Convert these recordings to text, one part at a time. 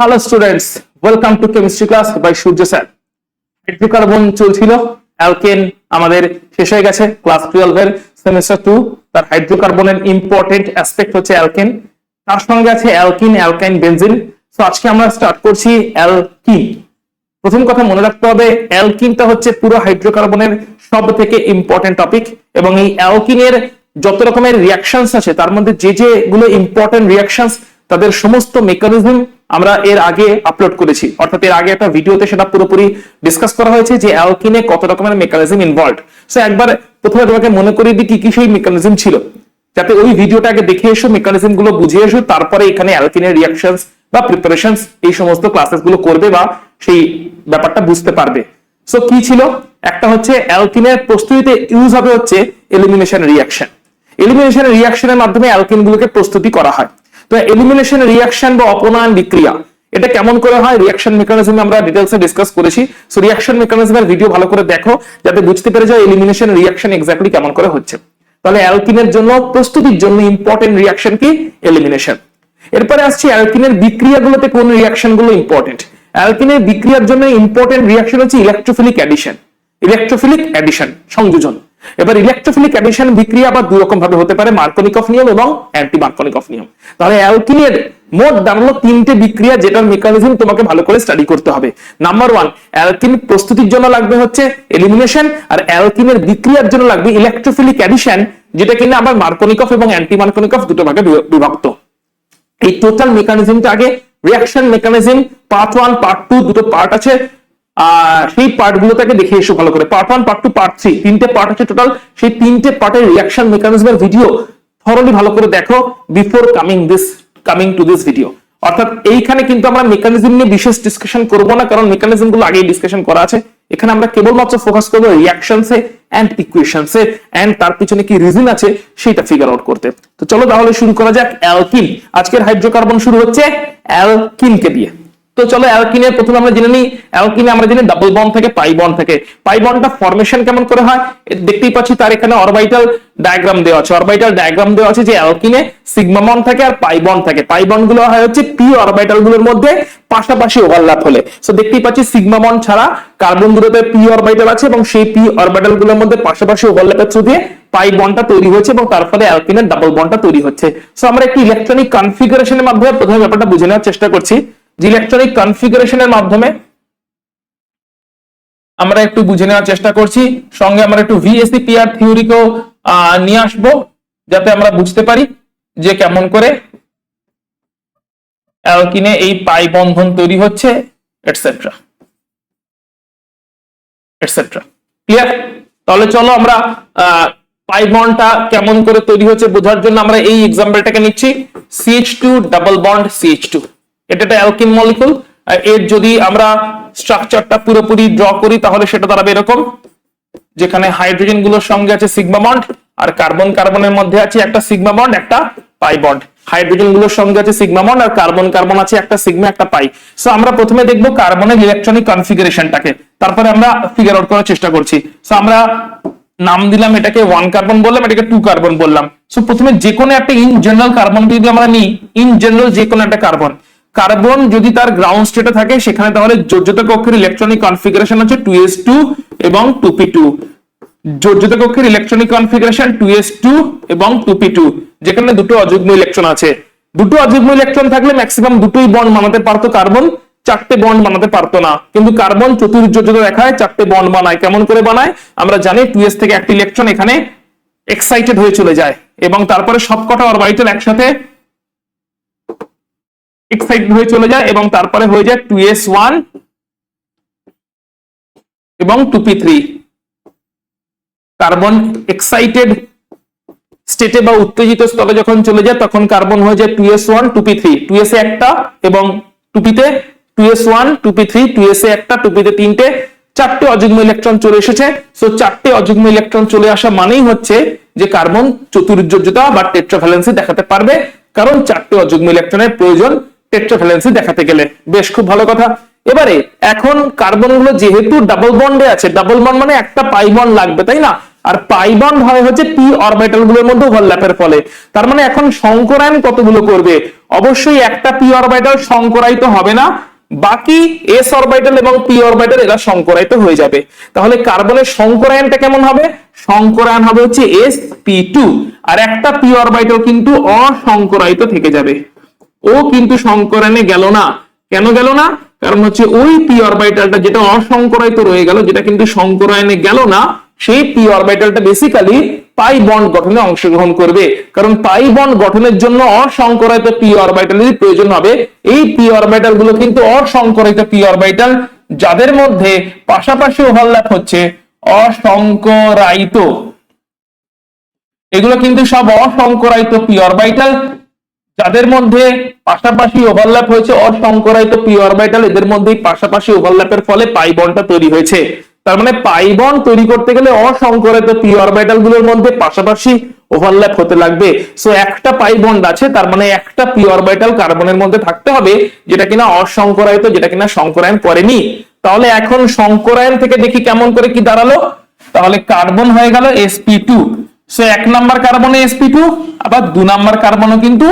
Hello students, welcome to chemistry class by Surya sir. Hydrocarbon চলছিল, alkane আমাদের শেষ হয়ে গেছে। ক্লাস 12 এর সেমিস্টার 2 তার হাইড্রোকার্বনের ইম্পর্টেন্ট অ্যাসপেক্ট হচ্ছে অ্যালকেন, তার সঙ্গে আছে অ্যালকিন, অ্যালকাইন, বেনজিন। সো আজকে আমরা স্টার্ট করছি অ্যালকিন। প্রথম কথা মনে রাখতে হবে, অ্যালকিনটা হচ্ছে পুরো হাইড্রোকার্বনের সব থেকে ইম্পর্টেন্ট টপিক, এবং এই অ্যালকিনের যত রকমের রিয়াকশনস আছে তার মধ্যে যেগুলো ইম্পর্টেন্ট রিয়াকশনস তাদের সমস্ত মেকানিজম আমরা এর আগে আপলোড করেছি, অর্থাৎ এর আগে একটা ভিডিওতে সেটা পুরোপুরি ডিসকাস করা হয়েছে যে অ্যালকিনে কত রকমের মেকানিজম ইনভলভড। সো একবার প্রথমে তোমাকে মনে করিয়ে দিই কি কি সেই মেকানিজম ছিল, যাতে ওই ভিডিওটা আগে দেখে এসো, মেকানিজম গুলো বুঝে এসো, তারপরে এখানে অ্যালকিনের রিয়াকশনস বা প্রিপারেশনস এই সমস্ত ক্লাসেস গুলো করবে বা সেই ব্যাপারটা বুঝতে পারবে। সো কি ছিল, একটা হচ্ছে অ্যালকিনের প্রস্তুতিতে ইউজ হবে হচ্ছে এলিমিনেশন রিয়াকশন। এলিমিনেশন রিয়াকশনের মাধ্যমে অ্যালকিন গুলোকে প্রস্তুতি করা হয়। তো এলিমিনেশন রিয়াকশন বা অপনয়ন বিক্রিয়া এটা কেমন করে হয়, রিয়াকশন মেকানিজম আমরা ডিটেইলসে ডিসকাস করেছি। সো রিয়াকশন মেকানিজমের ভিডিও ভালো করে দেখো, যাতে বুঝতে পেরে যাও এলিমিনেশন রিয়াকশন এক্স্যাক্টলি কেমন করে হচ্ছে। তাহলে অ্যালকিনের জন্য প্রস্তুতির জন্য ইম্পর্টেন্ট রিয়াকশন কি, এলিমিনেশন। এরপরে আসছে অ্যালকিনের বিক্রিয়াগুলোতে কোন রিয়াকশন গুলো ইম্পর্টেন্ট। অ্যালকিনের বিক্রিয়ার জন্য ইম্পর্টেন্ট রিয়াকশন হচ্ছে ইলেকট্রোফিলিক অ্যাডিশন। ইলেকট্রোফিলিক অ্যাডিশন সংযোজন। এবার ইলেকট্রোফিলিক অ্যাডিশন বিক্রিয়া আবার দুই রকম ভাবে হতে পারে, মার্কোনিকফ নিয়ম এবং অ্যান্টি মার্কোনিকফ নিয়ম। তাহলে অ্যালকিনের মোট দাঁড়ালো তিনটে বিক্রিয়া, যেটার মেকানিজম তোমাকে ভালো করে স্টাডি করতে হবে। নাম্বার 1, অ্যালকিন প্রস্তুতির জন্য লাগবে হচ্ছে এলিমিনেশন, আর অ্যালকিনের বিক্রিয়ার জন্য লাগবে ইলেকট্রোফিলিক অ্যাডিশন, যেটা কিনা আবার মার্কোনিকফ এবং অ্যান্টি মার্কোনিকফ দুটো ভাগে বিভক্ত। এই টোটাল মেকানিজমটা আগে, রিয়াকশন মেকানিজম পার্ট 1 পার্ট 2 দুটো পার্ট আছে, সেই পার্ট গুলোকে দেখে এসো ভালো করে। পার্ট 1 পার্ট 2 পার্ট 3 তিনটে পার্ট আছে টোটাল। সেই তিনটে পার্টের রিয়াকশন মেকানিজমের ভিডিও থরলি ভালো করে দেখো before coming to this video. অর্থাৎ এইখানে কিন্তু আমরা মেকানিজম নিয়ে বিশেষ ডিসকাশন করব না, কারণ মেকানিজম গুলো আগেই ডিসকাশন করা আছে। এখানে আমরা কেবলমাত্র ফোকাস করবো রিয়াকশনসে এন্ড ইকুয়েশনসে, এন্ড তার পিছনে কি রিজন আছে সেটা ফিগার আউট করতে। তো চলো তাহলে শুরু করা যাক অ্যালকিন। আজকের হাইড্রোকার্বন শুরু হচ্ছে অ্যালকিনকে দিয়ে। তো চলো অ্যালকিনের প্রথমে আমরা জেনে নিই, অ্যালকিনে আমরা জানি ডাবল বন্ড থাকে, পাই বন্ড থাকে। পাই বন্ডটা ফরমেশন কেমন করে হয় দেখতেই পাচ্ছি, তার এখানে অরবিটাল ডায়াগ্রাম দেওয়া আছে। অরবিটাল ডায়াগ্রাম দেওয়া আছে যে অ্যালকিনে সিগমা বন্ড থাকে আর পাই বন্ড থাকে। পাই বন্ড গুলো হয় হচ্ছে পি অরবিটাল গুলোর মধ্যে পাশাপাশি ওভারল্যাপ হলে। সো দেখতেই পাচ্ছি সিগমা বন্ড ছাড়া কার্বন দুটোতে পি অরবিটাল আছে, এবং সেই পি অরবিটাল গুলোর মধ্যে পাশাপাশি ওভারল্যাপের থ্রু দিয়ে পাই বন্ডটা তৈরি হয়েছে, এবং তার ফলে অ্যালকিনের ডাবল বন্ডটা তৈরি হচ্ছে। সো আমরা একটি ইলেকট্রনিক কনফিগারেশনের মাধ্যমে প্রথমে ব্যাপারটা বুঝে নেওয়ার চেষ্টা করছি। যে ইলেকট্রনিক কনফিগারেশনের মাধ্যমে আমরা একটু বুঝে নেওয়ার চেষ্টা করছি, সঙ্গে আমরা একটু ভিএসিপিআর থিওরিকেও নিয়ে আসবো, যাতে আমরা বুঝতে পারি যে কেমন করে অ্যালকিনে এই পাই বন্ধন তৈরি হচ্ছে, এটসেট্রা এটসেট্রা। ক্লিয়ার? তাহলে চলো আমরা পাই বন্ডটা কেমন করে তৈরি হচ্ছে বোঝার জন্য আমরা এই এক্সাম্পলটাকে নিচ্ছি। CH2 ডাবল বন্ড CH2, এটা একটা অ্যালকিন মলিকুল। এর যদি আমরা স্ট্রাকচারটা পুরোপুরি ড্র করি তাহলে সেটা দাঁড়াবে এরকম, যেখানে হাইড্রোজেন গুলোর সঙ্গে আছে সিগমা বন্ড, আর কার্বন কার্বনের মধ্যে আছে একটা সিগমা বন্ড একটা পাই বন্ড। হাইড্রোজেন গুলোর সঙ্গে আছে সিগমা বন্ড, আর কার্বন কার্বন আছে একটা সিগমা একটা পাই। সো আমরা প্রথমে দেখবো কার্বনের ইলেকট্রনিক কনফিগারেশনটাকে, তারপরে আমরা ফিগার আউট করার চেষ্টা করছি। সো আমরা নাম দিলাম এটাকে 1 কার্বন বললাম, এটাকে 2 কার্বন বললাম। সো প্রথমে যে কোনো একটা ইন জেনারেল কার্বন যদি আমরা নিই, ইন জেনারেল যে কোনো একটা কার্বন যদি তার গ্রাউন্ড স্টেটে থাকে, সেখানে তাহলে যোজ্যতা কক্ষের ইলেকট্রনিক কনফিগারেশন হচ্ছে 2s2 এবং 2p2। যোজ্যতা কক্ষের ইলেকট্রনিক কনফিগারেশন 2s2 এবং 2p2, যেখানে দুটো অযুগ্ম ইলেকট্রন আছে। দুটো অযুগ্ম ইলেকট্রন থাকলে ম্যাক্সিমাম দুটোই বন্ড বানাতে পারতো, কার্বন চারটে বন্ড বানাতে পারতো না, কিন্তু কার্বন চতুর্যোজ্যতা দেখায়, চারটে বন্ড বানায়। কেমন করে বানায় আমরা জানি, 2s থেকে একটা ইলেকট্রন এখানে এক্সাইটেড হয়ে চলে যায়, এবং তারপরে সবকটা অরবিটাল একসাথে এক্সাইটেড হয়ে চলে যায়, এবং তারপরে হয়ে যায় 2s1 এবং 2p3। কার্বন এক্সাইটেড স্টেটে বা উত্তেজিত স্তরে যখন চলে যায় তখন কার্বন হয়ে যায় 2s1 2p3, 2s এ একটা এবং 2p তে 2s1 2p3, 2s এ একটা 2p তে তিনটে, চারটে অযুগ্ম ইলেকট্রন চলে এসেছে। সো চারটে অযুগ্ম ইলেকট্রন চলে আসা মানেই হচ্ছে যে কার্বন চতুর্যোজ্যতা বা টেট্রাভ্যালেন্সি দেখাতে পারবে, কারণ চারটে অযুগ্ম ইলেকট্রনের প্রয়োজন টেট্রাভ্যালেন্সি দেখাতে গেলে। বেশ, খুব ভালো কথা। এবারে এখন কার্বন গুলো যেহেতু ডাবল বন্ডে আছে, ডাবল বন্ড মানে একটা পাই বন্ড লাগবে, তাই না? আর পাই বন্ড হয় হচ্ছে পি অরবিটাল গুলোর মধ্যে ওভারল্যাপের ফলে। তার মানে এখন সংকরায়ন কতগুলো করবে? অবশ্যই একটা পি অরবিটাল সংকরায়িত হবে না, বাকি এস অরবিটাল এবং পি অরবিটাল এরা সংকরায়িত হয়ে যাবে। তাহলে কার্বনের সংকরায়নটা কেমন হবে? সংকরায়ন হবে হচ্ছে sp2, আর একটা পি অরবিটাল কিন্তু অসংকরায়িত থেকে যাবে। ও কিন্তু সংকরায়নে গেল না। কেন গেল না? কারণ হচ্ছে ওই পি অরবিটালটা যেটা অসংকরায়িত রয়ে গেল, যেটা কিন্তু সংকরায়নে গেল না, সেই পি অরবিটালটা বেসিক্যালি পাই বন্ড গঠনে অংশগ্রহণ করবে। কারণ পাই বন্ড গঠনের জন্য অসংকরায়িত পি অরবিটালের প্রয়োজন হবে। এই পি অরবিটাল গুলো কিন্তু অসংকরায়িত পি অরবিটাল, যাদের মধ্যে পাশাপাশি ওভারল্যাপ হচ্ছে অসংকরায়িত। এগুলো কিন্তু সব অসংকরায়িত পি অরবিটাল, যাদের মধ্যে পাশাপাশি ওভারল্যাপ হয়েছে অসংকরায়িত পি অরবিটাল, এদের মধ্যে পাশাপাশি ওভারল্যাপের ফলে পাই বন্ডটা তৈরি হয়েছে। তার মানে পাই বন্ড তৈরি করতে গেলে অসংকরায়িত পি অরবিটাল গুলোর মধ্যে পাশাপাশি ওভারল্যাপ হতে লাগবে। সো একটা পাই বন্ড আছে, তার মানে একটা পি অরবিটাল কার্বনের মধ্যে থাকতে হবে যেটা কিনা অসংকরায়িত, যেটা কিনা সংকরায়ন করেনি। তাহলে এখন সংকরায়ন থেকে দেখি কেমন করে কি দাঁড়ালো। তাহলে কার্বন হয়ে গেল sp2। সো 1 নাম্বার কার্বনে sp2, আবার 2 নাম্বার কার্বনও কিন্তু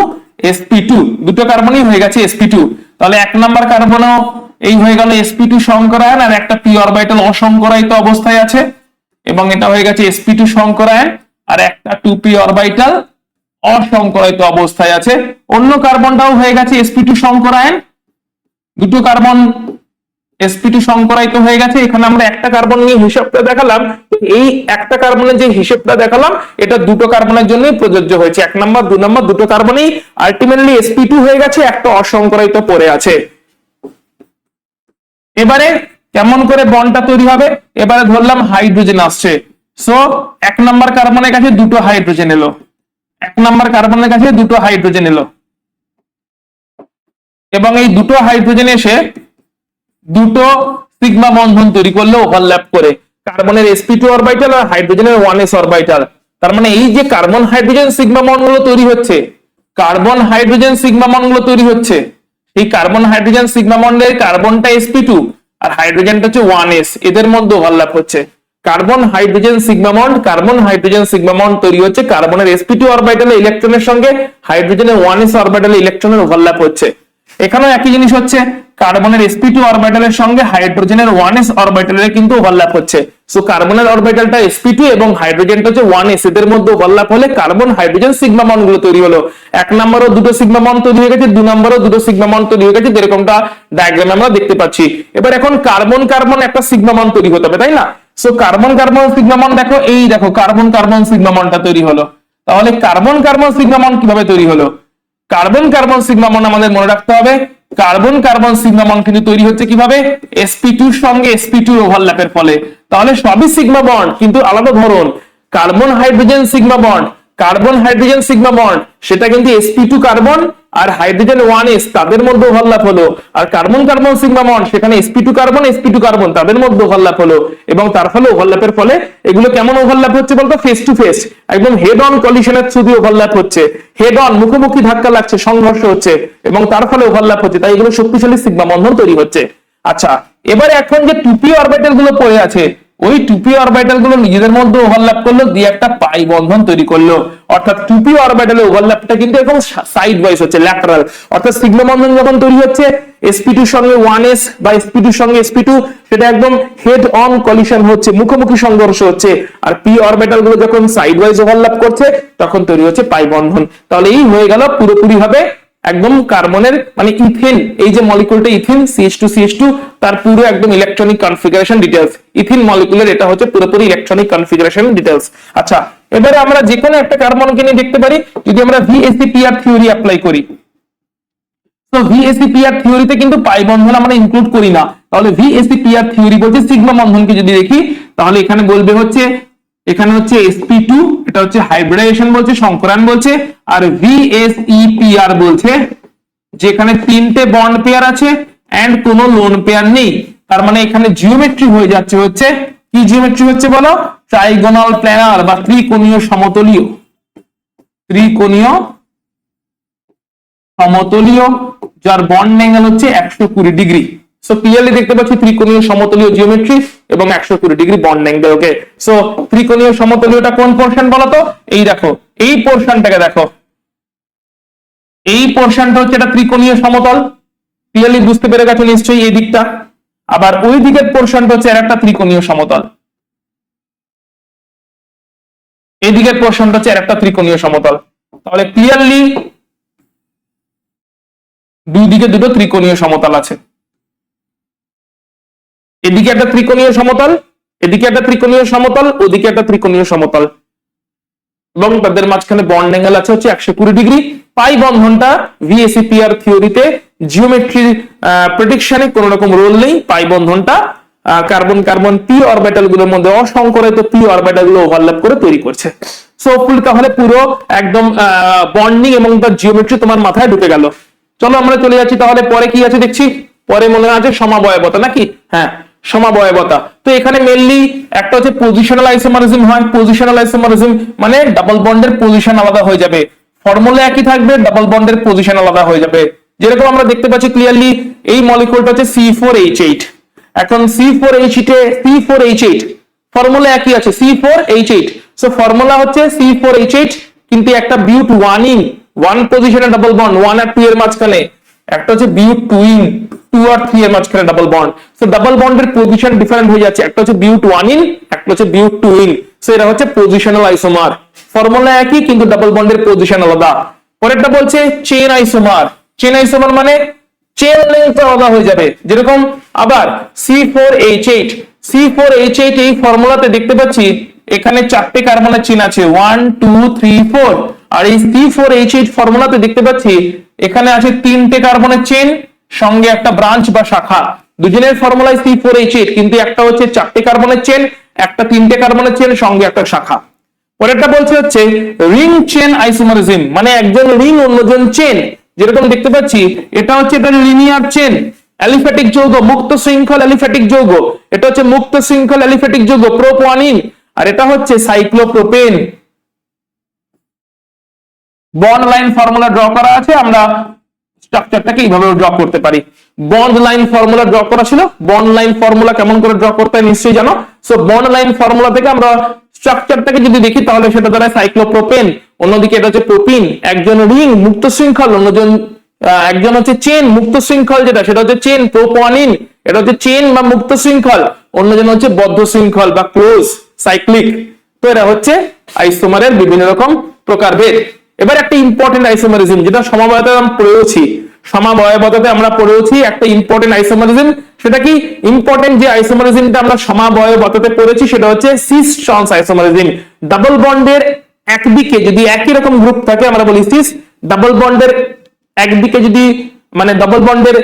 sp2, দুটো কার্বনই হয়ে গেছে sp2। তাহলে 1 নাম্বার কার্বনও এই হয়ে গেল sp2 সংকরায়ন, আর একটা পি অরবিটাল অসংকরায়িত অবস্থায় আছে, এবং এটা হয়ে গেছে sp2 সংকরায়ন, আর একটা 2p অরবিটাল অসংকরায়িত অবস্থায় আছে। অন্য কার্বনটাও হয়ে গেছে sp2 সংকরায়ন, দুটো কার্বন sp2 সংকরায়িত হয়ে গেছে। এখানে আমরা একটা কার্বন নিয়ে হিসাবটা দেখালাম, এই একটা কার্বনের যে হিসাবটা দেখালাম এটা দুটো কার্বনের জন্যই প্রযোজ্য হয়েছে। 1 নাম্বার 2 নাম্বার দুটো কার্বনই আলটিমেটলি sp2 হয়ে গেছে, একটা অসংকরায়িত পড়ে আছে। এবারে কেমন করে বন্ডটা তৈরি হবে? এবারে ধরলাম হাইড্রোজেন আসছে। সো 1 নাম্বার কার্বনের কাছে দুটো হাইড্রোজেন এলো, 1 নাম্বার কার্বনের কাছে দুটো হাইড্রোজেন এলো, এবং এই দুটো হাইড্রোজেন এসে দুটো সিগমা বন্ধন তৈরি করলো ওভারল্যাপ করে, কার্বনের sp2 অরবিটাল আর হাইড্রোজেনের 1s অরবিটাল। তার মানে এই যে কার্বন হাইড্রোজেন সিগমা বন্ডগুলো তৈরি হচ্ছে, কার্বন হাইড্রোজেন সিগমা বন্ডগুলো তৈরি হচ্ছে, এই কার্বন হাইড্রোজেন সিগমা বন্ডের কার্বনটা sp2 আর হাইড্রোজেনটা হচ্ছে 1s, এদের মধ্যে ওভারল্যাপ হচ্ছে। Carbon hydrogen sigma bond, carbon hydrogen sigma bond তৈরি হচ্ছে কার্বনের sp2 অরবিটালে ইলেকট্রনের সঙ্গে হাইড্রোজেনের 1s অরবিটালে ইলেকট্রনের ওভারল্যাপ হচ্ছে। এখানেও একই জিনিস হচ্ছে, কার্বনের sp2 অরবিটালের সঙ্গে হাইড্রোজেনের 1s অরবিটালের কিন্তু ওভারল্যাপ হচ্ছে। সো কার্বনের অরবিটালটা sp2 এবং হাইড্রোজেনটা হচ্ছে 1s, এদের মধ্যে ওভারল্যাপ হলে কার্বন হাইড্রোজেন সিগমা বন্ড গুলো তৈরি হলো। 1 নম্বরও দুটো সিগমা বন্ড তৈরি হয়ে গেছে, 2 নম্বরও দুটো সিগমা বন্ড তৈরি হয়ে গেছে, যেরকমটা ডায়াগ্রামে আমরা দেখতে পাচ্ছি। এবার এখন কার্বন কার্বন একটা সিগমা বন্ড তৈরি হতে হবে, তাই না? So carbon carbon sigma bond দেখো, এই দেখো কার্বন কার্বন সিগমা বন্ডটা তৈরি হলো। তাহলে কার্বন কার্বন সিগমা বন্ড কিভাবে তৈরি হলো? কার্বন কার্বন সিগমা বন্ড আমাদের মনে রাখতে হবে, কার্বন কার্বন সিগমা বন্ড কিন্তু তৈরি হচ্ছে কিভাবে? sp2 এর সঙ্গে sp2 ওভারল্যাপের ফলে। তাহলে সবই সিগমা বন্ড কিন্তু আলাদা ধরন। Carbon hydrogen sigma bond, carbon hydrogen sigma bond সেটা কিন্তু sp2 কার্বন আর হাইড্রোজেন 1s তাদের মধ্যে ওভারল্যাপ হলো, আর কার্বন কার্বন সিগমা বন্ড সেখানে sp2 কার্বন sp2 কার্বন তাদের মধ্যে ওভারল্যাপ হলো, এবং তার ফলে ওভারল্যাপের ফলে এগুলো কেমন ওভারল্যাপ হচ্ছে বলতো? ফেস টু ফেস, একদম হেড অন কলিশনের থ্রু দিয়ে ওভারল্যাপ হচ্ছে, হেড অন মুখোমুখি ধাক্কা লাগছে, সংঘর্ষ হচ্ছে, এবং তার ফলে ওভারল্যাপ হচ্ছে, তাই এগুলো শক্তিশালী সিগমা বন্ধন তৈরি হচ্ছে। আচ্ছা, এবারে এখন যে 2p অরবিটাল গুলো পড়ে আছে, ওই 2p অরবিটাল গুলো নিজেদের মধ্যে ওভারল্যাপ করলো, দিয়ে একটা পাই বন্ধন তৈরি করলো। অর্থাৎ 2p অরবিটালের ওভারল্যাপটা কিন্তু এরকম সাইড ওয়াইজ হচ্ছে, ল্যাটারাল। অর্থাৎ সিগমা বন্ধন যখন তৈরি হচ্ছে sp2 এর সঙ্গে 1s বা sp2 এর সঙ্গে sp2, সেটা একদম হেড অন কলিশন হচ্ছে, মুখোমুখি সংঘর্ষ হচ্ছে। আর p অরবিটাল গুলো যখন সাইড ওয়াইজ ওভারল্যাপ করছে তখন তৈরি হচ্ছে পাই বন্ধন। তাহলে এই হয়ে গেল পুরোপুরি ভাবে একদম কার্বনের মানে ইথেন, এই যে মলিকুলটা ইথেন CH2CH2 তার পুরো একদম ইলেকট্রনিক কনফিগারেশন ডিটেইলস। ইথেন মলিকুলের এটা হচ্ছে পুরোপুরি ইলেকট্রনিক কনফিগারেশন ডিটেইলস। আচ্ছা, এবারে আমরা যে কোনো একটা কার্বনকে নিয়ে দেখতে পারি, যদি আমরা VSEPR থিওরি অ্যাপ্লাই করি। তো VSEPR থিওরিতে কিন্তু পাই বন্ধন আমরা ইনক্লুড করি না। তাহলে VSEPR থিওরি বলছে সিগমা বন্ধনকে যদি দেখি, তাহলে এখানে বলবে হচ্ছে, এখানে হচ্ছে sp2, এটা হচ্ছে হাইব্রিডাইজেশন বলছে, সংকরায়ন বলছে, আর VSEPR বলছে যেখানে 3টে বন্ড পেয়ার আছে এন্ড কোনো লোন পেয়ার নেই। তার মানে এখানে জিওমেট্রি হয়ে যাচ্ছে, হচ্ছে কি জিওমেট্রি হচ্ছে বলো? ট্রাইগোনাল প্ল্যানার বা ত্রিকোণীয় সমতলীয়, ত্রিকোণীয় সমতলীয়, যার বন্ড অ্যাঙ্গেল হচ্ছে 120 ডিগ্রি। সো ক্লিয়ারলি দেখতে পাচ্ছি ত্রিকোণীয় সমতলীয় জিওমেট্রি এবং 120 ডিগ্রি বন্ড অ্যাঙ্গেল। ওকে, সো ত্রিকোণীয় সমতলীয়টা কোন পোরশন বলো তো? এই দেখো, এই পোরশনটাকে দেখো, এই পোরশনটা হচ্ছে এটা ত্রিকোণীয় সমতল। ক্লিয়ারলি বুঝতে পেরে গেছো নিশ্চয়ই এই দিকটা। আবার ওই দিকের পোরশনটা হচ্ছে আর একটা ত্রিকোণীয় সমতল। এই দিকের পোরশনটা হচ্ছে আর একটা ত্রিকোণীয় সমতল। তাহলে ক্লিয়ারলি দুই দিকে দুটো ত্রিকোণীয় সমতল আছে। এদিকে একটা ত্রিকোণীয় সমতল, এদিকে একটা ত্রিকোণীয় সমতল, ওদিকে একটা ত্রিকোণীয় সমতল, এবং তাদের মাঝখানে বন্ড অ্যাঙ্গেল আছে হচ্ছে 120 ডিগ্রি। পাই বন্ধনটা ভিএসিপিআর থিওরিতে জিওমেট্রি প্রেডিকশনে কোন রকম রোল নেই। পাই বন্ধনটা কার্বন কার্বন পি অরবিটাল গুলোর মধ্যে অসংকরিত পি অরবিটাল গুলো ওভারল্যাপ করে তৈরি করছে। সো ফুল তাহলে পুরো একদম বন্ডিং এবং তার জিওমেট্রি তোমার মাথায় ঢুকে গেল। চলো আমরা চলে যাচ্ছি তাহলে পরে কি আছে দেখছি। পরে মনে আছে সমাবয়বতা নাকি? হ্যাঁ, সমাবয়বতা। তো এখানে মেইনলি একটা হচ্ছে পজিশনাল আইসোমারিজম হয়। পজিশনাল আইসোমারিজম মানে ডাবল বন্ডের পজিশন আলাদা হয়ে যাবে, ফর্মুলা একই থাকবে, ডাবল বন্ডের পজিশন আলাদা হয়ে যাবে। যেরকম আমরা দেখতে পাচ্ছি ক্লিয়ারলি এই মলিকুলটা হচ্ছে C4H8। এখন C4H8 ফর্মুলা একই আছে C4H8। সো ফর্মুলা হচ্ছে C4H8, কিন্তু একটা বিউট 1 ইন 1 পজিশনে ডাবল বন্ড 1 আর 2 এর মাঝখানে, একটা হচ্ছে বিউট 2 ইন 2 আর 3 এর মাঝখানে ডাবল বন্ড। সো ডাবল বন্ডের পজিশন ডিফারেন্ট হয়ে যাচ্ছে, একটা হচ্ছে বিউট 1 ইন, একটা হচ্ছে বিউট 2 ইন। সো এটা হচ্ছে পজিশনাল আইসোমার। ফর্মুলা একই কিন্তু ডাবল বন্ডের পজিশন আলাদা। পরেরটা বলছে চেইন আইসোমার। চেইন আইসোমার মানে চেইন লেংথ আলাদা হয়ে যাবে। যেরকম আবার C4H8 এই ফর্মুলাতে দেখতে পাচ্ছি এখানে 4টে কার্বনের চেইন আছে 1 2 3 4, আর এই C4H8 ফর্মুলাতে দেখতে পাচ্ছি এখানে আছে 3টে কার্বনের চেইন সঙ্গে একটা ব্রাঞ্চ বা শাখা। দুজনের ফর্মুলায় C4H8, কিন্তু একটা হচ্ছে 4টে কার্বনের চেইন, একটা 3টে কার্বনের চেইন সঙ্গে একটা শাখা। পরেরটা বলছে হচ্ছে রিং চেইন আইসোমারিজম, মানে একজন রিং অন্যজন চেইন। যেরকম দেখতে পাচ্ছি এটা হচ্ছে এটা লিনিয়ার চেইন, অ্যালিফ্যাটিক যৌগ, মুক্ত শৃঙ্খল অ্যালিফ্যাটিক যৌগ। এটা হচ্ছে মুক্ত শৃঙ্খল অ্যালিফ্যাটিক যৌগ প্রোপোয়ানিন, আর এটা হচ্ছে cyclopropane. Bond line formula draw করা আছে, আমরা স্ট্রাকচারটাকে এইভাবে ড্র করতে পারি। বন্ড লাইন ফর্মুলা ড্র করা ছিল। বন্ড লাইন ফর্মুলা কেমন করে ড্র করতে হয় নিশ্চয়ই জানো। সো বন্ড লাইন ফর্মুলা থেকে আমরা স্ট্রাকচারটাকে যদি দেখি তাহলে সেটা দ্বারা সাইক্লোপ্রোপেন, অন্যদিকে এটা হচ্ছে প্রোপিন। একজন রিং মুক্ত শৃঙ্খল, অন্যজন একজন হচ্ছে চেন মুক্ত শৃঙ্খল, যেটা সেটা হচ্ছে চেন প্রোপোয়ানিন, এটা হচ্ছে চেন বা মুক্ত শৃঙ্খল, অন্যজন হচ্ছে বদ্ধ শৃঙ্খল বা ক্লোজ সাইক্লিক। তো এরা হচ্ছে আইসোমারের বিভিন্ন রকম প্রকারভেদ। এবার একটা ইম্পর্টেন্ট আইসোমারিজম যেটা সমবায়তাতে আমরা পড়েছি, সমাবয়বতাতে আমরা পড়েছি একটা ইম্পর্টেন্ট আইসোমারিজম। সেটা কি ইম্পর্টেন্ট যে আইসোমারিজমটা আমরা সমাবয়বতাতে পড়েছি সেটা হচ্ছে সিস ট্রান্স আইসোমারিজম। ডাবল বন্ডের একদিকে যদি একই রকম গ্রুপ থাকে আমরা বলি সিস, ডাবল বন্ডের একদিকে যদি মানে ডাবল বন্ডের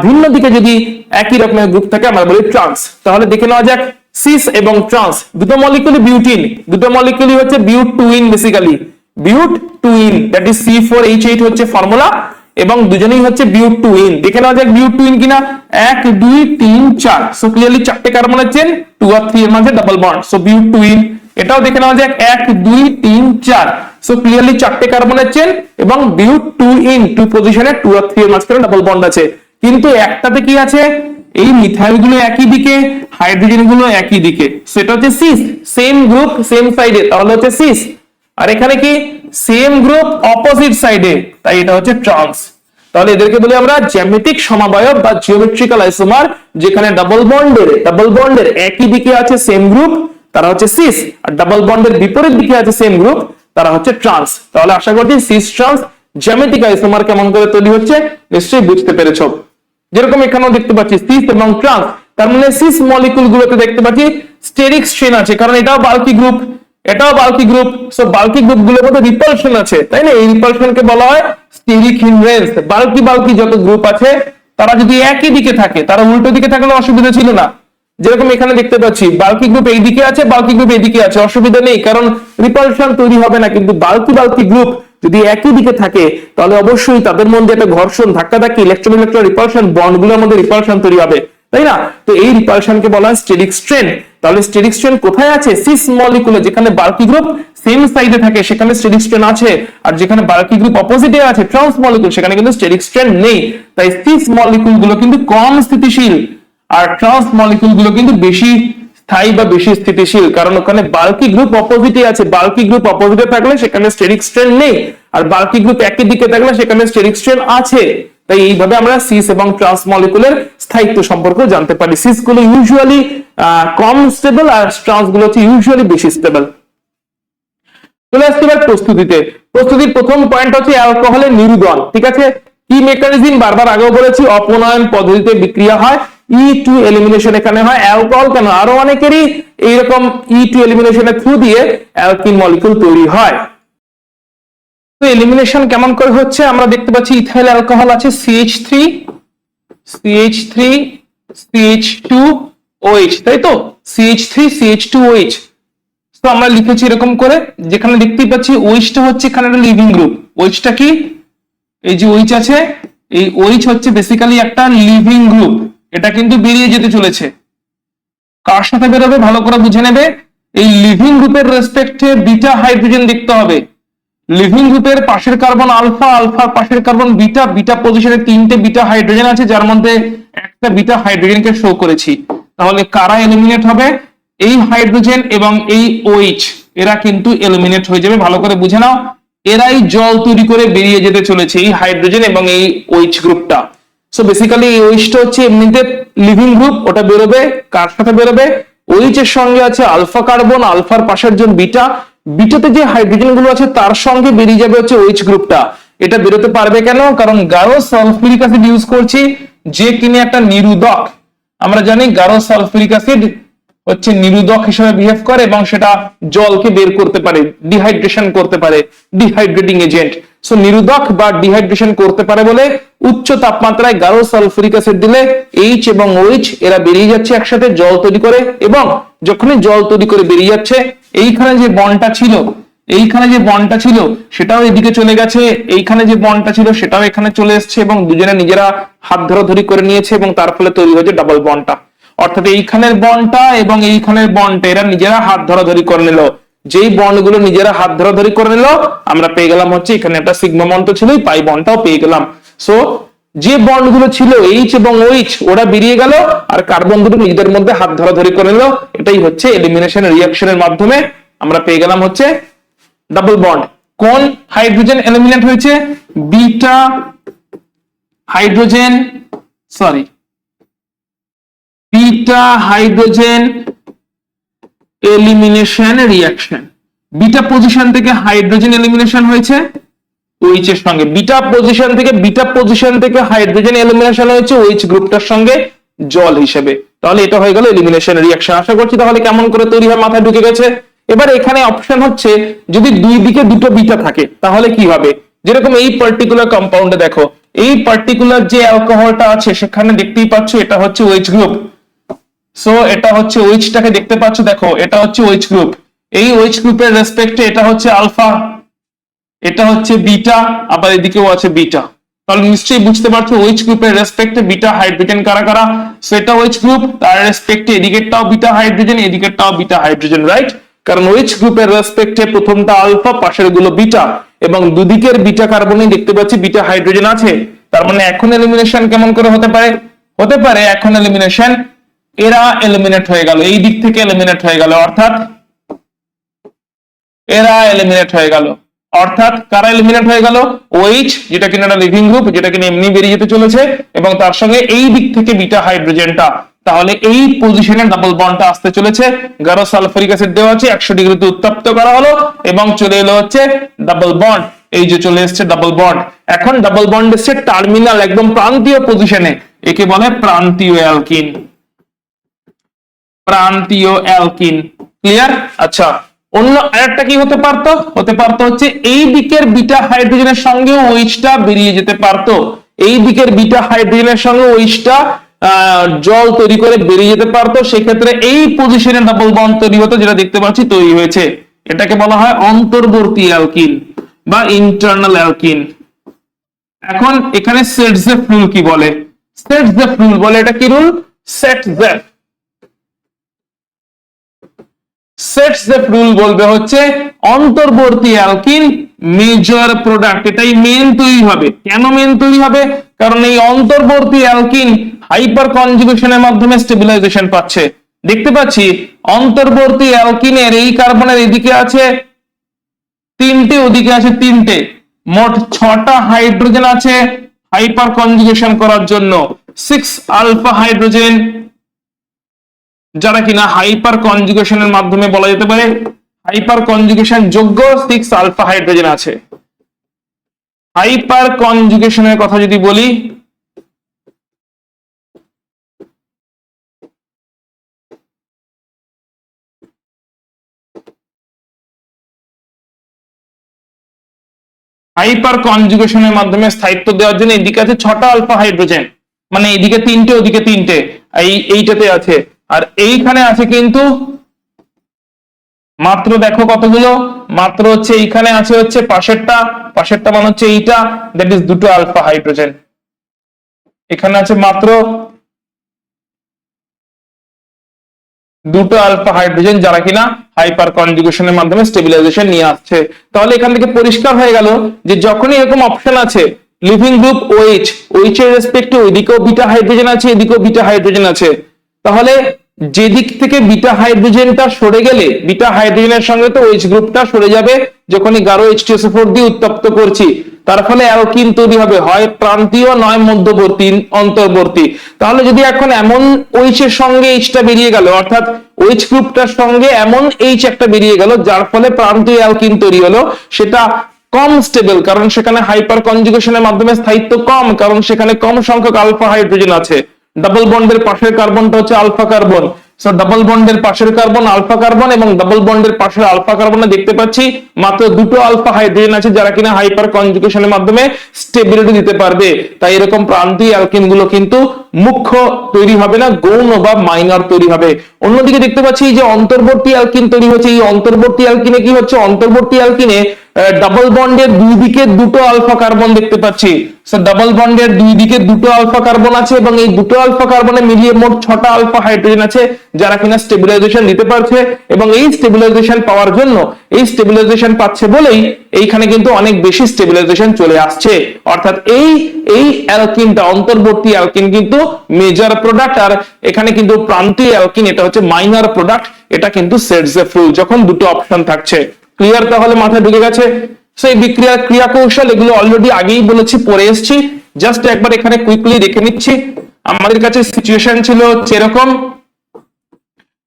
ভিন্ন দিকে যদি একই রকমের গ্রুপ থাকে আমরা বলি ট্রান্স। তাহলে দেখে নেওয়া যাক সিস এবং ট্রান্স দুটো মলিকুলই বিউটিন, দুটো মলিকুলই হচ্ছে বিউট 2 in, basically বিউট 2 in, that is C4H8 হচ্ছে ফর্মুলা, এবং দুজনেই হচ্ছে বিউট 2 ইন। দেখে নেওয়া যাক বিউট 2 ইন কিনা। 1 2 3 4, সো ক্লিয়ারলি 4টে কার্বনের চেন 2 আর 3 এর মাঝে ডাবল বন্ড, সো বিউট 2 ইন। এটাও দেখে নেওয়া যাক 1 2 3 4, সো ক্লিয়ারলি 4টে কার্বনের চেন এবং বিউট 2 ইন, 2 পজিশনে 2 আর 3 এর মাঝখানে ডাবল বন্ড আছে। কিন্তু একটাতে কি আছে, এই মিথাইল গুলো একই দিকে, হাইড্রোজেন গুলো একই দিকে, সেটা হচ্ছে সিস, সেম গ্রুপ সেম সাইডে, তাহলে হচ্ছে সিস। আর এখানে কি সেম গ্রুপ অপোজিট সাইডে, তাই এটা হচ্ছে ট্রান্স। তাহলে এদেরকে বলি আমরা জ্যামিতিক সমাবয়ব বা জিওমেট্রিক্যাল আইসোমার, যেখানে ডাবল বন্ডের একই দিকে আছে সেম গ্রুপ, তারা হচ্ছে সিস, আর ডাবল বন্ডের বিপরীত দিকে আছে সেম গ্রুপ, তারা হচ্ছে ট্রান্স। তাহলে আশা করছি সিস ট্রান্স জ্যামিতিক আইসোমার কেমন করে তৈরি হচ্ছে নিশ্চয়ই বুঝতে পেরেছো। যেরকম এখানেও দেখতে পাচ্ছি সিস এবং ট্রান্স, তার মানে সিস মলিকুল গুলোতে দেখতে পাচ্ছি স্টেরিক স্ট্রেন আছে, কারণ এটাও বাল্কি গ্রুপ, এটাও bulky group. So bulky group গুলোর মধ্যে রিপালশন আছে, তাই না? এই রিপালশনকে বলা হয় স্টেরিক হিন্ড্রেন্স। বাল্কি যত গ্রুপ আছে তারা যদি একই দিকে থাকে, তারা উল্টো দিকে থাকলে অসুবিধা ছিল না। যেরকম এখানে দেখতে পাচ্ছি বাল্কি গ্রুপ এই দিকে আছে, বাল্কি গ্রুপ এইদিকে আছে, অসুবিধা নেই, কারণ রিপালশন তৈরি হবে না। কিন্তু বাল্কি গ্রুপ যদি একই দিকে থাকে তাহলে অবশ্যই তাদের মধ্যে একটা ঘর্ষণ, ধাক্কাধাক্কি, ইলেকট্রন রিপালশন, বন্ড গুলোর মধ্যে রিপালশন তৈরি হবে। তাই না? তো এই রিপালশনকে বলা হয় স্টেরিক স্ট্রেন। তাহলে স্টেরিক স্ট্রেন কোথায় আছে? সিস মলিকুলে, যেখানে বাল্কি গ্রুপ সেম সাইডে থাকে সেখানে স্টেরিক স্ট্রেন আছে, আর যেখানে বাল্কি গ্রুপ অপোজিটে আছে ট্রান্স মলিকুল সেখানে কিন্তু স্টেরিক স্ট্রেন নেই। তাই সিস মলিকুল গুলো কিন্তু কম স্থিতিশীল আর ট্রান্স মলিকুল গুলো কিন্তু বেশি স্থায়ী বা বেশি স্থিতিশীল, কারণ ওখানে বাল্কি গ্রুপ অপোজিটে আছে। বাল্কি গ্রুপ অপোজিটে থাকলে সেখানে স্টেরিক স্ট্রেন নেই, আর বাল্কি গ্রুপ একই দিকে থাকলে সেখানে স্টেরিক স্ট্রেন আছে। তাই এইভাবে আমরা সিস এবং ট্রান্স মলিকুলের স্থায়িত্ব সম্পর্ক জানতে পারি। সিস গুলো ইউজুয়ালি কম স্টেবল আর ট্রান্স গুলো হচ্ছে ইউজুয়ালি বেশি স্টেবল। চলে আসছে এবার প্রস্তুতিতে। প্রস্তুতির প্রথম পয়েন্ট হচ্ছে অ্যালকোহলের নিরুদন। ঠিক আছে, কি মেকানিজম? বারবার আগেও বলেছি, অপনয়ন পদ্ধতিতে বিক্রিয়া হয়, E2 এলিমিনেশন এখানে হয়। অ্যালকোহল কেন, আরো অনেকেরই এইরকম E2 এলিমিনেশনের থ্রু দিয়ে অ্যালকিন মলিকুল তৈরি হয়। তো এলিমিনেশন কেমন করে হচ্ছে? আমরা দেখতে পাচ্ছি ইথাইল অ্যালকোহল আছে CH3 CH2OH, তাই তো? CH3 CH2OH। তো আমরা লিখেছি এরকম করে, যেখানে দেখতেই পাচ্ছি OH-টা হচ্ছে এখানে একটা লিভিং গ্রুপ। OH-টা কি? এই যে OH আছে, এই OH হচ্ছে বেসিক্যালি একটা লিভিং গ্রুপ। এটা কিন্তু বেরিয়ে যেতে চলেছে। কার সাথে বেরোবে ভালো করে বুঝে নেবে। এই লিভিং গ্রুপের রেসপেক্টে বিটা হাইড্রোজেন দেখতে হবে। লিভিং গ্রুপের পাশের কার্বন আলফা, আলফার পাশের কার্বন বিটা, বিটা পজিশনে 3টে বিটা হাইড্রোজেন আছে, যার মধ্যে একটা বিটা হাইড্রোজেনকে শো করেছি। তাহলে কারা এলিমিনেট হবে? এই হাইড্রোজেন এবং এই OH, এরা কিন্তু এলিমিনেট হয়ে যাবে। ভালো করে বুঝে নাও, এরাই জল তৈরি করে বেরিয়ে যেতে চলেছে, এই হাইড্রোজেন এবং এই OH গ্রুপটা। সো বেসিক্যালি এই OH-টা হচ্ছে এমনিতে লিভিং গ্রুপ, ওটা বেরোবে কার সাথে বেরোবে? OH এর সঙ্গে আছে আলফা কার্বন, আলফার পাশের জন বিটা, বিটাতে যে হাইড্রোজেন গুলো আছে তার সঙ্গে বেরিয়ে যাবে হচ্ছে OH গ্রুপটা। এটা বেরোতে পারবে কেন? কারণ গাঢ় সালফিউরিক অ্যাসিড ইউজ করছি, যে কিনে একটা নিরোধক। আমরা জানি গাঢ় সালফিউরিক অ্যাসিড হচ্ছে নিরোধক হিসেবে বিহেভ করে এবং সেটা জলকে বের করতে পারে, ডিহাইড্রেশন করতে পারে, ডিহাইড্রেটিং এজেন্ট। সো নিরোধক বা ডিহাইড্রেশন করতে পারে বলে উচ্চ তাপমাত্রায় গাঢ় সালফিউরিক অ্যাসিড দিলে H এবং OH এরা বেরিয়ে যাচ্ছে একসাথে জল তৈরি করে, এবং যখনই জল তৈরি করে বেরিয়ে যাচ্ছে, এইখানে যে বন্ডটা ছিল, এইখানে যে বন্ডটা ছিল সেটাও এদিকে চলে গেছে, এইখানে যে বন্ডটা ছিল সেটাও এখানে চলে এসেছে, এবং দুজনে নিজেরা হাত ধরাধরি করে নিয়েছে এবং তার ফলে তৈরি হয়েছে ডাবল বন্ডটা। অর্থাৎ এইখানের বন্ডটা এবং এইখানের বন্ডটা এরা নিজেরা হাত ধরাধরি করে নিল। যেই বন্ডগুলো নিজেরা হাত ধরাধরি করে নিল, আমরা পেয়ে গেলাম হচ্ছে এখানে একটা সিগমা বন্ড তো ছিলই, পাই বন্ডটাও পেয়ে গেলাম। সো যে বন্ডগুলো ছিল H এবং OH ওরা বেরিয়ে গেল, আর কার্বন দুটো নিজেদের মধ্যে হাত ধরাধরি করে নিল। এটাই হচ্ছে এলিমিনেশন রিঅ্যাকশনের মাধ্যমে আমরা পেয়ে গেলাম হচ্ছে ডাবল বন্ড। কোন হাইড্রোজেন এলিমিনেট হয়েছে? Beta hydrogen, sorry, beta hydrogen elimination reaction. Beta position থেকে হাইড্রোজেন এলিমিনেশন হয়েছে OH এর সঙ্গে, বিটা পজিশন থেকে হাইড্রোজেন এলিমিনেশন হয়েছে OH গ্রুপটার সঙ্গে জল হিসেবে। তাহলে এটা হয়ে গেল এলিমিনেশন রিঅ্যাকশন। আশা করছি তাহলে কেমন করে তৈরি হয় মাথায় ঢুকে গেছে। এবার এখানে অপশন হচ্ছে যদি দুই দিকে দুটো বিটা থাকে তাহলে কি হবে? যেরকম এই পার্টিকুলার কম্পাউন্ডে দেখো, এই পার্টিকুলার যে অ্যালকোহলটা আছে সেখানে দেখতেই পাচ্ছ এটা হচ্ছে OH গ্রুপ। সো এটা হচ্ছে OH-টাকে দেখতে পাচ্ছ, দেখো এটা হচ্ছে OH গ্রুপ। এই OH গ্রুপের রেসপেক্টে এটা হচ্ছে আলফা, এটা হচ্ছে বিটা, আবার এদিকেও আছে বিটা। তাহলে নিশ্চয়ই বুঝতে পারছো OH গ্রুপের রেসপেক্টে বিটা হাইড্রোজেন কারা কারা। সেটা OH গ্রুপ, তার রেসপেক্টে এদিকেরটাও বিটা হাইড্রোজেন, এদিকেরটাও বিটা হাইড্রোজেন, রাইট? কারণ OH গ্রুপের রেসপেক্টে প্রথমটা আলফা, পাশের গুলো বিটা, এবং দুদিকের বিটা কার্বনে দেখতে পাচ্ছি বিটা হাইড্রোজেন আছে। তার মানে এখন এলিমিনেশন কেমন করে হতে পারে? হতে পারে এখন এলিমিনেশন এরা এলিমিনেট হয়ে গেল, এই দিক থেকে এলিমিনেট হয়ে গেল, অর্থাৎ এরা এলিমিনেট হয়ে গেল। অর্থাৎ কারা এলিমিনেট হয়ে গেল? OH, যেটা কিনা একটা লিভিং গ্রুপ, যেটা কিনা এমনি বেরিয়ে যেতে চলেছে, এবং তার সঙ্গে এই দিক থেকে বিটা হাইড্রোজেনটা। তাহলে এই পজিশনে ডাবল বন্ডটা আসতে চলেছে। গাঢ় সালফিউরিক অ্যাসিড দেওয়া আছে, 100 ডিগ্রিতে উত্তপ্ত করা হলো এবং চলে এলো হচ্ছে ডাবল বন্ড। এই যে চলে এসছে ডাবল বন্ড। এখন ডাবল বন্ড এসছে টার্মিনাল, একদম প্রান্তীয় পজিশনে, একে বলে প্রান্তীয় অ্যালকিন। প্রান্তীয় অ্যালকিন, ক্লিয়ার? আচ্ছা, অন্য আরেকটা কি হতে পারতো? হতে পারতো হচ্ছে এই দিকের বিটা হাইড্রোজেনের সঙ্গে OH-টা বেরিয়ে যেতে পারতো, এই দিকের বিটা হাইড্রোজেনের সঙ্গে OH-টা জল তৈরি করে বেরিয়ে যেতে পারতো। সেক্ষেত্রে এই পজিশনে ডাবল বন্ড তৈরি হতো, যেটা দেখতে পাচ্ছি তৈরি হয়েছে। এটাকে বলা হয় অন্তর্বর্তী অ্যালকিন বা ইন্টারনাল অ্যালকিন। এখন এখানে সেটজেফ রুল কি বলে? সেটজেফ রুল বলে, এটা কি রুল? সেটজেপ রুল বলবে হচ্ছে অন্তর্বর্তী অ্যালকিন মেজর প্রোডাক্ট, এটাই মেন তৈরি হবে। কেন মেন তৈরি হবে? কারণ এই অন্তর্বর্তী অ্যালকিন হাইপার কনজুগেশনের মাধ্যমে স্টেবিলাইজেশন পাচ্ছে। দেখতে পাচ্ছি অন্তর্বর্তী অ্যালকিনের এই কার্বনের এদিকে আছে তিনটে, ওদিকে আছে তিনটে, মোট 6টা হাইড্রোজেন আছে হাইপার কনজুগেশন করার জন্য। 6 আলফা হাইড্রোজেন যারা কিনা হাইপার কনজুগেশনের মাধ্যমে বলা যেতে পারে হাইপার কনজুগেশন যোগ্য 6 আলফা হাইড্রোজেন আছে। হাইপার কনজুগেশনের কথা যদি বলি, হাইপার কনজুগেশনের মাধ্যমে স্থায়িত্ব দেওয়ার জন্য এদিকে আছে 6টা আলফা হাইড্রোজেন, মানে এদিকে তিনটে ওদিকে তিনটে, এইটাতে আছে। আর এইখানে আছে কিন্তু মাত্র দেখো কতগুলো, মাত্র হচ্ছে এইখানে আছে হচ্ছে পাশেরটা মানে হচ্ছে এইটা, দ্যাট ইজ 2টো আলফা হাইড্রোজেন। এখানে আছে মাত্র 2টো আলফা হাইড্রোজেন যারা কিনা হাইপার কনজুগেশনের মাধ্যমে স্টেবিলাইজেশন নিয়ে আসছে। তাহলে এখান থেকে পরিষ্কার হয়ে গেল যে যখনই এরকম অপশন আছে লিভিং গ্রুপ OH, OH এর রেসপেক্টে ওইদিকেও বিটা হাইড্রোজেন আছে, এদিকেও বিটা হাইড্রোজেন আছে, তাহলে যেদিক থেকে বিটা হাইড্রোজেনটা সরে গেলে বিটা হাইড্রোজেনের সঙ্গে তো OH গ্রুপটা সরে যাবে যখনই গাঢ় H2SO4 দিয়ে উত্তপ্ত করছি, তার ফলে অ্যালকিন তৈরি হবে, হয় প্রান্তীয় নয় মধ্যবর্তী অন্তর্বর্তী। তাহলে যদি এখন এমন OH এর সঙ্গে H টা বেরিয়ে গেল, অর্থাৎ OH গ্রুপটার সঙ্গে এমন H একটা বেরিয়ে গেল যার ফলে প্রান্তীয় অ্যালকিন তৈরি হলো, সেটা কম স্টেবল, কারণ সেখানে হাইপার কনজুগেশনের মাধ্যমে স্থায়িত্ব কম, কারণ সেখানে কম সংখ্যক আলফা হাইড্রোজেন আছে। ডাবল বন্ডের পাশের কার্বনটা হচ্ছে আলফা কার্বন, সো ডাবল বন্ডের পাশের কার্বন আলফা কার্বন এবং ডাবল বন্ডের পাশের আলফা কার্বনে দেখতে পাচ্ছি মাত্র 2টো আলফা হাইড্রোজেন আছে যারা কিনা হাইপার কনজুগেশনের মাধ্যমে স্টেবিলিটি দিতে পারবে। তাই এরকম প্রান্তীয় অ্যালকিন গুলো কিন্তু মুখ্য তৈরি হবে না, গৌণ বা মাইনর তৈরি হবে। অন্যদিকে দেখতে পাচ্ছি যে অন্তর্বর্তী অ্যালকিন তৈরি হচ্ছে। এই অন্তর্বর্তী অ্যালকিনে কি হচ্ছে? অন্তর্বর্তী অ্যালকিনে ডাবল বন্ডের দুই দিকে 2টো আলফা কার্বন দেখতে পাচ্ছি। সো ডাবল বন্ডের দুই দিকে 2টো আলফা কার্বন আছে এবং এই 2টো আলফা কার্বনে মিলিয়ে মোট 6টা আলফা হাইড্রোজেন আছে যারা কিনা স্টেবিলাইজেশন দিতে পারছে, এবং এই স্টেবিলাইজেশন পাওয়ার জন্য, এই স্টেবিলাইজেশন পাচ্ছে বলেই এইখানে কিন্তু অনেক বেশি স্টেবিলাইজেশন চলে আসছে। অর্থাৎ এই অ্যালকিনটা অন্তর্বর্তী অ্যালকিন কিন্তু মেজর প্রোডাক্ট, আর এখানে কিন্তু প্রান্তীয় অ্যালকিন এটা হচ্ছে মাইনর প্রোডাক্ট। এটা কিন্তু সেটজেপ রুল যখন দুটো অপশন থাকছে। ক্লিয়ার? তাহলে মাথায় ঢুকে গেছে। সো এই বিক্রিয়ার ক্রিয়া কৌশল এগুলো অলরেডি আগেই বলেছি, পড়ে এসেছি, জাস্ট একবার এখানে কুইকলি দেখে নিচ্ছি। আমাদের কাছে সিচুয়েশন ছিল এরকম,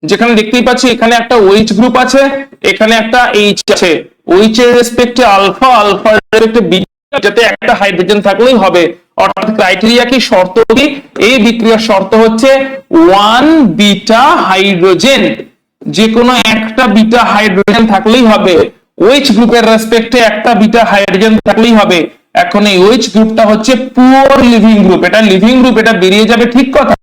যেখানে দেখতেই পাচ্ছি এখানে একটা OH গ্রুপ আছে, এখানে একটা H আছে, OH এর রেসপেক্টে আলফা, আলফা এর রেসপেক্টে বিটা, যাতে একটা হাইড্রোজেন থাকলেই হবে। অর্থাৎ ক্রাইটেরিয়া কি, শর্ত কি? এই বিক্রিয়ার শর্ত হচ্ছে 1 বিটা হাইড্রোজেন, যে কোনো একটা বিটা হাইড্রোজেন থাকলেই হবে। OH গ্রুপের রেসপেক্টে একটা বিটা হাইড্রোজেন থাকলেই হবে। এখন এই OH গ্রুপটা হচ্ছে পুওর লিভিং গ্রুপ, এটা লিভিং গ্রুপ, এটা বেরিয়ে যাবে ঠিক কথা,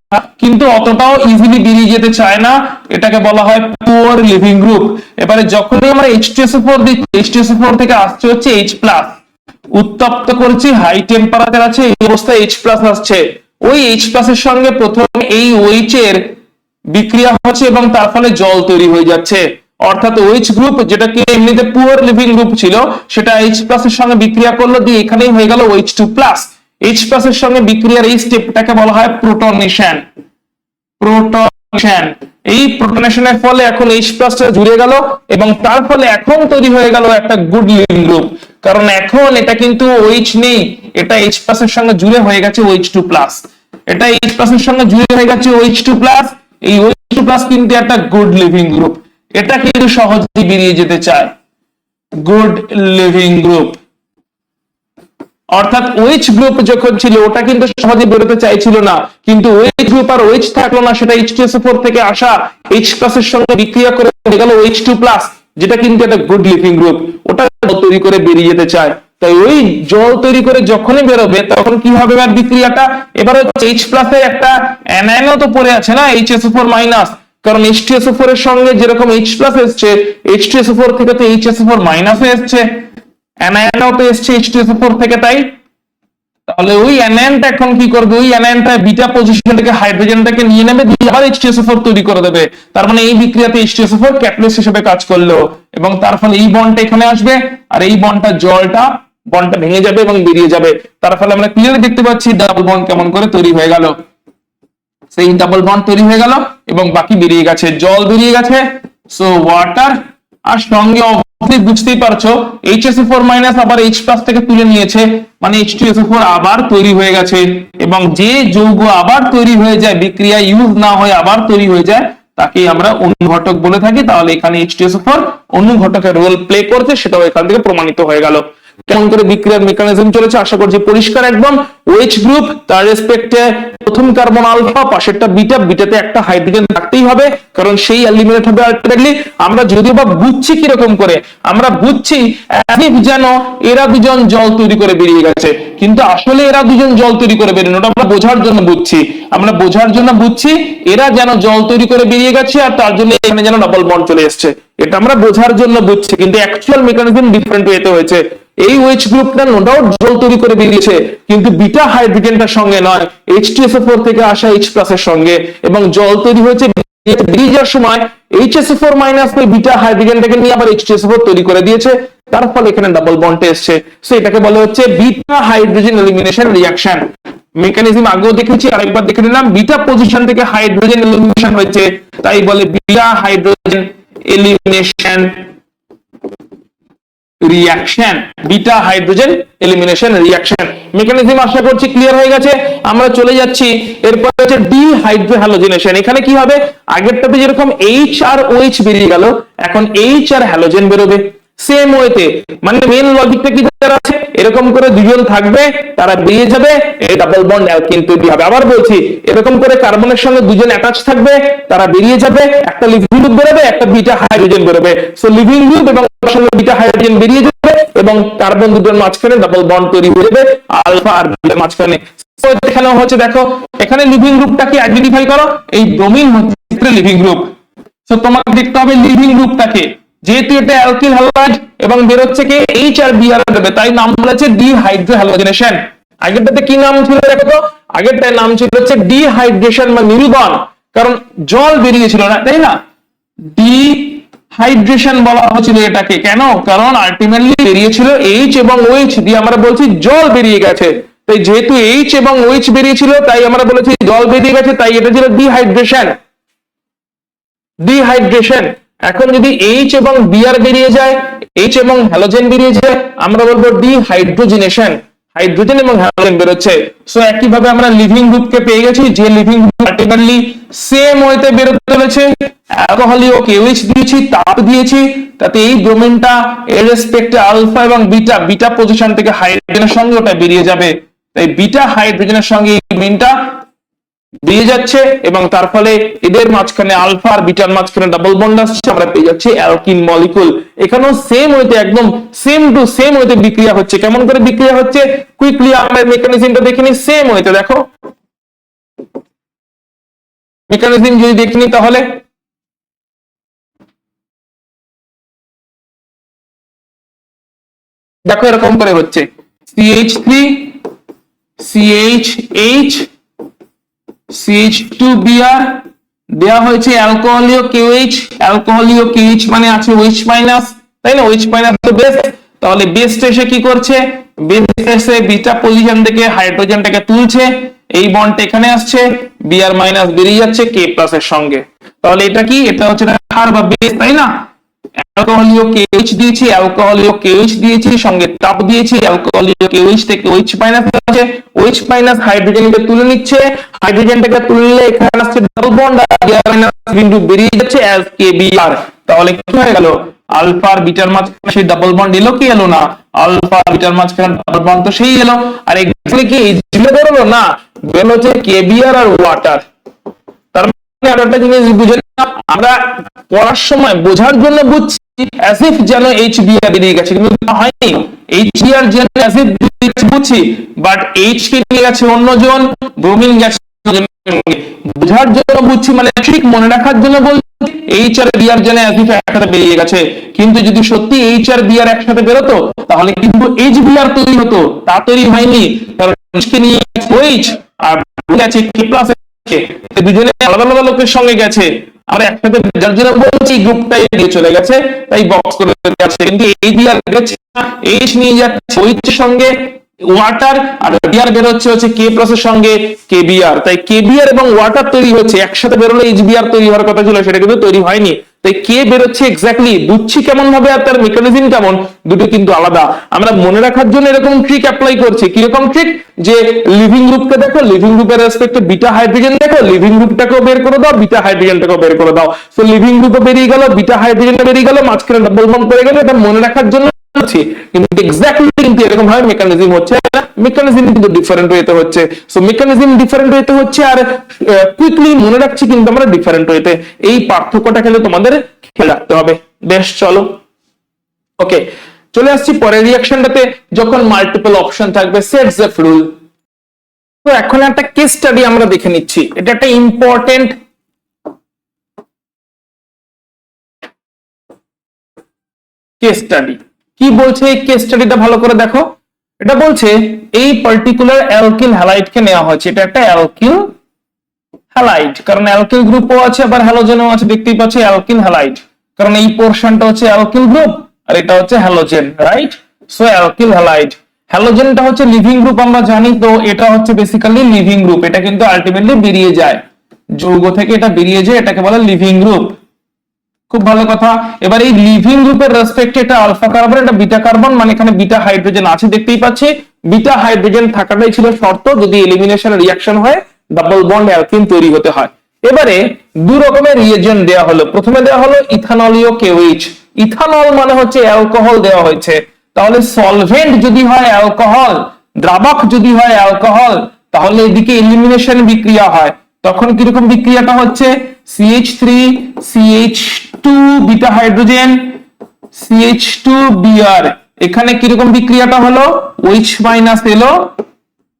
কিন্তু অতটাও ইজিলি বেরিয়ে যেতে চায় না, এটাকে বলা হয় পুওর লিভিং গ্রুপ। এবারে যখনই আমরা H2SO4 দিচ্ছি, H2SO4 থেকে আসছে হচ্ছে H+, উত্তপ্ত করছি, হাই টেম্পারেচার আছে, এই অবস্থায় H+ আসছে। ওই H+ এর সঙ্গে প্রথমে এই OH এর বিক্রিয়া হচ্ছে এবং তার ফলে জল তৈরি হয়ে যাচ্ছে। অর্থাৎ OH গ্রুপ, যেটা কি এমনিতে পুওর লিভিং গ্রুপ ছিল, সেটা H+ এর সঙ্গে বিক্রিয়া করলো, দিয়ে এখানেই হয়ে গেল OH2+। H+ এর সঙ্গে বিক্রিয়ার এই স্টেপটাকে বলা হয় প্রোটনেশন। এই প্রোটনেশনের ফলে এখন H+ টা জুড়ে গেল এবং তার ফলে এখন তৈরি হয়ে গেল একটা গুড লিভিং গ্রুপ, কারণ এখন এটা কিন্তু OH নেই, এটা H+ এর সঙ্গে জুড়ে হয়ে গেছে OH2+। এটা H+ এর সঙ্গে জুড়ে হয়ে গেছে OH2+। এই OH2+ কিন্তু একটা গুড লিভিং গ্রুপ, এটা কিন্তু সহজেই বেরিয়ে যেতে চায়, গুড লিভিং গ্রুপ। অর্থাৎ OH গ্রুপ যখন ছিল ওটা কিন্তু সহজে বেরোতে চাইছিল না, কিন্তু OH গ্রুপ আর OH থাকলো না, সেটা H2SO4 থেকে আসা H+ এর সঙ্গে বিক্রিয়া করে হয়ে গেল OH2+, যেটা কিন্তু একটা গুড লিভিং গ্রুপ, ওটা তৈরি করে বেরিয়ে যেতে চায়। তাই ওই জল তৈরি করে যখনই বেরোবে তখন কি হবে এবার বিক্রিয়াটা, এবার হচ্ছে H+ এর একটা অ্যানায়নও তো পড়ে আছে না, HSO4-, কারণ H2SO4 এর সঙ্গে যেরকম H+ এসছে, H2SO4 থেকে তো HSO4- এসছে, অ্যানায়নও তো এসছে H2SO4 থেকে। তাই তাহলে ওই অ্যানায়নটা এখন কি করবে, ওই অ্যানায়নটা বিটা পজিশন থেকে হাইড্রোজেনটাকে নিয়ে নেবে, দিয়ে আবার H2SO4 তৈরি করে দেবে। তার মানে এই বিক্রিয়াতে H2SO4 ক্যাটালিস্ট হিসেবে কাজ করলো, এবং তার ফলে এই বন্ডটা এখানে আসবে, আর এই বন্ডটা বন্ডটা ভেঙে যাবে এবং বেরিয়ে যাবে। তার ফলে আমরা ক্লিয়ারলি দেখতে পাচ্ছি ডাবল বন্ড কেমন করে তৈরি হয়ে গেল। সেই ডাবল বন্ড তৈরি হয়ে গেল এবং বাকি বেরিয়ে গেছে, জল বেরিয়ে গেছে। সো ওয়াটার, আর সঙ্গে বুঝতেই পারছো HSO4 মাইনাস আবার H প্লাস থেকে তুলে নিয়েছে, মানে H2SO4 আবার তৈরি হয়ে গেছে। এবং যে যৌগ আবার তৈরি হয়ে যায়, বিক্রিয়া ইউজ না হয়ে আবার তৈরি হয়ে যায়, তাকে আমরা অনুঘটক বলে থাকি। তাহলে এখানে H2SO4 অনুঘটকের রোল প্লে করছে, সেটাও এখান থেকে প্রমাণিত হয়ে গেল। কেমন করে বিক্রিয়ার মেকানিজম চলেছে আশা করছি পরিষ্কার একদম। OH গ্রুপ, তার রেসপেক্টে প্রথম কার্বন আলফা, পাশেরটা বিটা, বিটাতে একটা হাইড্রোজেন থাকতেই হবে, কারণ সেই এলিমিনেট হবে আলটিমেটলি। আমরা যদিও বা বুঝছি কিরকম করে, আমরা বুঝছি যেন এরা দুজন জল তৈরি করে বেরিয়ে গেছে, কিন্তু আসলে এরা দুজন জল তৈরি করে বেরিয়ে, ওটা আমরা বোঝার জন্য বুঝছি, আমরা বোঝার জন্য বুঝছি এরা যেন জল তৈরি করে বেরিয়ে গেছে, আর তার জন্য এখানে যেন ডাবল বন্ড চলে এসছে, এটা আমরা বোঝার জন্য বুঝছি, কিন্তু অ্যাকচুয়াল মেকানিজম ডিফারেন্ট ওয়েতে হয়েছে। এই OH গ্রুপটা নো ডাউট জল তৈরি করে বেরিয়েছে, কিন্তু বিটা হাইড্রোজেনটার সঙ্গে নয়, H2SO4 থেকে আসা H প্লাস এর সঙ্গে, এবং জল তৈরি হয়েছে বেরিয়ে যাওয়ার সময় HSO4 মাইনাস ওই বিটা হাইড্রোজেনটাকে নিয়ে আবার H2SO4 তৈরি করে দিয়েছে, তার ফলে এখানে ডাবল বন্ড এসছে। সো এটাকে বলা হচ্ছে beta hydrogen elimination reaction. Mechanism আগেও দেখেছি, আরেকবার দেখে নিলাম। বিটা পজিশন থেকে হাইড্রোজেন এলিমিনেশন হয়েছে, তাই বলে beta hydrogen elimination reaction, beta hydrogen elimination reaction. Mechanism আশা করছি ক্লিয়ার হয়ে গেছে। আমরা চলে যাচ্ছি এরপর হচ্ছে ডিহাইড্রোহ্যালোজেনেশন। এখানে কি হবে, আগেরটাতে যেরকম H আর OH বেরিয়ে গেল, এখন H আর হ্যালোজেন বেরোবে সেম ওয়েতে। মানে মেন লজিকটা কি আছে, এরকম করে দুজন থাকবে, তারা বেরিয়ে যাবে, এই ডাবল বন্ড অ্যালকিন তৈরি হবে। আবার বলছি, এরকম করে কার্বনের সঙ্গে দুজন অ্যাটাচ থাকবে, তারা বেরিয়ে যাবে, একটা লিভিং গ্রুপ বেরোবে, একটা বিটা হাইড্রোজেন বেরোবে। সো লিভিং গ্রুপ এবং তার সঙ্গে বিটা হাইড্রোজেন বেরিয়ে যাবে, এবং কার্বন দুটোর মাঝখানে ডাবল বন্ড তৈরি হয়ে যাবে আলফা আর বিটার মাঝখানে। সো এখানে হচ্ছে, দেখো এখানে লিভিং গ্রুপটাকে আইডেন্টিফাই করো, এই ব্রোমিন হচ্ছে লিভিং গ্রুপ। সো তোমাকে দেখতে হবে লিভিং গ্রুপটাকে, যেহেতু এটা অ্যালকিল হ্যালাইড এবং বেরোচ্ছে কি H আর Br দেবে, তাই নাম বলেছে ডিহাইড্রোহ্যালোজেনেশন। আগেরটাতে কি নাম ছিল দেখো তো, আগেরটার নাম ছিল হচ্ছে ডিহাইড্রেশন বা নির্গন, কারণ জল বেরিয়েছিল না, তাই না? ডিহাইড্রেশন বলা হয়েছিল এটাকে, কেন? কারণ আলটিমেটলি বেরিয়েছিল H এবং OH দিয়ে, আমরা বলছি জল বেরিয়ে গেছে, তাই যেহেতু H এবং OH বেরিয়েছিল, তাই আমরা বলেছি জল বেরিয়ে গেছে, তাই এটা ছিল ডিহাইড্রেশন। ডিহাইড্রেশন। এখন যদি H এবং Br বেরিয়ে যায়, H এবং হ্যালোজেন বেরিয়ে যায়, আমরা বলবো ডিহাইড্রোজেনেশন, হাইড্রোজেন এবং হ্যালোজেন বেরোচ্ছে। সো একই ভাবে আমরা লিভিং গ্রুপকে পেয়ে গেছি, যে লিভিং গ্রুপ আলটিমেটলি সেম ওয়েতে বেরোতে চলেছে। অ্যালকোহলীয় OH দিয়েছি, তাপ দিয়েছি, তাতে এই ব্রোমিনটা এর রেসপেক্টে আলফা এবং বিটা পজিশন থেকে হাইড্রোজেনের সঙ্গে ওটা বেরিয়ে যাবে, তাই বিটা হাইড্রোজেনের সঙ্গে এই ব্রোমিনটা বেরিয়ে যাচ্ছে, এবং তার ফলে এদের মাঝখানে আলফা আর বিটার মাঝখানে ডাবল বন্ড আসছে, আমরা পেয়ে যাচ্ছি অ্যালকিন মলিকুল। এখানেও সেম ওয়েতে, একদম সেম টু সেম ওয়েতে বিক্রিয়া হচ্ছে। কেমন করে বিক্রিয়া হচ্ছে কুইকলি আমরা মেকানিজমটা দেখে নিই। সেম ওয়েতে দেখো, মেকানিজম যদি দেখে নিই তাহলে দেখো এরকম করে হচ্ছে CH3 CHH CH2Br, দেওয়া হয়েছে অ্যালকোহলীয় KOH, অ্যালকোহলীয় KH মানে আছে OH মাইনাস, তাই না? OH মাইনাস তো বেস, তাহলে বেসটা এসে কি করছে, বেসটা এসে বিটা পজিশন থেকে হাইড্রোজেনটাকে তুলছে, এই বন্ডটা এখানে আসছে, Br মাইনাস বেরিয়ে যাচ্ছে K প্লাস এর সঙ্গে। তাহলে এটা কি, এটা হচ্ছে ক্ষার বা বেস, তাই না? অ্যালকোহলীয় KH দিয়েছি, অ্যালকোহলীয় KH দিয়েছি, সঙ্গে তাপ দিয়েছি, অ্যালকোহলীয় KH থেকে OH মাইনাস আছে, OH মাইনাস হাইড্রোজেনকে তুলে নিচ্ছে, হাইড্রোজেনটাকে তুললে এখানে আসছে ডাবল বন্ড, আর Br মাইনাস বিন্দু বেরিয়ে যাচ্ছে অ্যাজ KBr। তাহলে কি হয়ে গেল, আলফা আর বিটার মাঝখানে সেই ডাবল বন্ড এলো কি এলো না? আলফা আর বিটার মাঝখানে ডাবল বন্ড তো সেই এলো, আর এক্স্যাক্টলি কি জিলে বেরোলো না, বেরোলো হচ্ছে KBr আর ওয়াটার। তার মানে আরেকটা জিনিস বুঝে, আমরা পড়ার সময় বোঝার জন্য বুঝছি as if যেন HBr বেরিয়ে গেছে, কিন্তু হয়নি। HBr যেন as if বুঝছি, বাট H কে নিয়ে গেছে অন্যজন, ব্রোমিন গেছে বোঝার জন্য বুঝছি, মানে ঠিক মনে রাখার জন্য বলছি H আর Br যেন as if একসাথে বেরিয়ে গেছে। কিন্তু যদি সত্যি H আর Br একসাথে বেরোতো, তাহলে কিন্তু HBr তৈরি হতো, তা তৈরি হয়নি, কারণ নিয়ে OH আর গেছে K প্লাস দুজনে আলাদা আলাদা লোকের সঙ্গে গেছে, আমরা একসাথে যার জন্য বলছি গ্রুপটাই দিয়ে চলে গেছে, তাই বক্স করে যাচ্ছে। কিন্তু এই বিআর গেছে এইচ নিয়ে যাচ্ছে OH এর সঙ্গে ওয়াটার, আর বিআর বের হচ্ছে কে প্লাস এর সঙ্গে কেবিআর, তাই কেবিআর এবং ওয়াটার তৈরি হচ্ছে একসাথে বেরোলে এইচবিআর তৈরি হওয়ার কথা ছিল, সেটা কিন্তু তৈরি হয়নি। তাই কে বেরোচ্ছে এক্স্যাক্টলি বুঝছি কেমন ভাবে আর তার মেকানিজম কেমন, দুটো কিন্তু আলাদা। আমরা মনে রাখার জন্য এরকম ট্রিক অ্যাপ্লাই করছি। কিরকম ট্রিক? যে লিভিং গ্রুপকে দেখো, লিভিং গ্রুপের রেসপেক্টে বিটা হাইড্রোজেন দেখো, লিভিং গ্রুপটাকেও বের করে দাও, বিটা হাইড্রোজেনটাকেও বের করে দাও। সো লিভিং গ্রুপও বেরিয়ে গেল, বিটা হাইড্রোজেনটা বেরিয়ে গেল, মাঝখানে ডাবল বন্ড করে গেল। এটা মনে রাখার জন্য কিন্তু এক্স্যাক্টলি কিন্তু এরকম ভাবে মেকানিজম হচ্ছে, মেকানিজম কিন্তু ডিফারেন্ট ওয়েতে হচ্ছে। সো মেকানিজম ডিফারেন্ট ওয়েতে হচ্ছে আর কুইকলি মনে রাখছি কিন্তু আমরা ডিফারেন্ট ওয়েতে। এই পার্থক্যটা কিন্তু তোমাদের খেয়াল রাখতে হবে। বেশ, চলো ওকে, চলে আসছি পরের রিঅ্যাকশনটাতে। যখন মাল্টিপল অপশন থাকবে, সেটজেফ রুল। তো এখন একটা কেস স্টাডি আমরা দেখে নিচ্ছি, এটা একটা ইম্পর্টেন্ট কেস স্টাডি। কি বলছে এই কেস স্টাডিটা, ভালো করে দেখো। এটা বলছে এই পার্টিকুলার অ্যালকিল হ্যালাইডকে নেওয়া হয়েছে, এটা একটা অ্যালকিল হ্যালাইড, কারণ অ্যালকিল গ্রুপও আছে আবার হ্যালোজেনও আছে, দেখতেই পাচ্ছ অ্যালকিল হ্যালাইড, কারণ এই পোরশনটা হচ্ছে অ্যালকিল গ্রুপ আর এটা হচ্ছে halogen, right? So alkyl halide, হ্যালোজেনটা হচ্ছে লিভিং গ্রুপ আমরা জানি, তো এটা হচ্ছে বেসিক্যালি লিভিং গ্রুপ। এটা কিন্তু আলটিমেটলি বেরিয়ে যায় যৌগ থেকে, এটা বেরিয়ে যায়, এটাকে বলে লিভিং গ্রুপ। খুব ভালো কথা। এবার এই লিভিং গ্রুপের রেসপেক্টে এটা আলফা কার্বন, এটা বিটা কার্বন, মানে এখানে বিটা হাইড্রোজেন আছে, দেখতেই পাচ্ছি। বিটা হাইড্রোজেন থাকাটাই ছিল শর্ত, যদি এলিমিনেশন রিঅ্যাকশন হয় ডাবল বন্ড অ্যালকিন তৈরি হতে হয়। এবারে দু রকমের রিএজেন্ট দেওয়া হলো। প্রথমে দেওয়া হলো ইথানলীয় কেওএইচ। ইথানল মানে হচ্ছে অ্যালকোহল দেওয়া হয়েছে, তাহলে সলভেন্ট যদি হয় অ্যালকোহল, দ্রাবক যদি হয় অ্যালকোহল, তাহলে এদিকে এলিমিনেশন বিক্রিয়া হয়। তখন কিরকম বিক্রিয়াটা হচ্ছে? CH3 CH2 beta hydrogen CH2 Br, এখানে কিরকম বিক্রিয়াটা হলো? OH মাইনাস এলো,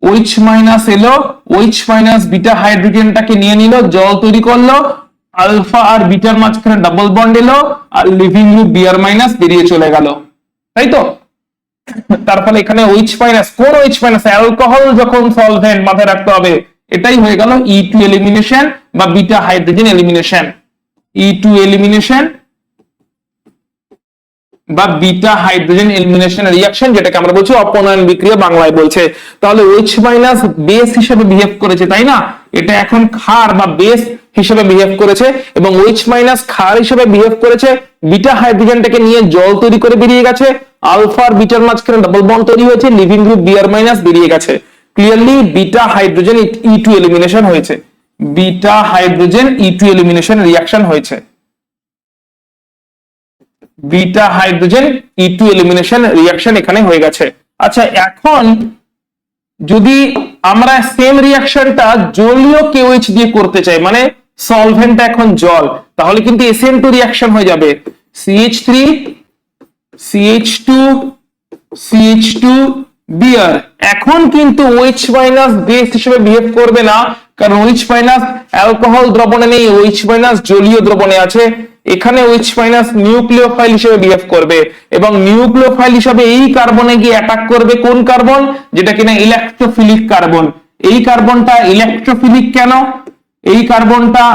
OH মাইনাস এলো, OH মাইনাস বিটা হাইড্রোজেনটাকে নিয়ে নিল, জল তৈরি করলো, আলফা আর বিটার মাঝখানে ডাবল বন্ড এলো, আর লিভিং গ্রুপ Br মাইনাস বেরিয়ে চলে গেল, তাই তো? তার ফলে এখানে OH মাইনাস, কোন OH মাইনাস? অ্যালকোহল যখন সলভেন্ট, মাথায় রাখতে হবে। এটাই হয়ে গেল E2 এলিমিনেশন বা beta hydrogen elimination. E2 elimination বা বিটা হাইড্রোজেন এলিমিনেশন রিঅ্যাকশন, যেটাকে আমরা বলছি অপনয়ন বিক্রিয়া বাংলায় বলছে। তাহলে OH মাইনাস বেস হিসেবে বিহেভ করেছে, তাই না? এটা এখন ক্ষার বা বেস হিসেবে বিহেভ করেছে, এবং OH মাইনাস ক্ষার হিসেবে বিহেভ করেছে। বিটা হাইড্রোজেনটাকে নিয়ে জল তৈরি করে বেরিয়ে গেছে, আলফা আর বিটার মাঝখানে ডাবল বন্ড তৈরি হয়েছে, লিভিং গ্রুপ Br মাইনাস বেরিয়ে গেছে। Clearly beta hydrogen E2 elimination হয়েছে, beta hydrogen E2 elimination reaction হয়েছে, beta hydrogen E2 elimination reaction এখানে হয়ে গেছে। আচ্ছা, এখন যদি আমরা সেম রিঅ্যাকশনটা জলীয় KOH দিয়ে করতে চাই, মানে সলভেন্টটা এখন জল, তাহলে কিন্তু SN2 রিঅ্যাকশন হয়ে যাবে। CH3 CH2 CH2 Br, এখন কিন্তু OH মাইনাস বেস হিসেবে বিহেভ করবে না, কারণ OH মাইনাস অ্যালকোহল দ্রবণে নেই, OH মাইনাস জলীয় দ্রবণে আছে। এখানে OH মাইনাস নিউক্লিওফাইল হিসেবে বিহেভ করবে, এবং নিউক্লিওফাইল হিসেবে এই কার্বনে গিয়ে অ্যাটাক করবে কোন কার্বন? যেটা কিনা ইলেকট্রোফিলিক কার্বন। এই কার্বনটা ইলেকট্রোফিলিক কেন? এই কার্বনটা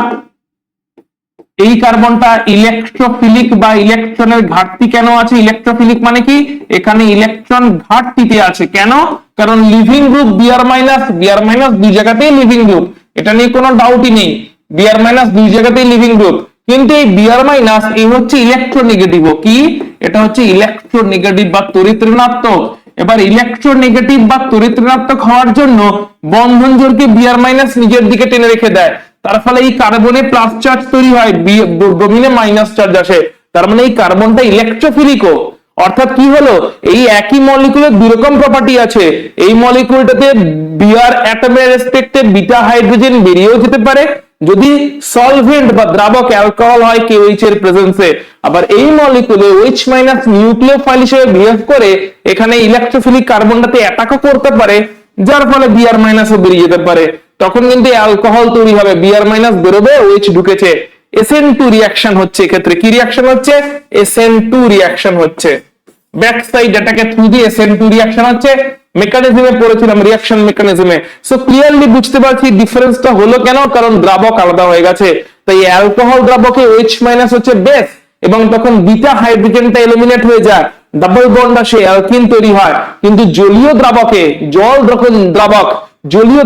ইলেকট্রোফিলিক বা ইলেকট্রনের ঘাটতি কেন আছে? ইলেকট্রোফিলিক মানে কি? এখানে ইলেকট্রন ঘাটতিতে আছে। কেন? কারণ লিভিং গ্রুপ Br মাইনাস দুই জায়গাতেই লিভিং গ্রুপ, এটা নিয়ে কোনো ডাউটই নেই। Br মাইনাস দুই জায়গাতেই লিভিং গ্রুপ, কিন্তু এই Br মাইনাস এই হচ্ছে ইলেকট্রোনেগেটিভ। কি? এটা হচ্ছে ইলেকট্রোনেগেটিভ বা তড়িৎ ঋণাত্মক। এবার ইলেকট্রোনেগেটিভ বা তড়িৎ ঋণাত্মক হওয়ার জন্য বন্ধন জোড়কে Br মাইনাস নিজের দিকে টেনে রেখে দেয়, তার ফলে এই কার্বনে প্লাস চার্জ তৈরি হয়, ব্রোমিনে মাইনাস চার্জ আসে। তার মানে এই কার্বনটা ইলেকট্রোফিলিকও। অর্থাৎ কি হলো? এই একই মলিকুলের দুই রকম প্রপার্টি আছে। এই মলিকুলটাতে Br অ্যাটমের রেসপেক্টে বিটা হাইড্রোজেন বেরিয়েও যেতে পারে যদি সলভেন্ট বা দ্রাবক অ্যালকোহল হয় KOH এর প্রেজেন্সে। আবার এই মলিকুলে OH মাইনাস নিউক্লিওফাইল হিসেবে বিহেভ করে এখানে ইলেকট্রোফিলিক কার্বনটাতে অ্যাটাকও করতে পারে, যার ফলে Br মাইনাসও বেরিয়ে যেতে পারে। তখন কিন্তু অ্যালকোহল তৈরি হবে, Br মাইনাস বেরোবে, OH ঢুকেছে, SN2 রিঅ্যাকশন হচ্ছে। এক্ষেত্রে কি রিঅ্যাকশন হচ্ছে? SN2 রিঅ্যাকশন হচ্ছে। ব্যাক সাইড এটাকে থ্রু দিয়ে SN2 রিঅ্যাকশন হচ্ছে, মেকানিজমে পড়েছিলাম রিঅ্যাকশন মেকানিজমে। সো ক্লিয়ারলি বুঝতে পারছি ডিফারেন্সটা হলো কেন, কারণ দ্রাবক আলাদা হয়ে গেছে। তাই অ্যালকোহল দ্রাবকে OH- হচ্ছে বেস, এবং তখন বিটা হাইড্রোজেনটা এলিমিনেট হয়ে যায়, ডাবল বন্ড আসে, অ্যালকিন তৈরি হয়। কিন্তু জলীয় দ্রাবকে, জল যখন দ্রাবক, জলীয়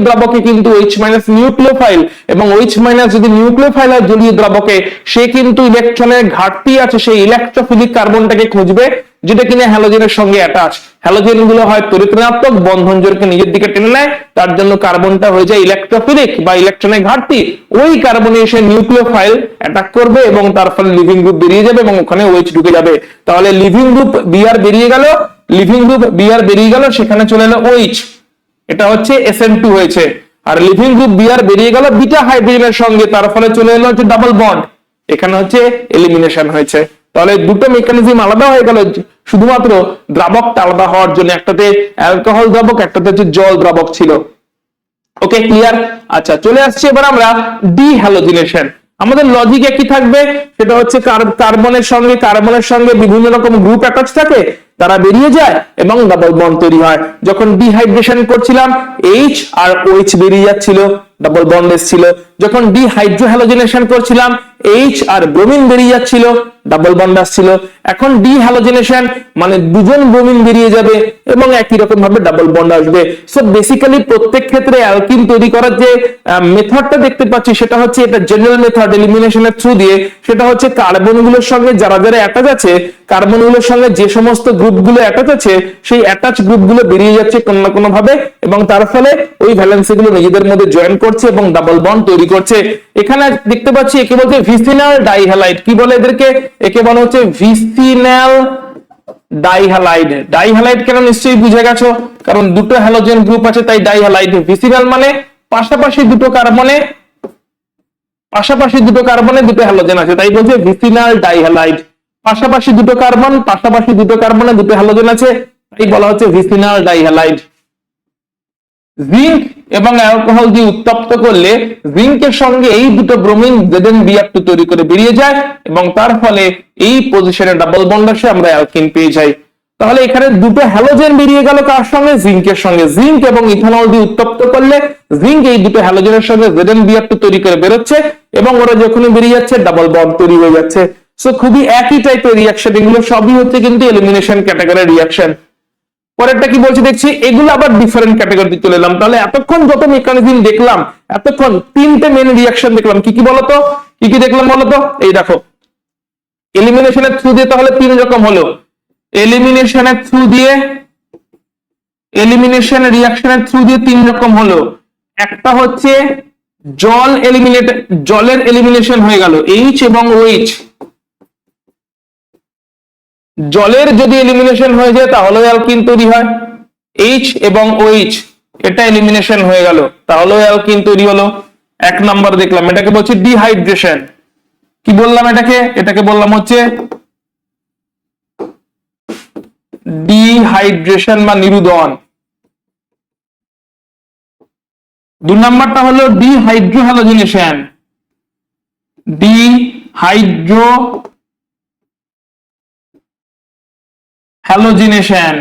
দ্রাবকে কিন্তু OH- নিউক্লিওফাইল, এবং OH- যদি নিউক্লিওফাইল হয় জলীয় দ্রাবকে, সে কিন্তু ইলেকট্রনের ঘাটতি আছে, সেই ইলেকট্রোফিলিক কার্বনটাকে খুঁজবে, যেটা কিনা হ্যালোজেনের সঙ্গে অ্যাটাচ। হ্যালোজেন গুলো হয় তড়িৎ ঋণাত্মক, বন্ধন জোড়কে নিজের দিকে টেনে নেয়, তার জন্য কার্বনটা হয়ে যায় ইলেকট্রোফিলিক বা ইলেকট্রনের ঘাটতি। ওই কার্বনে এসে নিউক্লিওফাইল অ্যাটাক করবে এবং তার ফলে লিভিং গ্রুপ বেরিয়ে যাবে এবং ওখানে OH ঢুকে যাবে। তাহলে লিভিং গ্রুপ Br বেরিয়ে গেল, সেখানে চলে এলো OH, এটা হচ্ছে SN2 হয়েছে। আর লিভিং গ্রুপ Br বেরিয়ে গেল বিটা হাইড্রোজেনের সঙ্গে, তার ফলে চলে এলো হচ্ছে ডাবল বন্ড, এখানে হচ্ছে এলিমিনেশন হয়েছে। তাহলে দুটো মেকানিজম আলাদা হয়ে গেল শুধুমাত্র দ্রাবকটা আলাদা হওয়ার জন্য, একটাতে অ্যালকোহল দ্রাবক, একটাতে হচ্ছে জল দ্রাবক ছিল। ওকে, ক্লিয়ার? আচ্ছা, চলে আসছে এবার আমরা ডিহ্যালোজিনেশন। আমাদের লজিক একই থাকবে, সেটা হচ্ছে কার্বনের সঙ্গে বিভিন্ন রকম গ্রুপ অ্যাটাচ থাকে, তারা বেরিয়ে যায় এবং ডাবল বন্ড তৈরি হয়। যখন ডিহাইড্রেশন করছিলাম H আর OH বেরিয়ে যাচ্ছিল, ডাবল বন্ড এসেছিল। যখন ডিহাইড্রোহ্যালোজিনেশন করছিলাম H আর ব্রোমিন বেরিয়ে যাচ্ছিল, ডাবল বন্ড আসছিল। এখন ডিহ্যালোজিনেশন মানে দুজন ব্রোমিন বেরিয়ে যাবে এবং একই রকম ভাবে ডাবল বন্ড আসবে। সো বেসিক্যালি প্রত্যেক ক্ষেত্রে অ্যালকিন তৈরি করার যে মেথডটা দেখতে পাচ্ছি, সেটা হচ্ছে এটা জেনারেল মেথড এলিমিনেশনের থ্রু দিয়ে, সেটা হচ্ছে কার্বনগুলোর সঙ্গে যারা অ্যাটাচ আছে, কার্বনগুলোর সঙ্গে যে সমস্ত গ্রুপগুলো অ্যাটাচ আছে, সেই অ্যাটাচ গ্রুপগুলো বেরিয়ে যাচ্ছে কোনো না কোনো ভাবে, এবং তার ফলে ওই ভ্যালেন্সিগুলো নিজেদের মধ্যে জয়েন করছে এবং ডাবল বন্ড তৈরি করছে। এখানে দেখতে পাচ্ছি একে বলছে ভিসিনাল ডাইহ্যালাইড। কি বলে এদেরকে? একে বলা হচ্ছে ভিসিনাল ডাইহ্যালাইড। ডাইহ্যালাইড কেন নিশ্চয়ই বুঝে গেছো, কারণ দুটো হ্যালোজেন গ্রুপ আছে, তাই ডাইহ্যালাইড। ভিসিনাল মানে পাশাপাশি দুটো কার্বনে দুটো হ্যালোজেন আছে, তাই বলছে ভিসিনাল ডাইহ্যালাইড। পাশাপাশি দুটো কার্বনে দুটো হ্যালোজেন আছে, তাই বলা হচ্ছে ভিসিনাল ডাইহ্যালাইড। জিঙ্ক এবং অ্যালকোহল দিয়ে উত্তপ্ত করলে জিঙ্কের সঙ্গে এই দুটো ব্রোমিন ZnBr2 তৈরি করে বেরিয়ে যায় এবং তার ফলে এই পজিশনে ডাবল বন্ড আসে, আমরা অ্যালকিন পেয়ে যাই। তাহলে এখানে দুটো হ্যালোজেন বেরিয়ে গেল কার সঙ্গে? জিঙ্কের সঙ্গে। জিঙ্ক এবং ইথানল দিয়ে উত্তপ্ত করলে জিঙ্ক এই দুটো হ্যালোজেনের সঙ্গে ZnBr2 তৈরি করে বেরোচ্ছে এবং ওরা যখনই বেরিয়ে যাচ্ছে ডাবল বন্ড তৈরি হয়ে যাচ্ছে। সো খুবই একই টাইপের রিঅ্যাকশন, এগুলো সবই হচ্ছে কিন্তু এলিমিনেশন ক্যাটাগরির রিঅ্যাকশন। পরেরটা কি বলছে দেখছি, এগুলো আবার ডিফারেন্ট ক্যাটাগরিতে চলে এলাম। তাহলে এতক্ষণ যত মেকানিজম দেখলাম, এতক্ষণ তিনটে মেন রিঅ্যাকশন দেখলাম। কি কি বলতো, কি কি দেখলাম বলতো? এই দেখো, এলিমিনেশনের থ্রু দিয়ে তাহলে তিন রকম হলো। এলিমিনেশনের থ্রু দিয়ে, এলিমিনেশন রিঅ্যাকশনের থ্রু দিয়ে তিন রকম হলো। একটা হচ্ছে জলের এলিমিনেশন হয়ে গেল, H এবং OH। জলের যদি এলিমিনেশন হয়ে যায় তাহলে অ্যালকিন তৈরি হয়, H এবং OH, এটা এলিমিনেশন হয়ে গেল তাহলে অ্যালকিন তৈরি হলো। এক নাম্বার দেখলাম, এটাকে বলছি ডিহাইড্রেশন। কি বললাম এটাকে বললাম হচ্ছে ডিহাইড্রেশন বা নিরুদন। দুই নাম্বারটা হলো ডিহাইড্রোহ্যালোজিনেশন। হ্যালোজিনেশন,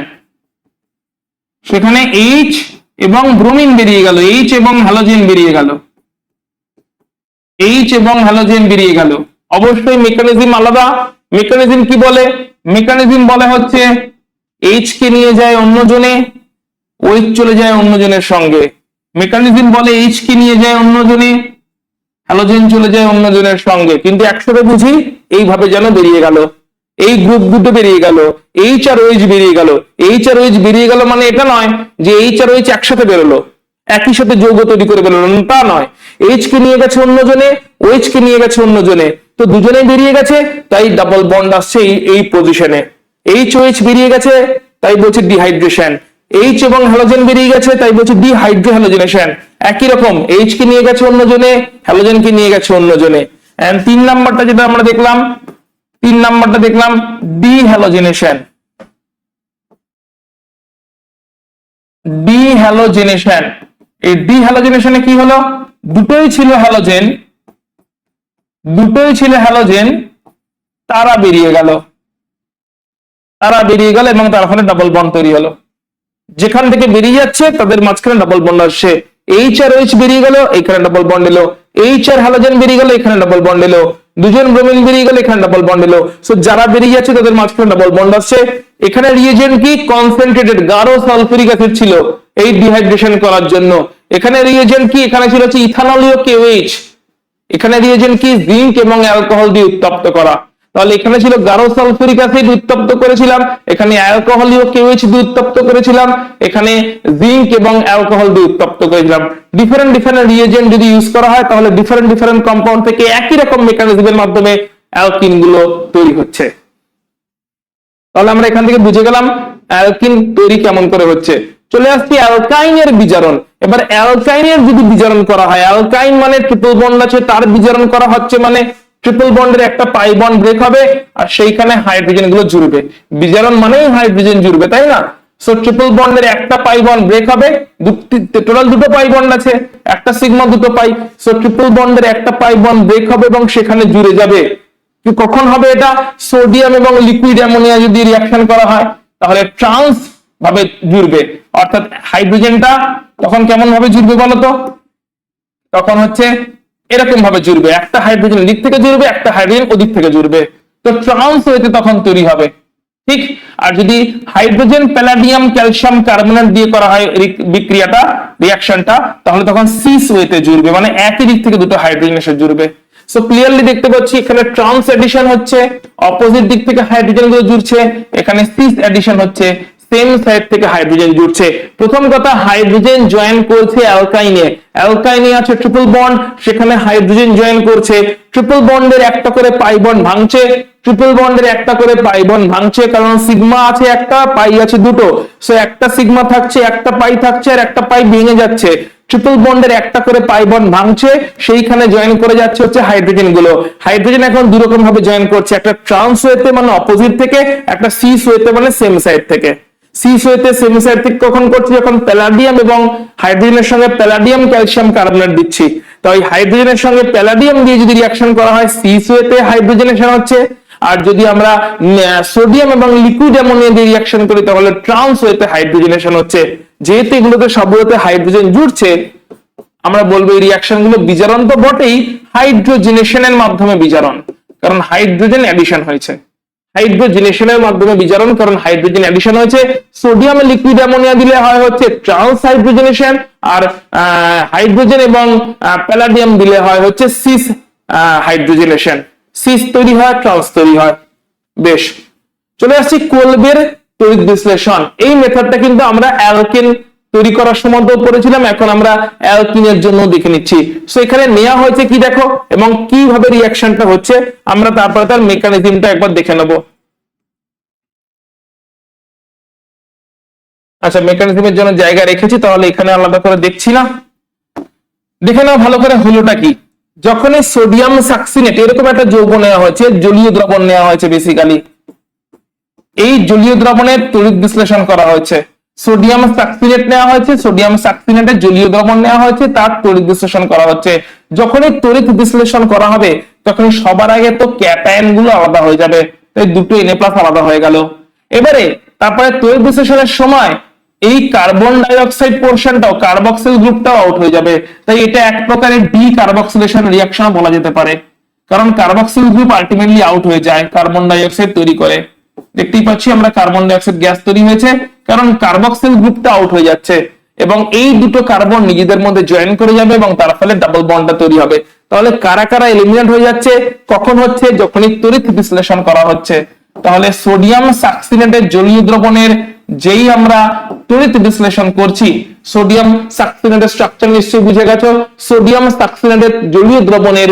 সেখানে H এবং ব্রোমিন বেরিয়ে গেল, H এবং হ্যালোজেন বেরিয়ে গেল। অবশ্যই মেকানিজম আলাদা। মেকানিজম কি বলে? মেকানিজম বলে হচ্ছে H কে নিয়ে যায় অন্যজনে, OH চলে যায় অন্যজনের সঙ্গে। মেকানিজম বলে H কে নিয়ে যায় অন্যজনে, হ্যালোজেন চলে যায় অন্যজনের সঙ্গে। কিন্তু একসাথে বুঝি এইভাবে যেন বেরিয়ে গেল, এই গ্রুপ দুটো বেরিয়ে গেল, H আর OH বেরিয়ে গেল। H আর OH বেরিয়ে গেল মানে এটা নয় যে H আর OH একসাথে বেরোলো, একই সাথে যৌগ তৈরি করে বেরোলো, তা নয়। H কে নিয়ে গেছে অন্যজনে, OH কে নিয়ে গেছে অন্যজনে, তো দুজনেই বেরিয়ে গেছে, তাই ডাবল বন্ড আসছে এই পজিশনে। OH বেরিয়ে গেছে, তাই বলছে ডিহাইড্রেশন। H এবং হ্যালোজেন বেরিয়ে গেছে, তাই বলছে ডিহাইড্রোহ্যালোজিনেশন। একই রকম H কে নিয়ে গেছে অন্যজনে, হ্যালোজেন কে নিয়ে গেছে অন্যজনে। এন্ড তিন নাম্বারটা যেটা আমরা দেখলাম, ডিহ্যালোজিনেশন। এই ডিহ্যালোজিনেশনে কি হলো? দুটোই ছিল হ্যালোজেন, তারা বেরিয়ে গেল। তারা বেরিয়ে গেল এবং তার ফলে ডাবল বন্ড তৈরি হলো। যেখান থেকে বেরিয়ে যাচ্ছে তাদের মাঝখানে ডাবল বন্ড আসছে। এইচ আর ওইচ বেরিয়ে গেল, এখানে ডাবল বন্ড এলো। এইচ আর হ্যালোজেন বেরিয়ে গেল, এখানে ডাবল বন্ড এলো। দুজন ব্রোমিন বেরিয়ে গেল, এখানে ডাবল বন্ড এলো। সো যারা বেরিয়ে যাচ্ছে তাদের মাঝখানে ডাবল বন্ড আসছে। এখানে রিয়েজেন্ট কি? কনসেন্ট্রেটেড গাঢ় সালফিউরিক অ্যাসিড ছিল এই ডিহাইড্রেশন করার জন্য। এখানে রিয়েজেন্ট কি? এখানে ছিল হচ্ছে ইথানলীয় কেওএইচ। এখানে রিয়েজেন্ট কি? জিঙ্ক এবং অ্যালকোহল দিয়ে উত্তপ্ত করা। তাহলে এখানে ছিল গাঢ় সালফিউরিক অ্যাসিড উত্তপ্ত করেছিলাম, এখানে অ্যালকোহলীয় কেওএইচ দিয়ে উত্তপ্ত করেছিলাম, এখানে জিঙ্ক এবং অ্যালকোহল দিয়ে উত্তপ্ত করেছিলাম। ডিফারেন্ট ডিফারেন্ট রিয়েজেন্ট যদি ইউজ করা হয় তাহলে ডিফারেন্ট ডিফারেন্ট কম্পাউন্ড থেকে একই রকম মেকানিজমের মাধ্যমে অ্যালকিন গুলো তৈরি হচ্ছে। তাহলে আমরা এখান থেকে বুঝে গেলাম অ্যালকিন তৈরি কেমন করে হচ্ছে। চলে আসছি অ্যালকাইনের বিজারণ। এবার অ্যালকাইনের যদি বিজারণ করা হয়, অ্যালকাইন মানে ট্রিপল বন্ড আছে, তার বিজারণ করা হচ্ছে মানে ট্রিপল বন্ডের একটা পাই বন্ড ব্রেক হবে আর সেইখানে হাইড্রোজেন গুলো জুড়বে। বিজারণ মানেই হাইড্রোজেন জুড়বে, তাই না? সো ট্রিপল বন্ডের একটা পাই বন্ড ব্রেক হবে, টোটাল দুটো পাই বন্ড আছে, একটা সিগমা দুটো পাই। সো ট্রিপল বন্ডের একটা পাই বন্ড ব্রেক হবে এবং সেখানে জুড়ে যাবে। কখন হবে এটা? সোডিয়াম এবং লিকুইড অ্যামোনিয়া যদি রিঅ্যাকশন করা হয় তাহলে ট্রান্স ভাবে জুড়বে, অর্থাৎ হাইড্রোজেনটা তখন কেমন ভাবে জুড়বে বলতো? তখন হচ্ছে এরকম ভাবে জুড়বে, একটা হাইড্রোজেন এদিক থেকে জুড়বে, একটা হাইড্রোজেন ওদিক থেকে জুড়বে। তো ট্রান্স ওয়েতে তখন তৈরি হবে, ঠিক। আর যদি হাইড্রোজেন প্যালাডিয়াম ক্যালসিয়াম কার্বনেট দিয়ে করা হয় বিক্রিয়াটা, রিঅ্যাকশনটা, তাহলে তখন সিস ওয়েতে জুড়বে, মানে একই দিক থেকে দুটো হাইড্রোজেন এসে জুড়বে। সো ক্লিয়ারলি দেখতে পাচ্ছি এখানে ট্রান্স এডিশন হচ্ছে, অপোজিট দিক থেকে হাইড্রোজেন গুলো জুড়ছে, এখানে সিস এডিশন হচ্ছে, সেম সাইড থেকে হাইড্রোজেন জুড়ছে। প্রথম কথা, হাইড্রোজেন জয়েন করছে অ্যালকাইনে, অ্যালকাইনে আছে ট্রিপল বন্ড, সেখানে হাইড্রোজেন জয়েন করছে, ট্রিপল বন্ডের একটা করে পাই বন্ড ভাঙছে, ট্রিপল বন্ডের একটা করে পাই বন্ড ভাঙছে, কারণ সিগমা আছে একটা, পাই আছে দুটো। সো একটা সিগমা থাকছে, একটা পাই থাকছে, আর একটা পাই ভেঙে যাচ্ছে। ট্রিপল বন্ডের একটা করে পাই বন্ড ভাঙছে, সেইখানে জয়েন করে যাচ্ছে হচ্ছে হাইড্রোজেন গুলো। হাইড্রোজেন এখন দুই রকম ভাবে জয়েন করছে, একটা ট্রান্স ওয়েতে মানে অপোজিট থেকে, একটা সিস ওয়েতে মানে সেম সাইড থেকে। সিস ওয়েতে সেম সাইড থেকে কখন করছে? যখন প্যালাডিয়াম এবং হাইড্রোজেনের সঙ্গে প্যালাডিয়াম ক্যালসিয়াম কার্বনেট দিচ্ছি। তো এই হাইড্রোজেনের সঙ্গে প্যালাডিয়াম দিয়ে যদি রিঅ্যাকশন করা হয়, সিস ওয়েতে হাইড্রোজেনেশন হচ্ছে। আর যদি আমরা সোডিয়াম এবং লিকুইড অ্যামোনিয়া দিয়ে রিঅ্যাকশন করি তাহলে ট্রান্স ওয়েতে হাইড্রোজেনেশন হচ্ছে। যেহেতু এগুলোতে সবগুলোতে হাইড্রোজেন জুড়ছে, আমরা বলবো এই রিঅ্যাকশন গুলো বিজারণ তো বটেই, হাইড্রোজেনেশনের মাধ্যমে বিজারণ, কারণ হাইড্রোজেন অ্যাডিশন হয়েছে। হাইড্রোজেনেশনের মাধ্যমে বিজারণ, কারণ হাইড্রোজেন অ্যাডিশন হয়েছে। সোডিয়াম লিকুইড অ্যামোনিয়া দিলে হয় হচ্ছে ট্রান্স হাইড্রোজেনেশন, আর হাইড্রোজেন এবং প্যালাডিয়াম দিলে হয় হচ্ছে সিস হাইড্রোজেনেশন। সিস তৈরি হয়, ট্রান্স তৈরি হয়। বেশ, চলে আসছি কোলবের তড়িৎ বিশ্লেষণ। এই মেথডটা কিন্তু আমরা অ্যালকেন তৈরি করার সময় তো পড়েছিলাম, এখন আমরা অ্যালকিনের জন্য দেখে নিচ্ছি। সো এখানে নেওয়া হয়েছে কি দেখো, এবং কিভাবে রিঅ্যাকশনটা হচ্ছে আমরা তারপরে তার মেকানিজমটা একবার দেখে নেব। আচ্ছা, মেকানিজমের জন্য জায়গা রেখেছি, তাহলে এখানে আলাদা করে দেখছি না, দেখে নাও ভালো করে। হলোটা কি? যখন সোডিয়াম সাকসিনেট এরকম একটা যৌগ নেওয়া হয়েছে, জলীয় দ্রবণ নেওয়া হয়েছে, বেসিক্যালি এই জলীয় দ্রবণের তড়িৎ বিশ্লেষণ করা হয়েছে। সোডিয়াম সাকসিনেট নেওয়া হয়েছে, সোডিয়াম সাকসিনেটের জলীয় দ্রবণ নেওয়া হয়েছে, তার তড়িৎ বিশ্লেষণ করা হচ্ছে। যখনই তড়িৎ বিশ্লেষণ করা হবে তখন সবার আগে তো ক্যাটায়ন গুলো আলাদা হয়ে যাবে, তাই দুটো Na+ আলাদা হয়ে গেল। এবারে তারপরে তড়িৎ বিশ্লেষণের সময় এই carbon die oxide পোরশনটাও, carboxyl গ্রুপটাও out হয়ে যাবে, তাই এটা এক প্রকারের ডি কার্বক্সিলেশন রিঅ্যাকশন বলা যেতে পারে, কারণ কার্বক্সিল গ্রুপ আলটিমেটলি আউট হয়ে যায় কার্বন ডাই অক্সাইড তৈরি করে। দেখতেই পাচ্ছি আমরা কার্বন ডাই অক্সাইড গ্যাস তৈরি হয়েছে, কারণ কার্বক্সিল গ্রুপটা আউট হয়ে যাচ্ছে এবং এই দুটো কার্বন নিজেদের মধ্যে জয়েন করে যাবে এবং তার ফলে ডাবল বন্ডটা তৈরি হবে। তাহলে কারা কারা এলিমিনেট হয়ে যাচ্ছে? কখন হচ্ছে? যখনই তড়িৎ বিশ্লেষণ করা হচ্ছে। তাহলে সোডিয়াম সাকসিনেটের জলীয় দ্রবণের যেই আমরা তড়িৎ বিশ্লেষণ করছি, সোডিয়াম সাকসিনেটের স্ট্রাকচার নিশ্চয়ই বুঝে গেছো। সোডিয়াম সাকসিনেটের জলীয় দ্রবণের,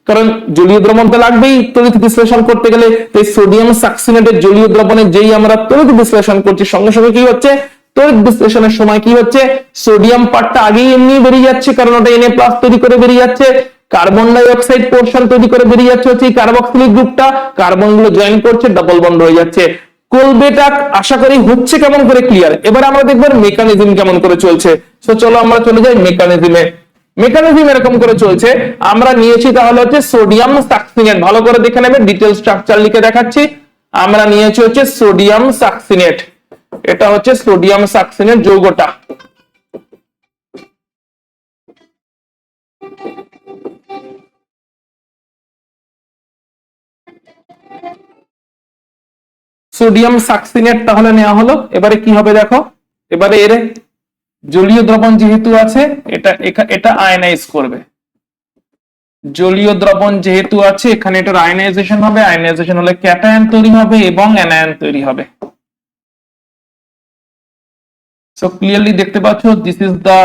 কারণ জলীয় দ্রবণ তো লাগবেই তড়িৎ বিশ্লেষণ করতে গেলে, তাই সোডিয়াম সাকসিনেটের জলীয় দ্রবণের যেই আমরা তড়িৎ বিশ্লেষণ করছি, সঙ্গে সঙ্গে কি হচ্ছে? তড়িৎ বিশ্লেষণের সময় কি হচ্ছে? সোডিয়াম পার্টটা আগেই এমনি বেরিয়ে যাচ্ছে, কারণ ওটা Na+ তৈরি করে বেরিয়ে যাচ্ছে। কার্বন ডাই অক্সাইড পোরশন তৈরি করে বেরিয়ে যাচ্ছে হচ্ছে এই কার্বক্সিলিক গ্রুপটা, কার্বন গুলো জয়েন করছে, ডাবল বন্ড হয়ে যাচ্ছে। কোলবেটা আশা করি হচ্ছে কেমন করে ক্লিয়ার। এবার আমরা দেখব মেকানিজম কেমন করে চলছে। তো চলো আমরা চলে যাই মেকানিজমে। মেকানিজম এরকম করে চলছে, আমরা নিয়েছি তাহলে হচ্ছে সোডিয়াম সাকসিনেট, ভালো করে দেখে নেবে, ডিটেইল স্ট্রাকচার লিখে দেখাচ্ছি। আমরা নিয়েছি হচ্ছে সোডিয়াম সাকসিনেট, এটা হচ্ছে সোডিয়াম সাকসিনেট যৌগটা। সোডিয়াম সাকসিনেট তাহলে নেওয়া হলো। এবারে কি হবে দেখো, এবারে এর জলীয় দ্রবণ যেহেতু আছে এটা আয়নাইজ করবে। জলীয় দ্রবণ যেহেতু আছে এখানে এটার আয়নাইজেশন হবে, আয়নাইজেশন হলে ক্যাটায়ন তৈরি হবে এবং অ্যানায়ন তৈরি হবে। সো ক্লিয়ারলি দেখতে পাচ্ছ দিস ইজ দা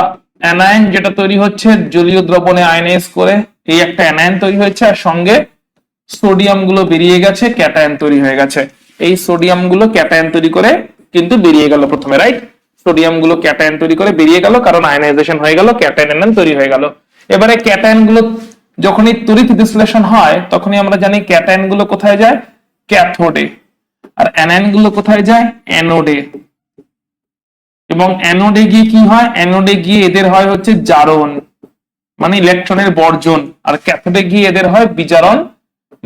অ্যানায়ন যেটা তৈরি হচ্ছে জলীয় দ্রবণে আয়নাইজ করে, এই একটা অ্যানায়ন তৈরি হয়েছে আর সঙ্গে সোডিয়াম গুলো বেরিয়ে গেছে, ক্যাটায়ন তৈরি হয়ে গেছে। এই সোডিয়াম গুলো ক্যাটায়ন তৈরি করে কিন্তু বেরিয়ে গেল প্রথমে, রাইট? সোডিয়াম গুলো ক্যাটায়ন তৈরি করে বেরিয়ে গেল কারণ আয়নাইজেশন হয়ে গেল, ক্যাটায়ন অ্যানায়ন তৈরি হয়ে গেল। এবারে ক্যাটায়ন গুলো যখনই তড়িৎ বিশ্লেষণ হয় তখনই আমরা জানি ক্যাটায়ন গুলো কোথায় যায়, ক্যাথোডে, আর অ্যানায়ন গুলো কোথায় যায়, অ্যানোডে। এবং অ্যানোডে গিয়ে কি হয়, অ্যানোডে গিয়ে এদের হয় হচ্ছে জারণ মানে ইলেকট্রনের বর্জন, আর ক্যাথোডে গিয়ে এদের হয় বিজারণ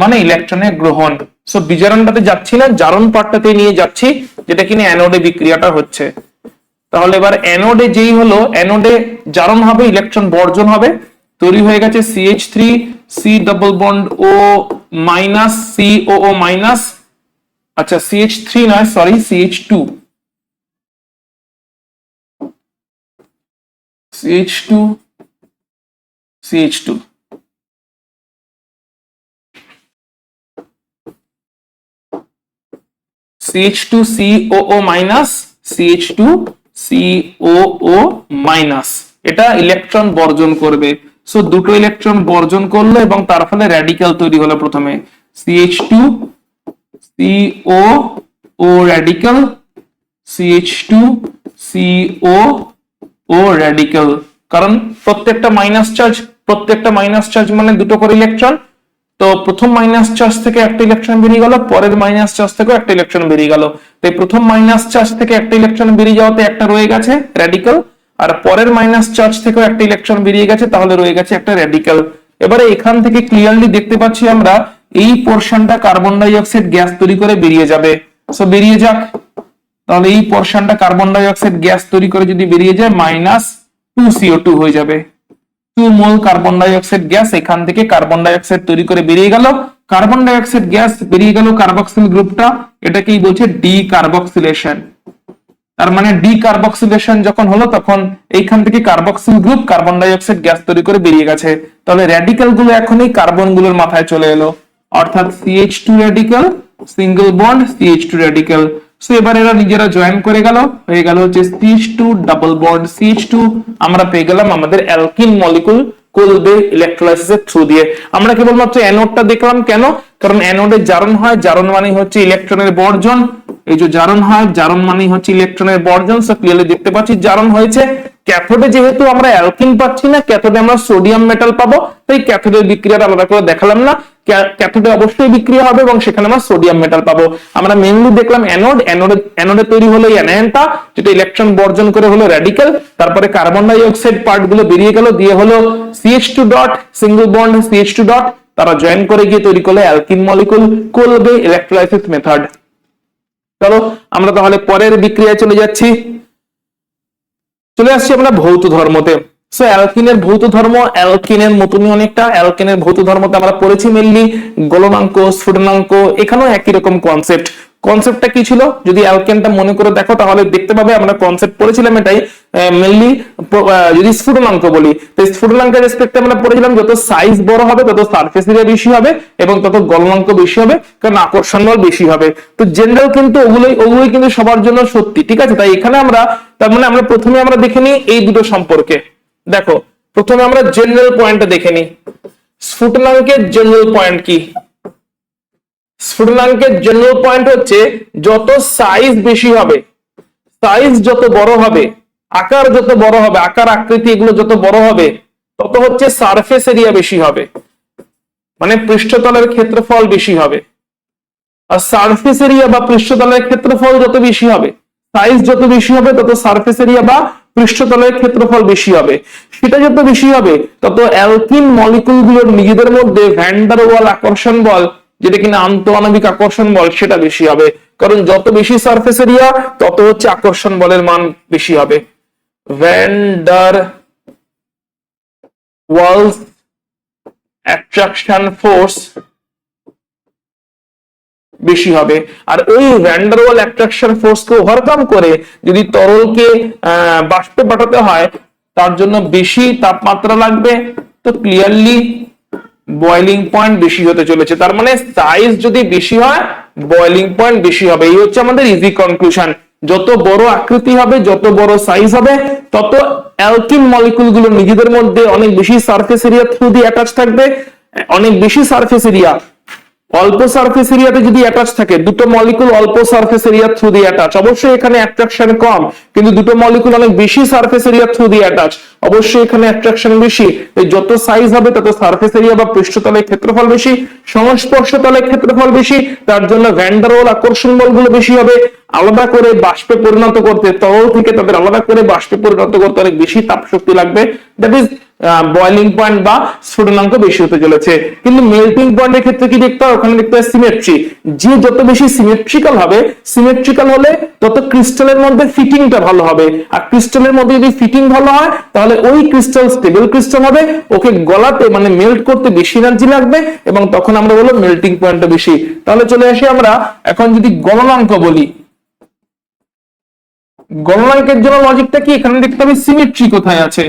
মানে ইলেকট্রনের গ্রহণ। সো বিজারণটাতে যাচ্ছি না, জারণ পার্টটাতে নিয়ে যাচ্ছি যেটা কিনা অ্যানোডে বিক্রিয়াটা হচ্ছে। তাহলে এবার অ্যানোডে যেই হলো, অ্যানোডে জারণ হবে, ইলেকট্রন বর্জন হবে, তৈরি হয়ে গেছে CH3 C double bond O minus COO minus, আচ্ছা CH3 নয় sorry CH2 CH2 CH2 CH2COO minus CH2COO minus, এটা ইলেকট্রন বর্জন করবে। সো দুটো ইলেকট্রন বর্জন করলো এবং তার ফলে র্যাডিক্যাল তৈরি হলো, প্রথমে CH2COO র্যাডিক্যাল, CH2COO র্যাডিক্যাল, কারণ প্রত্যেকটা মাইনাস চার্জ মানে দুটো করে ইলেকট্রন। তো প্রথম মাইনাস চার্জ থেকে একটা ইলেকট্রন বেরিয়ে গেল, পরের মাইনাস চার্জ থেকেও একটা ইলেকট্রন বেরিয়ে গেল। তাই প্রথম মাইনাস চার্জ থেকে একটা ইলেকট্রন বেরিয়ে যাওয়াতে একটা রয়ে গেছে র্যাডিক্যাল, আর পরের মাইনাস চার্জ থেকেও একটা ইলেকট্রন বেরিয়ে গেছে, তাহলে রয়ে গেছে একটা র্যাডিক্যাল। এবারে এখান থেকে ক্লিয়ারলি দেখতে পাচ্ছি আমরা এই পোরশনটা কার্বন ডাই অক্সাইড গ্যাস তৈরি করে বেরিয়ে যাবে। সো বেরিয়ে যাক, তাহলে এই পোরশনটা কার্বন ডাই অক্সাইড গ্যাস তৈরি করে যদি বেরিয়ে যায় -2CO2 হয়ে যাবে। 2 মোল কার্বন ডাই অক্সাইড গ্যাস এখান থেকে কার্বন ডাই অক্সাইড তৈরি করে বেরিয়ে গেল, কার্বন ডাই অক্সাইড গ্যাস বেরিয়ে গেল, কার্বক্সিল গ্রুপটা এটাকেই বলছে ডিকার্বক্সিলেশন। তার মানে ডিকার্বক্সিলেশন যখন হলো তখন এইখান থেকে carboxyl group carbon die oxide gas তৈরি করে বেরিয়ে গেছে, তাহলে র্যাডিক্যাল গুলো এখনই কার্বন গুলোর মাথায় চলে এলো, অর্থাৎ CH2 radical, single bond CH2 radical. So এবার এরা নিজেরা জয়েন করে গেল, হয়ে গেল হচ্ছে CH2 ডাবল বন্ড CH2, আমরা পেয়ে গেলাম আমাদের অ্যালকিন মলিকুল করবে ইলেকট্রোলাইসিসের থ্রু দিয়ে। আমরা কেবলমাত্র অ্যানোডটা দেখলাম, কেন? কারণ অ্যানোডে জারণ হয়, জারণ মানে হচ্ছে ইলেকট্রনের বর্জন, এই যে জারণ হয়, জারণ মানে হচ্ছে ইলেকট্রনের বর্জন। সো ক্লিয়ারলি দেখতে পাচ্ছি জারণ হয়েছে। ক্যাথোডে যেহেতু আমরা অ্যালকিন পাচ্ছি না, ক্যাথোডে আমরা সোডিয়াম মেটাল পাবো, তাই ক্যাথোডের বিক্রিয়াটা আলাদা করে দেখালাম না, ক্যাথোডে অবশ্যই বিক্রিয়া হবে এবং সেখানে আমরা সোডিয়াম মেটাল পাবো। আমরা মেইনলি দেখলাম অ্যানোডে তৈরি হলো এই অ্যানায়নটা যেটা ইলেকট্রন বর্জন করে হলো র্যাডিক্যাল, তারপরে কার্বন ডাই অক্সাইড পার্ট গুলো বেরিয়ে গেল, দিয়ে হলো CH2 dot single bond CH2 dot, তারা জয়েন করে গিয়ে তৈরি করলো অ্যালকিন মলিকুল কোলবে ইলেকট্রোলাইসিস মেথড। চলো আমরা তাহলে পরের বিক্রিয়ায় চলে আসছি আমরা ভৌত ধর্মতে। সো অ্যালকিনের ভৌত ধর্ম অ্যালকিনের মতনই অনেকটা, অ্যালকিনের ভৌত ধর্মতে আমরা পড়েছি মেইনলি গলনাঙ্ক, স্ফুটনাঙ্ক, এখানেও একই রকম কনসেপ্টটা কি ছিল যদি অ্যালকেনটা মনে করে দেখো তাহলে দেখতে পাবে আমরা কনসেপ্ট পড়েছিলাম এটাই মেইনলি। যদি স্ফুটনাঙ্ক বলি তো স্ফুটনাঙ্কের রেসপেক্টে আমরা পড়েছিলাম যত সাইজ বড় হবে তত সারফেস এরিয়া বেশি হবে এবং তত গলনাঙ্ক বেশি হবে, কারণ আকর্ষণ বল বেশি হবে। তো জেনারেল কিন্তু ওগুলোই কিন্তু সবার জন্য সত্যি, ঠিক আছে? তাই এখানে আমরা তার মানে আমরা প্রথমে আমরা দেখে নিই এই দুটো সম্পর্কে। দেখো প্রথমে আমরা জেনারেল পয়েন্টটা দেখে নিই, স্ফুটনাঙ্কের জেনারেল পয়েন্ট কি? স্ফুটনাঙ্কের জেনারেল পয়েন্ট হচ্ছে যত সাইজ বেশি হবে, সাইজ যত বড় হবে, আকার যত বড় হবে, আকার আকৃতি এগুলো যত বড় হবে তত হচ্ছে সারফেস এরিয়া বেশি হবে, মানে পৃষ্ঠতলের ক্ষেত্রফল বেশি হবে। আর সারফেস এরিয়া বা পৃষ্ঠতলের ক্ষেত্রফল যত বেশি হবে, সাইজ যত বেশি হবে তত সারফেস এরিয়া বা পৃষ্ঠতলের ক্ষেত্রফল বেশি হবে। সেটা যত বেশি হবে তত অ্যালকিন মলিকুলগুলোর নিজেদের মধ্যে ভ্যান ডার ওয়াল আকর্ষণ বল যেটা কিনা আন্তঃআণবিক আকর্ষণ বল, সেটা বেশি হবে, কারণ যত বেশি সারফেস এরিয়া তত হচ্ছে আকর্ষণ বলের মান বেশি হবে। Van der Waals attraction force বেশি হবে। আর ওই ভ্যান ডার ওয়াল অ্যাট্রাকশন ফোর্সকে ওভারকাম করে যদি তরলকে বাষ্পে পাঠাতে হয়, তার জন্য বেশি তাপমাত্রা লাগবে। তো ক্লিয়ারলি বয়লিং পয়েন্ট বেশি হতে চলেছে, তার মানে সাইজ যদি বেশি হয় বয়লিং পয়েন্ট বেশি হবে। এই হচ্ছে আমাদের ইজি কনক্লুশন। যত বড় আকৃতি হবে, যত বড় সাইজ হবে, তত অ্যালকিন মলিকুল গুলো নিজেদের মধ্যে অনেক বেশি সারফেস এরিয়া থ্রু দিয়ে অ্যাটাচ থাকবে। অনেক বেশি সারফেস এরিয়া, অল্প সারফেস এরিয়াতে যদি অ্যাটাচ থাকে, দুটো মলিকুল অল্প সারফেস এরিয়া থ্রু দিয়ে অ্যাটাচ, অবশ্যই এখানে অ্যাট্রাকশন কম, কিন্তু দুটো মলিকুল অনেক বেশি সারফেস এরিয়া থ্রু দিয়ে অ্যাটাচ, অবশ্যই এখানে অ্যাট্রাকশন বেশি। যত সাইজ হবে তত সারফেস এরিয়া বা পৃষ্ঠতলের ক্ষেত্রফল বেশি, সংস্পর্শ তলের ক্ষেত্রফল বেশি, তার জন্য ভ্যান ডার ওয়াল আকর্ষণ বলগুলো বেশি হবে। আলাদা করে বাষ্পে পরিণত করতে, তরল থেকে তাদের আলাদা করে বাষ্পে পরিণত করতে অনেক বেশি তাপ শক্তি লাগবে। দ্যাট ইজ বয়লিং পয়েন্ট বা স্ফুটনাঙ্ক বেশি হতে চলেছে। কিন্তু মেল্টিং পয়েন্টের ক্ষেত্রে কি দেখতে হয়? ওখানে দেখতে হয় সিমেট্রি। যে যত বেশি সিমেট্রিক্যাল হবে, সিমেট্রিক্যাল হলে তত ক্রিস্টালের মধ্যে ফিটিংটা ভালো হবে। আর ক্রিস্টালের মধ্যে যদি ফিটিং ভালো হয়, তাহলে ওই ক্রিস্টাল স্টেবল ক্রিস্টাল হবে, ওকে গলাতে মানে মেল্ট করতে বেশি এনার্জি লাগবে, এবং তখন আমরা বলবো মেল্টিং পয়েন্টটা বেশি। তাহলে চলে আসি আমরা এখন যদি গলনাঙ্ক বলি, গলনাঙ্কের জন্য লজিকটা কি? এখানে দেখতে হবে সিমেট্রি কোথায় আছে।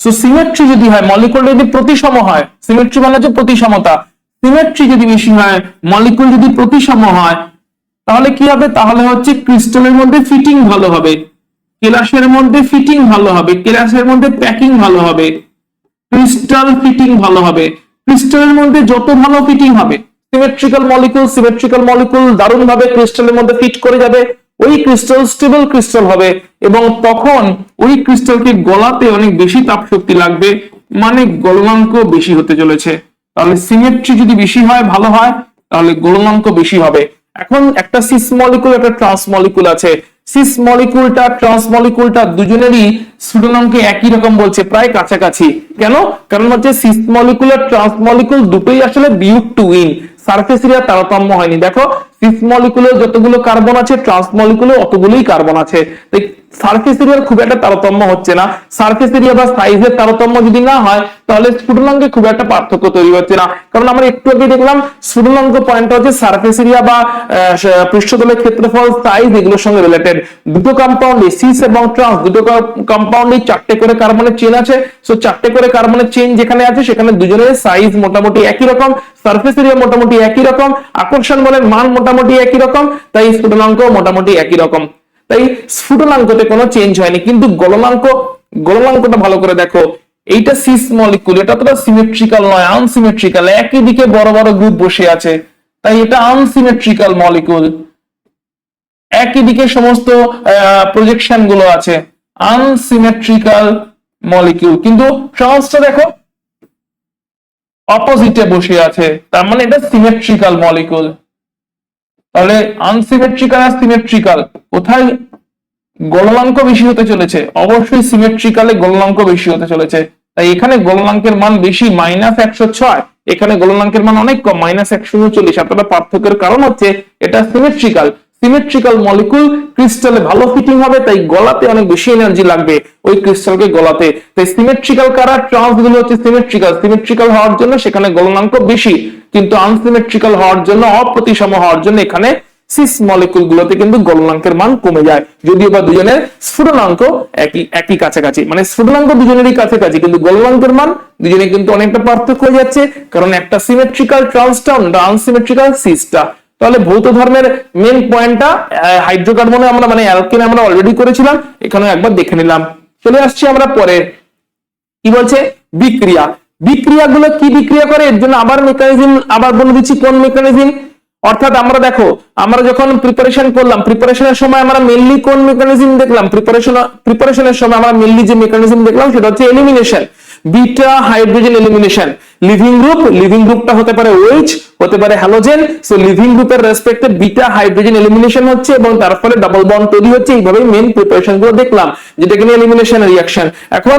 সো সিমেট্রি যদি হয়, মলিকুল যদি প্রতিসম হয়, সিমেট্রি মানে হচ্ছে প্রতিসমতা, সিমেট্রি যদি বেশি হয়, মলিকুল যদি প্রতিসম হয়, তাহলে কি হবে? তাহলে হচ্ছে ক্রিস্টালের মধ্যে ফিটিং ভালো হবে, কেলাসের মধ্যে ফিটিং ভালো হবে, কেলাসের মধ্যে প্যাকিং ভালো হবে, ক্রিস্টাল ফিটিং ভালো হবে। ক্রিস্টালের মধ্যে যত ভালো ফিটিং হবে, সিমেট্রিক্যাল মলিকুল দারুণ ভাবে ক্রিস্টালের মধ্যে ফিট করে যাবে, ওই ক্রিস্টাল স্টেবল ক্রিস্টাল হবে, এবং তখন ওই ক্রিস্টালকে গলাতে অনেক বেশি তাপ শক্তি লাগবে, মানে গলনাঙ্ক বেশি হতে চলেছে। তাহলে সিমেট্রি যদি বেশি হয়, ভালো হয়, তাহলে গলনাঙ্ক বেশি হবে। এখন একটা সিস মলিকুল, একটা ট্রান্স মলিকুল আছে। সিস মলিকুলটা ট্রান্স মলিকুলটা দুজনেরই স্ফুটনাঙ্কে একই রকম বলছে, প্রায় কাছাকাছি। কেন? কারণ হচ্ছে সিস মলিকুল আর ট্রান্স মলিকুল দুটোই আসলে বিউট টু উইন, সারফেস এরিয়া তারতম্য হয়নি। দেখো সিস মলিকুলে যতগুলো কার্বন আছে, ট্রান্স মলিকুলে অতগুলোই কার্বন আছে, তাই সারফেস এরিয়ার খুব একটা তারতম্য হচ্ছে না। সারফেস এরিয়া বা সাইজের তারতম্য যদি না হয়, তাহলে স্ফুটনাঙ্কে খুব একটা পার্থক্য তৈরি হচ্ছে না। কারণ আমরা একটু আগে দেখলাম স্ফুটনাঙ্ক পয়েন্টটা হচ্ছে সারফেস এরিয়া বা পৃষ্ঠতলের ক্ষেত্রফল, সাইজ, এগুলোর সঙ্গে রিলেটেড। দুটো কম্পাউন্ডে, সিস এবং ট্রান্স, দুটো কম্পাউন্ডে 4টে করে কার্বনের চেন আছে। সো 4টে করে কার্বনের চেন যেখানে আছে, সেখানে দুজনের সাইজ মোটামুটি একই রকম, সারফেস এরিয়া মোটামুটি একই রকম, আকর্ষণ বলের মান মোটামুটি একই রকম, তাই স্ফুটনাঙ্ক মোটামুটি একই রকম। তাই স্ফুটনাঙ্কতে কোনো চেঞ্জ হয়নি। কিন্তু গলনাঙ্কটা ভালো করে দেখো, এইটা সিস মলিকুল, এটা তো সিমেট্রিক্যাল নয়, আনসিমেট্রিক্যাল। একই দিকে বড় বড় গ্রুপ বসে আছে, তাই এটা আনসিমেট্রিক্যাল মলিকুল। একই দিকে সমস্ত প্রজেকশন গুলো আছে, আনসিমেট্রিক্যাল মলিকুল। কিন্তু ট্রান্সটা দেখো অপোজিটে বসে আছে, তার মানে এটা সিমেট্রিক্যাল মলিকুল। তাহলে আনসিমেট্রিক্যাল আর সিমেট্রিক্যাল, কোথায় গলনাঙ্ক বেশি হতে চলেছে? অবশ্যই সিমেট্রিক্যালে গলনাঙ্ক বেশি হতে চলেছে। তাই এখানে গলনাঙ্কের মান বেশি, -106, এখানে গলনাঙ্কের মান অনেক কম, -139। এতটা পার্থক্যের কারণ হচ্ছে এটা সিমেট্রিক্যাল মলিকুল, ক্রিস্টালে ভালো ফিটিং হবে, তাই গলাতে অনেক বেশি এনার্জি লাগবে ওই ক্রিস্টালকে গলাতে। তাই সিমেট্রিক্যাল কারা? ট্রান্স গুলো হচ্ছে সিমেট্রিক্যাল হওয়ার জন্য সেখানে গলনাঙ্ক বেশি, কিন্তু আনসিমেট্রিক্যাল হওয়ার জন্য, অপ্রতিসম হওয়ার জন্য এখানে সিস মলিকুল গুলোতে কিন্তু গলনাঙ্কের মান কমে যায়। যদিও বা দুজনের স্ফুটনাঙ্ক একই কাছাকাছি, মানে স্ফুটনাঙ্ক দুজনেরই কাছাকাছি, কিন্তু গলনাঙ্কের মান দুজনে কিন্তু অনেকটা পার্থক্য হয়ে যাচ্ছে, কারণ একটা সিমেট্রিক্যাল ট্রান্সটা, আনসিমেট্রিক্যাল সিসটা। তাহলে ভৌত ধর্মের মেন পয়েন্টটা হাইড্রোকার্বনে আমরা মানে অ্যালকেনে আমরা অলরেডি করেছিলাম, এখানেও একবার দেখে নিলাম। চলে আসছি আমরা পরে, কি বলছে? বিক্রিয়াগুলো কি বিক্রিয়া করে, এর জন্য আবার মেকানিজম আবার বলে দিচ্ছি কোন মেকানিজম। অর্থাৎ আমরা দেখো, আমরা যখন প্রিপারেশন করলাম, প্রিপারেশনের সময় আমরা মেইনলি কোন মেকানিজম দেখলাম? প্রিপারেশনের সময় আমরা মেইনলি যে মেকানিজম দেখলাম সেটা হচ্ছে elimination, beta hydrogen elimination. Living গ্রুপটা হতে পারে OH, হতে পারে হ্যালোজেন। সো লিভিং গ্রুপের রেসপেক্টে বিটা হাইড্রোজেন এলিমিনেশন হচ্ছে, এবং তার ফলে ডাবল বন্ড তৈরি হচ্ছে। এইভাবেই মেইন প্রিপারেশন গুলো দেখলাম, যেটা কিনা এলিমিনেশন রিঅ্যাকশন। এখন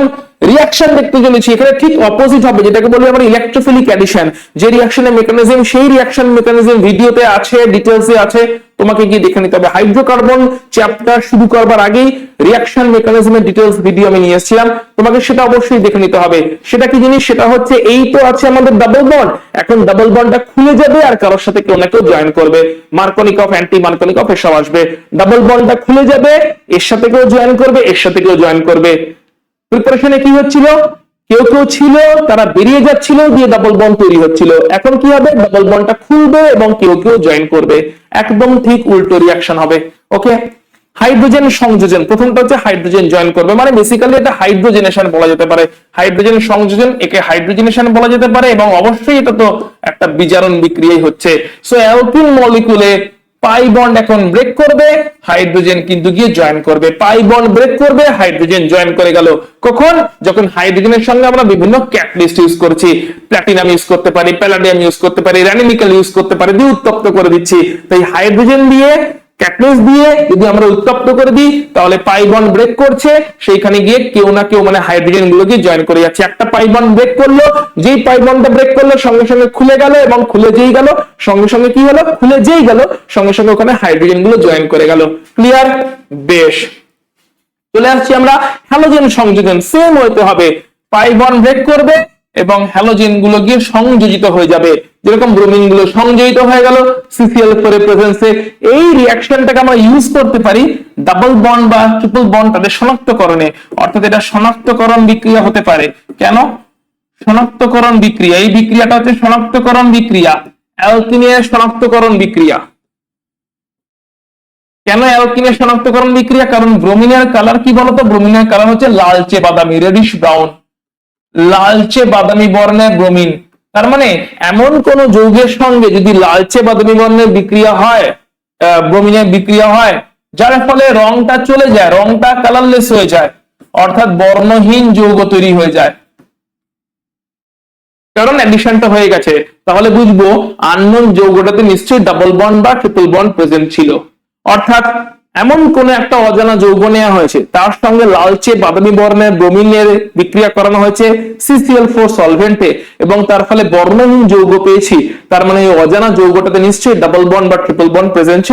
রিঅ্যাকশন দেখতে চলেছি, এখানে ঠিক অপোজিট হবে, যেটাকে বলি আমরা ইলেকট্রোফিলিক অ্যাডিশন। যে রিঅ্যাকশনের মেকানিজম, সেই রিঅ্যাকশন মেকানিজম ভিডিওতে আছে, ডিটেইলসে আছে, তোমাকে গিয়ে দেখে নিতে হবে। হাইড্রোকার্বন চ্যাপ্টার শুরু করবার আগেই রিঅ্যাকশন মেকানিজমের ডিটেইলস ভিডিও আমি নিয়ে এসেছিলাম, তোমাকে সেটা অবশ্যই দেখে নিতে হবে। সেটা কি জিনিস? সেটা হচ্ছে এই তো আছে আমাদের ডাবল বন্ড, এখন ডাবল বন্ডটা খুলে যাবে আর কারোর সাথে কেউ না কেউ জয়েন করবে, মার্কনিকফ, অ্যান্টি মার্কনিকফ এসব আসবে। ডাবল বন্ডটা খুলে যাবে, এর সাথে কেউ জয়েন করবে, এর সাথে কেউ জয়েন করবে। প্রিপারেশনে কি হচ্ছিল? কেউ কেউ ছিল তারা বেরিয়ে যাচ্ছিল, দিয়ে ডাবল বন্ড তৈরি হচ্ছিল। এখন কি হবে? ডাবল বন্ডটা খুলবে এবং কেউ কেউ জয়েন করবে। একদম ঠিক উল্টো রিঅ্যাকশন হবে। ওকে, হাইড্রোজেন সংযোজন, প্রথমটা হচ্ছে হাইড্রোজেন জয়েন করবে, মানে বেসিক্যালি এটা হাইড্রোজেনেশন বলা যেতে পারে। হাইড্রোজেন সংযোজন, একে হাইড্রোজেনেশন বলা যেতে পারে, এবং অবশ্যই এটা তো একটা বিজারণ বিক্রিয়াই হচ্ছে। সো অ্যালকিন মলিকুলে পাই বন্ড এখন ব্রেক করবে, হাইড্রোজেন কিন্তু গিয়ে জয়েন করবে। পাই বন্ড ব্রেক করবে, হাইড্রোজেন জয়েন করে গেল। কখন? যখন হাইড্রোজেনের সঙ্গে আমরা বিভিন্ন ক্যাটালিস্ট ইউজ করছি, প্ল্যাটিনাম ইউজ করতে পারি, প্যালাডিয়াম ইউজ করতে পারি, র্যানিমিক্যাল ইউজ করতে পারি, দিয়ে উত্তপ্ত করে দিচ্ছি। তাই হাইড্রোজেন দিয়ে, ক্যাটালিস্ট দিয়ে যদি আমরা উত্তপ্ত করে দিই, তাহলে পাই বন্ড ব্রেক করছে, সেইখানে গিয়ে কেউ না কেউ মানে হাইড্রোজেন গুলোকে জয়েন করে যাচ্ছে। একটা পাই বন্ড ব্রেক করলো, যেই পাই বন্ডটা ব্রেক করলো সঙ্গে সঙ্গে খুলে গেল, এবং খুলে যেই গেল সঙ্গে সঙ্গে কি হলো? খুলে যেই গেল সঙ্গে সঙ্গে ওখানে হাইড্রোজেন গুলো জয়েন করে গেল। ক্লিয়ার? বেশ, চলে আসছি আমরা হ্যালোজেন সংযোজন। সেম হইতে হবে, পাই বন্ড ব্রেক করবে এবং হ্যালোজেন গুলো গিয়ে সংযোজিত হয়ে যাবে, যেরকম ব্রোমিন গুলো সংযোজিত হয়ে গেল CCl4 এর প্রেজেন্সে। এই রিঅ্যাকশনটাকে আমরা ইউজ করতে পারি ডাবল বন্ড বা ট্রিপল বন্ড তাদের শনাক্তকরণে, অর্থাৎ এটা শনাক্তকরণ বিক্রিয়া হতে পারে। কেন শনাক্তকরণ বিক্রিয়া? এই বিক্রিয়াটা হচ্ছে শনাক্তকরণ বিক্রিয়া, অ্যালকিনের শনাক্তকরণ বিক্রিয়া। কেন অ্যালকিনের শনাক্তকরণ বিক্রিয়া? কারণ ব্রোমিনের কালার কি বলতো? ব্রোমিনের কালার হচ্ছে লালচে বাদামি, রেডিশ ব্রাউন, লালচে বাদামি বর্ণের ব্রোমিন। তার মানে এমন কোন যৌগের সঙ্গে যদি লালচে বাদামি বর্ণের বিক্রিয়া হয়, ব্রোমিনের বিক্রিয়া হয়, যার ফলে রংটা চলে যায়, রংটা কালারলেস হয়ে যায়, অর্থাৎ বর্ণহীন যৌগ তৈরি হয়ে যায়, কারণ অ্যাডিশনটা হয়ে গেছে, তাহলে বুঝবো আননোন যৌগটাতে নিশ্চয়ই ডাবল বন্ড বা ট্রিপল বন্ড প্রেজেন্ট ছিল। অর্থাৎ এমন কোন একটা অজানা যৌগ নেওয়া হয়েছে, তার সঙ্গে লালচে বাদামি বর্ণের ব্রোমিনের বিক্রিয়া করানো হয়েছে CCl4 সলভেন্টে, এবং তার ফলে বর্ণহীন যৌগ পেয়েছি। তার মানে এই অজানা যৌগটাতে নিশ্চয়ই ডাবল বন্ড বা ট্রিপল বন্ড প্রেজেন্ট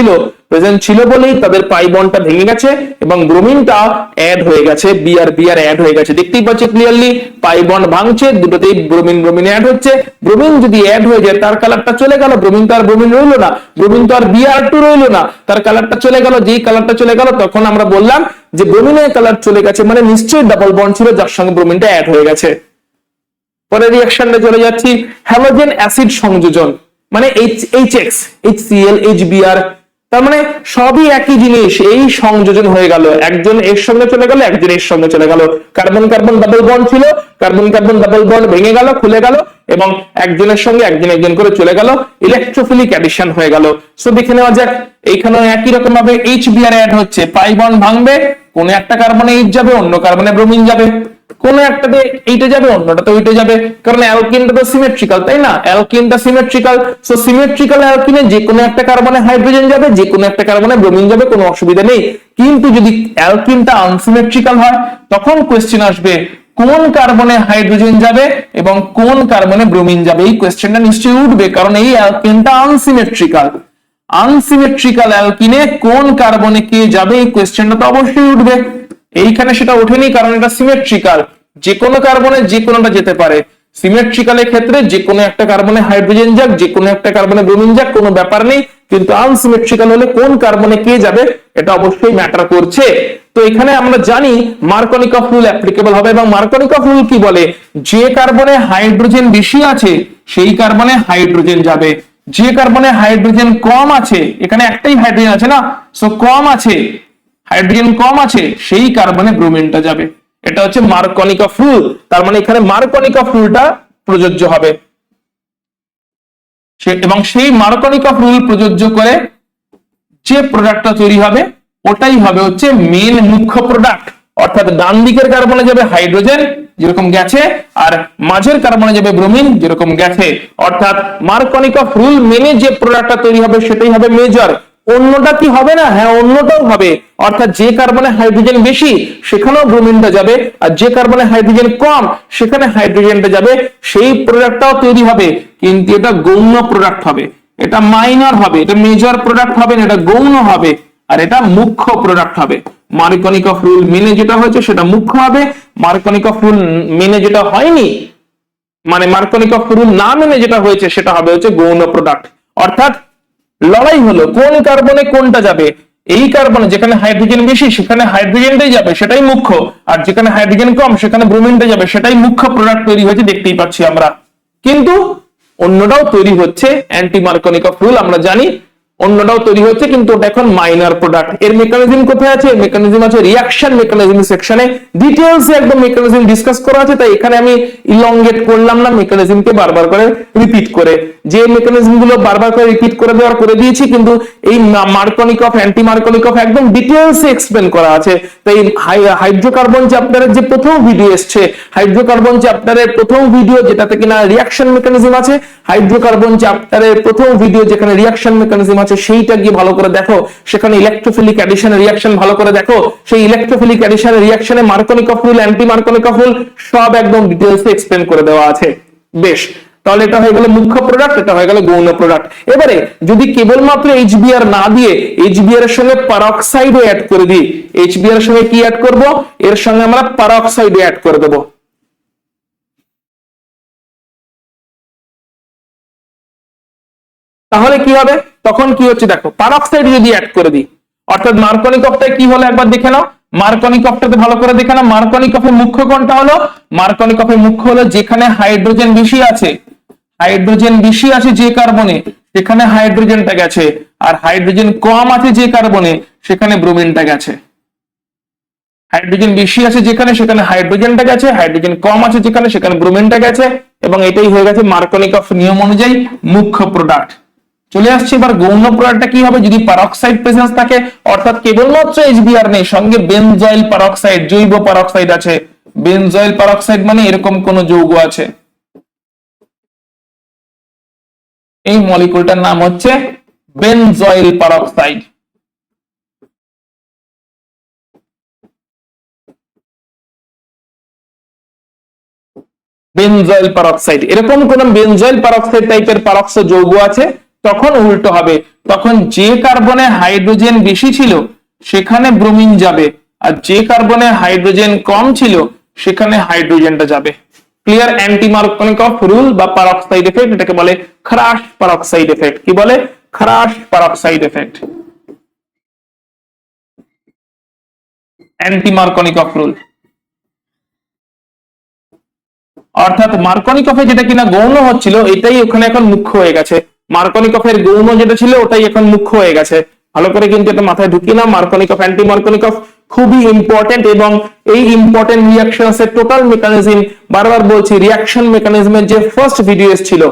ছিল বলেই তাদের পাই বন্ডটা ভেঙে গেছে এবং ব্রোমিনটা অ্যাড হয়ে গেছে, বিআর অ্যাড হয়ে গেছে। দেখতেই পাচ্ছি ক্লিয়ারলি, পাই বন্ড ভাঙছে, দুটোতেই ব্রোমিন অ্যাড হচ্ছে। ব্রোমিন যদি অ্যাড হয়ে যায় তার কালারটা চলে গেল, ব্রোমিন তো আর ব্রোমিন রইলো না, ব্রোমিন তো আর Br2 রইলো না, তার কালারটা চলে গেল। যেই কালারটা চলে গেল তখন আমরা বললাম যে ব্রোমিনের কালার চলে গেছে, মানে নিশ্চয়ই ডাবল বন্ড ছিল যার সঙ্গে ব্রোমিনটা অ্যাড হয়ে গেছে। পরের রিঅ্যাকশনে চলে যাচ্ছি, হ্যালোজেন অ্যাসিড সংযোজন, মানে HX, HCl, HBr, তার মানে সবই একই জিনিস, এই সংযোজন হয়ে গেল। একজন এর সঙ্গে চলে গেল, একজন এর সঙ্গে চলে গেল। কার্বন কার্বন ডাবল বন্ড ছিল, কার্বন কার্বন ডাবল বন্ড ভেঙে গেল, খুলে গেল, এবং একজনের সঙ্গে একজন করে চলে গেল, ইলেকট্রোফিলিক অ্যাডিশন হয়ে গেল। সো দেখে নেওয়া যাক, এইখানে একই রকম ভাবে HBr অ্যাড হচ্ছে, পাই বন্ড ভাঙবে, কোন একটা কার্বনে H যাবে, অন্য কার্বনে ব্রোমিন যাবে, কোন একটাতে এইটা যাবে, অন্যটাতে ওইটা যাবে, কারণ অ্যালকিনটা তো সিমেট্রিক্যাল, তাই না? অ্যালকিনটা সিমেট্রিক্যাল, সো সিমেট্রিক্যাল অ্যালকিনে যে কোনো একটা কার্বনে হাইড্রোজেন যাবে, যে কোনো একটা কার্বনে ব্রোমিন যাবে, কোনো অসুবিধা নেই। কিন্তু যদি অ্যালকিনটা আনসিমেট্রিক্যাল হয়, তখন কোশ্চেন আসবে কোন কার্বনে হাইড্রোজেন যাবে এবং কোন কার্বনে ব্রোমিন যাবে। এই কোশ্চেনটা নিশ্চয়ই উঠবে, কারণ এই অ্যালকিনটা আনসিমেট্রিক্যাল। আনসিমেট্রিক্যাল অ্যালকিনে কোন কার্বনে কে যাবে, এই কোশ্চেনটা তো অবশ্যই উঠবে। এইখানে সেটা ওঠেনি, কারণ এটা সিমেট্রিক্যাল, যে কোনো কার্বনে যে কোনোটা যেতে পারে। সিমেট্রিক্যালের ক্ষেত্রে যে কোনো একটা কার্বনে হাইড্রোজেন যাক, যে কোনো একটা কার্বনে ব্রোমিন যাক, কোনো ব্যাপার নেই। কিন্তু আনসিমেট্রিক্যাল হলে কোন কার্বনে কে যাবে এটা অবশ্যই ম্যাটার করছে। তো এখানে আমরা জানি মার্কনিকফ রুল অ্যাপ্লিকেবল হবে, এবং মার্কনিকফ রুল কি বলে? যে কার্বনে হাইড্রোজেন বেশি আছে সেই কার্বনে হাইড্রোজেন যাবে, যে কার্বনে হাইড্রোজেন কম আছে, এখানে একটাই হাইড্রোজেন আছে না, সো কম আছে, হাইড্রোজেন কম আছে, সেই কার্বনে ব্রোমিনটা যাবে। এটা হচ্ছে মার্কনিকফ রুল। তার মানে এখানে মার্কনিকফ রুলটা প্রযোজ্য হবে, এবং সেই মার্কনিকফ রুল প্রযোজ্য করে যে প্রোডাক্টটা তৈরি হবে ওটাই হবে হচ্ছে মেন মুখ্য প্রোডাক্ট। অর্থাৎ ডান দিকের কার্বনে যাবে হাইড্রোজেন যেরকম গেছে, আর মাঝের কার্বনে যাবে ব্রোমিন যেরকম গেছে। অর্থাৎ মার্কনিকফ রুল মেনে যে প্রোডাক্টটা তৈরি হবে সেটাই হবে মেজর। অন্যটা কি হবে না? হ্যাঁ, অন্যটাও হবে। অর্থাৎ যে কার্বনে হাইড্রোজেন বেশি সেখানেও ব্রোমিনটা যাবে, আর যে কার্বনে হাইড্রোজেন কম সেখানে হাইড্রোজেনটা যাবে, সেই প্রোডাক্টটাও তৈরি হবে, কিন্তু এটা গৌণ প্রোডাক্ট হবে, এটা মাইনর হবে, এটা মেজর প্রোডাক্ট হবে না, এটা গৌণ হবে, আর এটা মুখ্য প্রোডাক্ট হবে। মার্কনিকফ রুল মেনে যেটা হয়েছে সেটা মুখ্য হবে, মার্কনিকফ রুল মেনে যেটা হয়নি, মানে মার্কনিকফ রুল না মেনে যেটা হয়েছে সেটা হবে হচ্ছে গৌণ প্রোডাক্ট। অর্থাৎ লড়াই হলো কোন কার্বনে কোনটা যাবে। এই কার্বনে যেখানে হাইড্রোজেন বেশি সেখানে হাইড্রোজেনটাই যাবে, সেটাই মুখ্য, আর যেখানে হাইড্রোজেন কম সেখানে ব্রোমিনটা যাবে, সেটাই মুখ্য প্রোডাক্ট তৈরি হয়েছে, দেখতেই পাচ্ছি আমরা। কিন্তু অন্যটাও তৈরি হচ্ছে, অ্যান্টি মার্কনিকফ রুল আমরা জানি, অন্যটাও তৈরি হচ্ছে, কিন্তু ওটা এখন মাইনর প্রোডাক্ট। এর মেকানিজম কোথায় আছে? মেকানিজম আছে রিঅ্যাকশন মেকানিজম সেকশনে, ডিটেইলসে একদম মেকানিজম ডিসকাস করা আছে, তাই এখানে আমি ইলংগেট করলাম না মেকানিজমকে বারবার করে রিপিট করে। যে মেকানিজম গুলো বারবার করে রিপিট করে দেওয়ার করে দিয়েছি, কিন্তু এই মার্কনিকফ অ্যান্টি মার্কনিকফ একদম ডিটেইলসে এক্সপ্লেন করা আছে। তাই হাইড্রোকার্বন চ্যাপ্টারের যে প্রথম ভিডিও এসছে, হাইড্রোকার্বন চ্যাপ্টারের প্রথম ভিডিও যেটাতে কিনা রিঅ্যাকশন মেকানিজম আছে, হাইড্রোকার্বন চ্যাপ্টারের প্রথম ভিডিও যেখানে রিঅ্যাকশন মেকানিজম আছে সেইটা গিয়ে ভালো করে দেখো, সেখানে ইলেকট্রোফিলিক অ্যাডিশন রিঅ্যাকশন ভালো করে দেখো, সেই ইলেকট্রোফিলিক অ্যাডিশন রিঅ্যাকশনে Markovnikov rule anti Markovnikov rule সব একদম ডিটেইলসে এক্সপ্লেন করে দেওয়া আছে। বেশ, তাহলে এটা হয়ে গেল মুখ্য প্রোডাক্ট, এটা হয়ে গেল গৌণ প্রোডাক্ট। এবারে যদি কেবলমাত্র এইচবিআর না দিয়ে এইচবিআর এর সঙ্গে পারঅক্সাইডও অ্যাড করে দিই, এইচবিআর এর সঙ্গে কি অ্যাড করব? এর সঙ্গে আমরা পারঅক্সাইড অ্যাড করে দেব। তাহলে কি হবে? তখন কি হচ্ছে দেখো, পারঅক্সাইড যদি অ্যাড করে দিই, অর্থাৎ মার্কনিকফটায় কি হলো একবার দেখে নাও, মার্কনিকফটাতে ভালো করে দেখে নাও। মার্কনিকফের মুখ্য কোনটা হলো? মার্কনিকফের মুখ্য হলো যেখানে হাইড্রোজেন বেশি আছে, হাইড্রোজেন বেশি আছে যে কার্বনে সেখানে হাইড্রোজেনটা গেছে, আর হাইড্রোজেন কম আছে যে কার্বনে সেখানে ব্রোমিনটা গেছে। হাইড্রোজেন বেশি আছে যেখানে সেখানে হাইড্রোজেনটা গেছে, হাইড্রোজেন কম আছে যেখানে সেখানে ব্রোমিনটা গেছে, এবং এটাই হয়ে গেছে মার্কনিকফ নিয়ম অনুযায়ী মুখ্য প্রোডাক্ট। চলে আসছে এবার গৌণ প্রোডাক্টটা কি হবে? যদি পারঅক্সাইড প্রেজেন্স থাকে, অর্থাৎ কেবলমাত্র এইচবিআর নেই, সঙ্গে বেনজয়েল পারঅক্সাইড জৈব পারঅক্সাইড আছে। বেনজয়েল পারঅক্সাইড মানে এরকম কোন যৌগ আছে, এই মলিকুলটার নাম হচ্ছে বেনজয়েল পারঅক্সাইড। বেনজয়েল পারঅক্সাইড, এরকম কোন বেনজয়েল পারঅক্সাইড টাইপের পারঅক্সো যৌগ আছে, তখন উল্টো হবে, তখন যে কার্বনে হাইড্রোজেন বেশি ছিল সেখানে ব্রোমিন যাবে, আর যে কার্বনে হাইড্রোজেন কম ছিল সেখানে হাইড্রোজেনটা যাবে। ক্লিয়ার? অ্যান্টি মার্কনিকফ রুল বা পারঅক্সাইড এফেক্ট, এটাকে বলে খারাশ পারঅক্সাইড এফেক্ট। কি বলে? খারাশ peroxide effect, anti Markovnikov rule. অর্থাৎ মার্কনিকফে যেটা কিনা গৌণ হচ্ছিল এটাই ওখানে এখন মুখ্য হয়ে গেছে, মার্কনিকফের গৌণ যেটা ছিল ওটাই এখন মুখ্য হয়ে গেছে। ভালো করে কিন্তু এটা মাথায় ঢুকিয়ে নাও, মার্কনিকফ অ্যান্টি মার্কনিকফ খুবই ইম্পর্টেন্ট, এবং এই ইম্পর্টেন্ট রিঅ্যাকশনস এর টোটাল মেকানিজম, বারবার বলছি, রিঅ্যাকশন মেকানিজমের যে ফার্স্ট ভিডিও এসেছিল,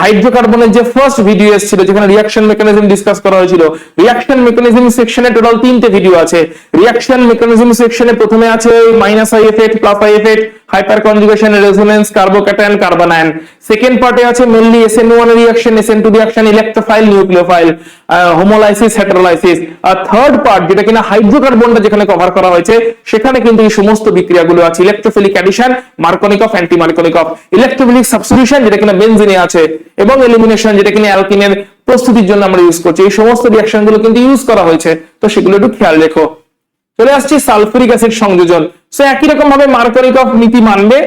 হাইড্রোকার্বনের যে ফার্স্ট ভিডিও এসেছিল যেখানে রিঅ্যাকশন মেকানিজম ডিসকাস করা হয়েছিল, রিঅ্যাকশন মেকানিজম সেকশনে টোটাল 3টে ভিডিও আছে। রিঅ্যাকশন মেকানিজম সেকশনে প্রথমে আছে minus I effect, plus I effect, hyperconjugation, resonance, carbocation, carbanion. Second পার্টে আছে mainly SN1 reaction, SN2 reaction, electrophile, nucleophile, homolysis, heterolysis. আর থার্ড পার্ট যেটা কিনা হাইড্রোকার্বনটা যেখানে কভার করা হয়েছে সেখানে কিন্তু এই সমস্ত বিক্রিয়াগুলো আছে, electrophilic addition, Markovnikov, anti Markovnikov, electrophilic substitution যেটা কিনা বেনজিনে আছে, এবং এলিমিনেশন যেটা কিনা অ্যালকিনের প্রস্তুতির জন্য আমরা ইউজ করছি। এই সমস্ত রিঅ্যাকশন গুলো কিন্তু ইউজ করা হয়েছে, তো সেগুলো একটু খেয়াল রেখো। চলে আসছি সালফুরিক অ্যাসিড সংযোজন। সো একই রকম ভাবে মার্কনিকফ নীতি মানবে,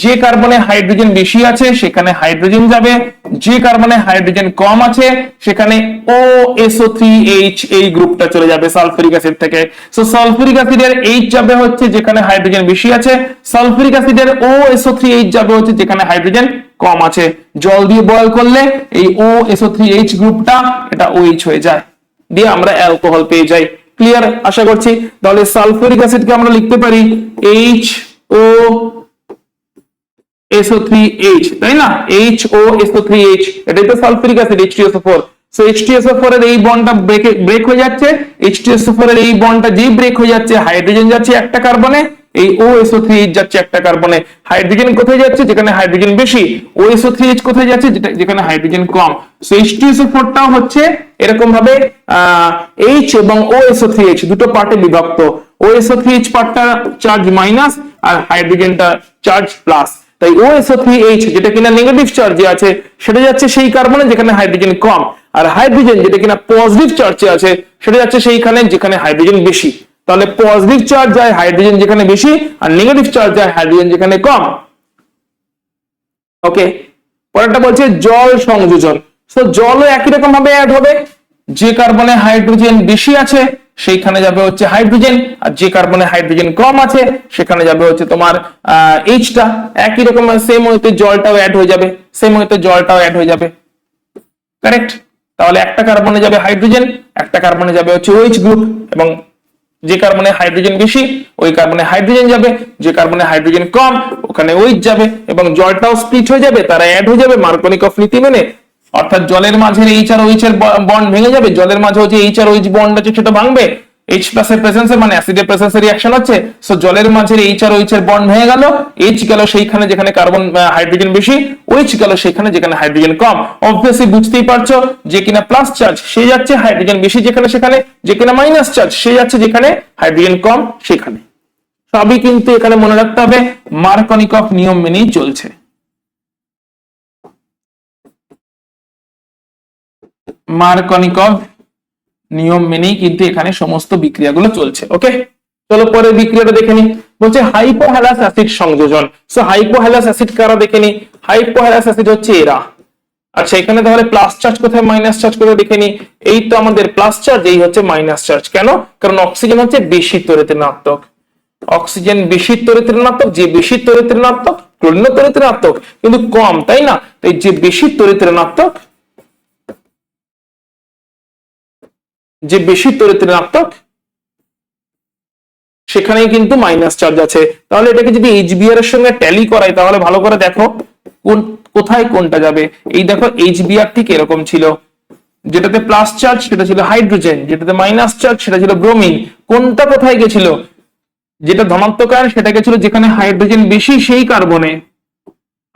যে কার্বনে হাইড্রোজেন বেশি আছে সেখানে হাইড্রোজেন যাবে, যে কার্বনে হাইড্রোজেন কম আছে সেখানে OSO3H এই গ্রুপটা চলে যাবে সালফুরিক অ্যাসিড থেকে। সো সালফুরিক অ্যাসিডের H যাবে হচ্ছে যেখানে হাইড্রোজেন বেশি আছে, সালফুরিক অ্যাসিডের OSO3H যাবে হচ্ছে যেখানে হাইড্রোজেন কম আছে। জল দিয়ে বয়েল করলে এই OSO3H গ্রুপটা এটা OH হয়ে যায়, দিয়ে আমরা অ্যালকোহল পেয়ে যাই। ক্লিয়ার আশা করছি? তাহলে সালফুরিক অ্যাসিডকে আমরা লিখতে পারি HOSO3H, তাই না? HOSO3H, এটাই তো sulphuric acid, H2SO4। So H2SO4 এর এই বন্ডটা ব্রেক হয়ে যাচ্ছে, H2SO4 এর এই বন্ডটা যেই ব্রেক হয়ে যাচ্ছে হাইড্রোজেন যাচ্ছে একটা কার্বনে, এই OSO3H যাচ্ছে একটা কার্বনে, হাইড্রোজেন কোথায় যাচ্ছে যেখানে হাইড্রোজেন বেশি, OSO3H কোথায় যাচ্ছে যেখানে হাইড্রোজেন কম। সো H2SO4 টাও হচ্ছে এরকম ভাবে H এবং OSO3H দুটো পার্টে বিভক্ত। OSO3H পার্টটা চার্জ মাইনাস আর হাইড্রোজেনটা চার্জ প্লাস। তাই OSO3H যেটা কিনা নেগেটিভ চার্জে আছে সেটা যাচ্ছে সেই কার্বনে যেখানে হাইড্রোজেন কম, আর হাইড্রোজেন যেটা কিনা পজিটিভ চার্জে আছে সেটা যাচ্ছে সেইখানে যেখানে হাইড্রোজেন বেশি। তাহলে পজিটিভ চার্জ যায় হাইড্রোজেন যেখানে বেশি আর নেগেটিভ চার্জ যায় হাইড্রোজেন যেখানে কম। ওকে, পরেরটা বলছে জল সংযোজন। সো জলও একই রকম ভাবে অ্যাড হবে, যে কার্বনে হাইড্রোজেন বেশি আছে সেইখানে যাবে হচ্ছে হাইড্রোজেন, আর যে কার্বনে হাইড্রোজেন কম আছে সেখানে যাবে হচ্ছে তোমার এইচটা। একই রকম সেম ওয়েতে জলটাও অ্যাড হয়ে যাবে, সেম ওয়েতে জলটাও অ্যাড হয়ে যাবে। কারেক্ট? তাহলে একটা কার্বনে যাবে হাইড্রোজেন, একটা কার্বনে যাবে হচ্ছে OH গ্রুপ, এবং যে কার্বনে হাইড্রোজেন বেশি ওই কার্বনে হাইড্রোজেন যাবে, যে কার্বনে হাইড্রোজেন কম ওখানে OH যাবে, এবং জলটাও স্প্লিট হয়ে যাবে, তারা অ্যাড হয়ে যাবে মার্কোনিকফ নীতি মেনে। অর্থাৎ জলের মাঝে H আর OH এর বন্ড ভেঙে যাবে, জলের মাঝে হচ্ছে H আর OH বন্ড আছে সেটা ভাঙবে, H প্লাস এর প্রেজেন্সে মানে অ্যাসিডের প্রেজেন্সে রিঅ্যাকশন হচ্ছে। সো জলের মাঝে H আর OH এর বন্ড ভেঙে গেল, H গেল সেইখানে যেখানে কার্বন হাইড্রোজেন বেশি, OH গেল সেখানে যেখানে হাইড্রোজেন কম। অবভিয়াসলি বুঝতেই পারছো যে কিনা প্লাস চার্জ সে যাচ্ছে হাইড্রোজেন বেশি যেখানে সেখানে, যে কিনা মাইনাস চার্জ সে যাচ্ছে যেখানে হাইড্রোজেন কম সেখানে। সবই কিন্তু এখানে মনে রাখতে হবে মার্কোনিকফ নিয়ম মেনেই চলছে। মার্কোনিকফ নিয়ম মেনেই কিন্তু এখানে সমস্ত বিক্রিয়াগুলো চলছে। ওকে, চলো পরের বিক্রিয়াটা দেখে নি। বলছে হাইপোহ্যালাস অ্যাসিড সংযোজন। সো হাইপোহ্যালাস অ্যাসিড কারা দেখে নি। হাইপোহ্যালাস অ্যাসিড হচ্ছে এরা। আচ্ছা, এখানে তাহলে প্লাস চার্জ কোথায় মাইনাস চার্জ কোথায় দেখে নি। এই তো আমাদের প্লাস চার্জ, এই হচ্ছে মাইনাস চার্জ। কেন? কারণ অক্সিজেন হচ্ছে বেশি তড়িৎ ঋণাত্মক, অক্সিজেন বেশি তড়িৎ ঋণাত্মক, যে বেশি তড়িৎ ঋণাত্মক ক্লোরিনও তড়িৎ ঋণাত্মক কিন্তু কম, তাই না? তাই যে বেশি তড়িৎ ঋণাত্মক, যে বেশি তড়িৎ ঋণাত্মক সেখানেই কিন্তু মাইনাস চার্জ আছে। তাহলে এটাকে যদি HBr এর সঙ্গে ট্যালি করাই তাহলে ভালো করে দেখো কোথায় কোনটা যাবে। এই দেখো HBr ঠিক এরকম ছিল, যেটাতে প্লাস চার্জ সেটা ছিল হাইড্রোজেন, যেটাতে মাইনাস চার্জ সেটা ছিল ব্রোমিন। কোনটা কোথায় গেছিল? যেটা ধনাত্মক আয়ন সেটা গেছিল যেখানে হাইড্রোজেন বেশি সেই কার্বনে,